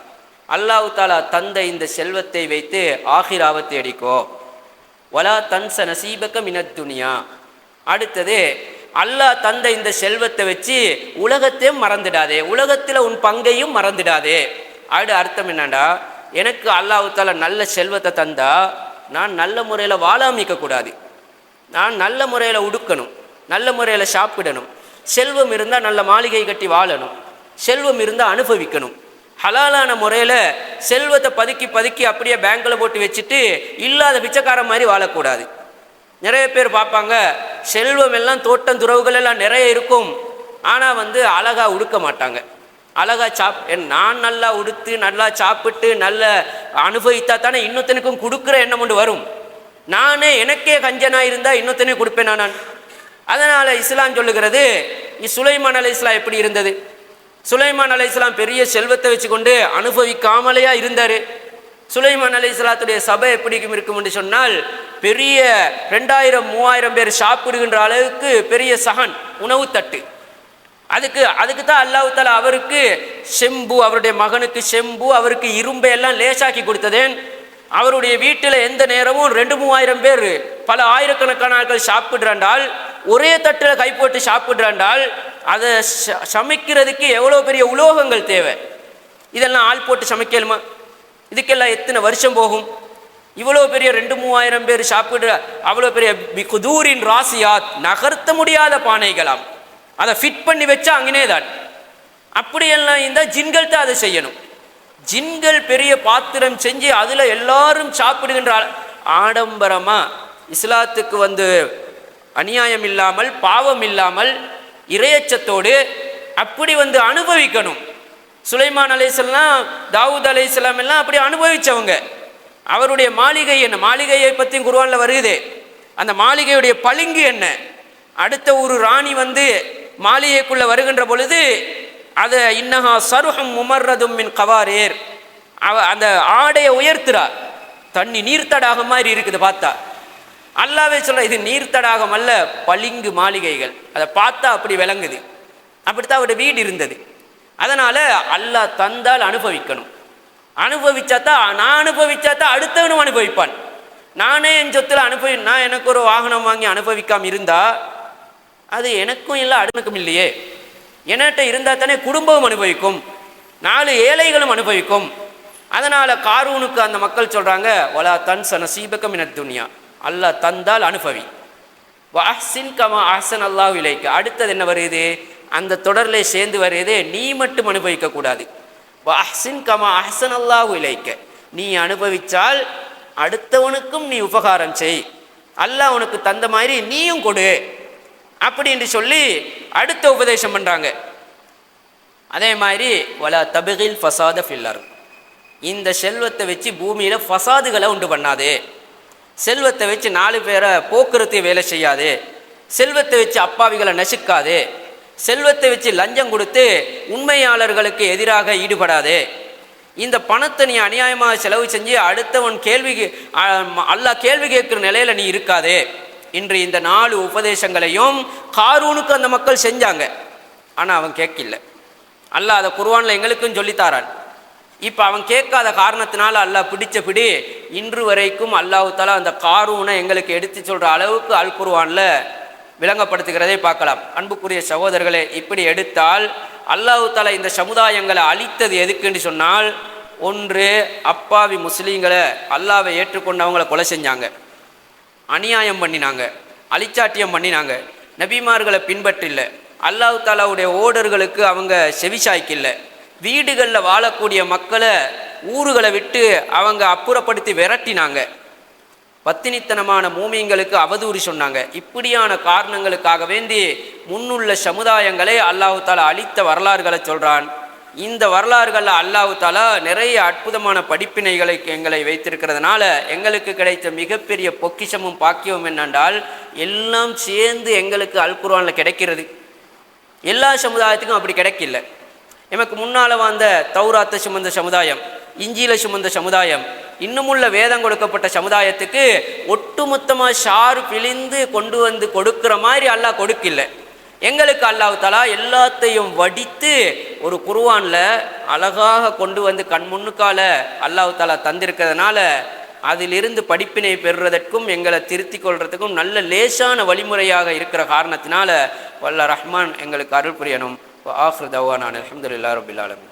அல்லாஹ் தஆலா தந்த இந்த செல்வத்தை வைத்து ஆஹிராவை தேடிக்கோ. வலா தன்ச நசீபக மினத் துனியா. அடுத்தது, அல்லாஹ் தந்த இந்த செல்வத்தை வச்சு உலகத்தையும் மறந்துடாதே, உலகத்தில் உன் பங்கையும் மறந்துடாதே. அர்த்தம் என்னண்டா, எனக்கு அல்லாஹ் தஆலா நல்ல செல்வத்தை தந்தா நான் நல்ல முறையில் வாழாமிக்க கூடாது, நான் நல்ல முறையில் உடுக்கணும், நல்ல முறையில் சாப்பிடணும். செல்வம் இருந்தால் நல்ல மாளிகை கட்டி வாழணும், செல்வம் இருந்தால் அனுபவிக்கணும். ஹலாலான முறையில் செல்வத்தை பதுக்கி அப்படியே பேங்கில் போட்டு வச்சுட்டு இல்லாத பிச்சைக்காரன் மாதிரி வாழக்கூடாது. நிறைய பேர் பார்ப்பாங்க, செல்வம் எல்லாம் தோட்டம் துறவுகள் எல்லாம் நிறைய இருக்கும், ஆனால் அழகா உடுக்க மாட்டாங்க. அழகா நான் நல்லா உடுத்து நல்லா சாப்பிட்டு நல்ல அனுபவித்தா தானே இன்னொருத்தனுக்கும் கொடுக்குற எண்ணம் ஒன்று வரும். நானே எனக்கே கஞ்சனாக இருந்தால் இன்னொருத்தனே கொடுப்பேனா நான்? அதனால் இஸ்லாம் சொல்லுகிறது, சுலைமான் அலைஹிஸ்ஸலாம் எப்படி இருந்தது? சுலைமான் அலைஹிஸ்ஸலாம் பெரிய செல்வத்தை வச்சுக்கொண்டு அனுபவிக்காமலையா இருந்தார். சுலைமான் அலைஹிஸ்ஸலாத்துடைய சபை எப்படி இருக்கும் என்று சொன்னால், பெரிய 2000-3000 பேர் சாப்பிடுகின்ற அளவுக்கு பெரிய சஹன் உணவு தட்டு. அதுக்கு தான் அல்லாஹ் தஆலா அவருக்கு செம்பு, அவருடைய மகனுக்கு செம்பு, அவருக்கு இரும்பை எல்லாம் லேசாக்கி கொடுத்ததேன். அவருடைய வீட்டில் எந்த நேரமும் 2-3000 பேர் பல ஆயிரக்கணக்கான ஆட்கள் சாப்பிடுறாண்டால், ஒரே தட்டில் கை போட்டு சாப்பிடுறாண்டால் அதை சமைக்கிறதுக்கு எவ்வளோ பெரிய உலோகங்கள் தேவை. இதெல்லாம் ஆள் போட்டு சமைக்கலுமா? இதுக்கெல்லாம் எத்தனை வருஷம் போகும்? இவ்வளோ பெரிய 2-3000 பேர் சாப்பிடுற அவ்வளோ பெரிய குதூரின் ராசியாத், நகர்த்த முடியாத பானைகளாம். அதை ஃபிட் பண்ணி வச்சா அங்கனே தான். அப்படியெல்லாம் இருந்தால் ஜின்கள் தான் அதை செய்யணும். ஜின்கள் பெரிய பாத்திரம் செஞ்சு அதில் எல்லாரும் சாப்பிடுகின்ற ஆடம்பரமாக இஸ்லாத்துக்கு அநியாயம் இல்லாமல் பாவம் இல்லாமல் இறையச்சத்தோடு அப்படி அனுபவிக்கணும். சுலைமான் அலைஹிஸ்ஸலாம், தாவூத் அலைஹிஸ்ஸலாம் எல்லாம் அப்படி அனுபவித்தவங்க. அவருடைய மாளிகை என்ன? மாளிகையை பற்றி குர்ஆனில் வருகுதே. அந்த மாளிகையுடைய பளிங்கு என்ன? அடுத்த ஒரு ராணி மாளிகைக்குள்ளே வருகின்ற பொழுது அதை இன்னஹா சருஹம் முமர்ரதும் மின் கவாரேர், அந்த ஆடையை உயர்த்துறா. தண்ணி நீர்த்தடாக மாதிரி இருக்குது பார்த்தா. அல்லாவே சொல்ற, இது நீர்த்தடாகம் அல்ல, பளிங்கு மாளிகைகள். அதை பார்த்தா அப்படி விளங்குது. அப்படித்தான் அவருடைய வீடு இருந்தது. அதனால அல்லாஹ் தந்தால் அனுபவிக்கணும். நான் அனுபவிச்சாத்தான் அடுத்தவனும் அனுபவிப்பான். நானே என் சொத்துல நான் எனக்கு ஒரு வாகனம் வாங்கி அனுபவிக்காம இருந்தா அது எனக்கும் இல்லை, அடுக்கும் இல்லையே. என்கிட்ட இருந்தால் தானே குடும்பமும் அனுபவிக்கும், 4 ஏழைகளும் அனுபவிக்கும். அதனால காரூனுக்கு அந்த மக்கள் சொல்றாங்க, வலா தன்ஸ நஸீபக மினத் துன்யா. அல்லாஹ் தந்தால் அனுபவி. வஅஹ்சின் கமா அஹ்ஸன அல்லாஹு இலைக்க. அடுத்தது என்ன வருது? அந்த தொடரில் சேர்ந்து வருது, நீ மட்டும் அனுபவிக்க கூடாது. வஅஹ்சின் கமா அஹ்ஸன அல்லாஹு இலைக்க. நீ அனுபவிச்சால் அடுத்தவனுக்கும் நீ உபகாரம் செய், அல்லாஹ் உனக்கு தந்த மாதிரி நீயும் கொடு அப்படின்னு சொல்லி அடுத்த உபதேசம் பண்றாங்க. அதே மாதிரி வலா தபகில் ஃபசாத ஃபில் அர்த். இந்த செல்வத்தை வச்சு பூமியில ஃபசாதுகளை உண்டு பண்ணாதே. செல்வத்தை வச்சு 4 பேரை போக்குறதுக்கு வேலை செய்யாதே. செல்வத்தை வச்சு அப்பாவிகளை நசுக்காதே. செல்வத்தை வச்சு லஞ்சம் கொடுத்து உண்மையாளர்களுக்கு எதிராக ஈடுபடாதே. இந்த பணத்தை நீ அநியாயமாக செலவு செஞ்சு அடுத்தவன் அல்லாஹ் கேள்வி கேட்கிற நிலையில நீ இருக்காதே. இன்று இந்த 4 உபதேசங்களையும் காரூனுக்கு அந்த மக்கள் செஞ்சாங்க. ஆனால் அவன் கேட்கல. அல்லாஹ் அதை குர்ஆனில் எங்களுக்கும் சொல்லித்தாரான். இப்போ அவன் கேட்காத காரணத்தினால அல்லாஹ் பிடிச்ச பிடி இன்று வரைக்கும் அல்லாஹ் தஆலா அந்த காரூனை எங்களுக்கு எடுத்து சொல்கிற அளவுக்கு அல் குர்ஆனில் விளங்கப்படுத்துகிறதை பார்க்கலாம். அன்புக்குரிய சகோதரர்களே, இப்படி எடுத்தால் அல்லாஹ் தஆலா இந்த சமுதாயங்களை அழித்தது எதுக்குன்னு சொன்னால், ஒன்று அப்பாவி முஸ்லீம்களை அல்லாஹ்வை ஏற்றுக்கொண்டவங்களை கொலை செஞ்சாங்க, அநியாயம் பண்ணினாங்க. அழிச்சாட்டியம் பண்ணினாங்க. நபிமார்களை பின்பற்றில்ல, அல்லாஹ் தாலாவுடைய ஓடர்களுக்கு அவங்க செவிசாய்க்கில்ல. வீடுகளில் வாழக்கூடிய மக்களை ஊர்களை விட்டு அவங்க அப்புறப்படுத்தி விரட்டினாங்க. பத்தினித்தனமான மூமியங்களுக்கு அவதூறு சொன்னாங்க. இப்படியான காரணங்களுக்காக வேண்டி முன்னுள்ள சமுதாயங்களை அல்லாஹ் தாலா அழித்த வரலாறுகளை சொல்கிறான். இந்த வரலாறுகளில் அல்லாஹ் தாலா நிறைய அற்புதமான படிப்பினைகளை எங்களை வைத்திருக்கிறதுனால எங்களுக்கு கிடைத்த மிகப்பெரிய பொக்கிஷமும் பாக்கியமும் என்னென்றால், எல்லாம் சேர்ந்து எங்களுக்கு அல் குர்ஆனில் கிடைக்கிறது. எல்லா சமுதாயத்துக்கும் அப்படி கிடைக்கல. எமக்கு முன்னால் வாழ்ந்த தௌராத்தை சுமந்த சமுதாயம், இஞ்சியில சுமந்த சமுதாயம், இன்னுமுள்ள வேதம் கொடுக்கப்பட்ட சமுதாயத்துக்கு ஒட்டுமொத்தமாக ஷார் பிழிந்து கொண்டு வந்து கொடுக்குற மாதிரி அல்லாஹ் கொடுக்கல. எங்களுக்கு அல்லாஹ் தஆலா எல்லாத்தையும் வடித்து ஒரு குர்ஆனில் அழகாக கொண்டு வந்து கண் முன்னுக்கால அல்லாஹ் தஆலா தந்திருக்கிறதுனால அதிலிருந்து படிப்பினை பெறுறதற்கும் எங்களை திருத்தி கொள்றதுக்கும் நல்ல லேசான வழிமுறையாக இருக்கிற காரணத்தினால வல்ல ரஹ்மான் எங்களுக்கு அருள் புரியணும். ஆஃபிரு தவானா அல்ஹம்துலில்லாஹி ரப்பில் ஆலமீன்.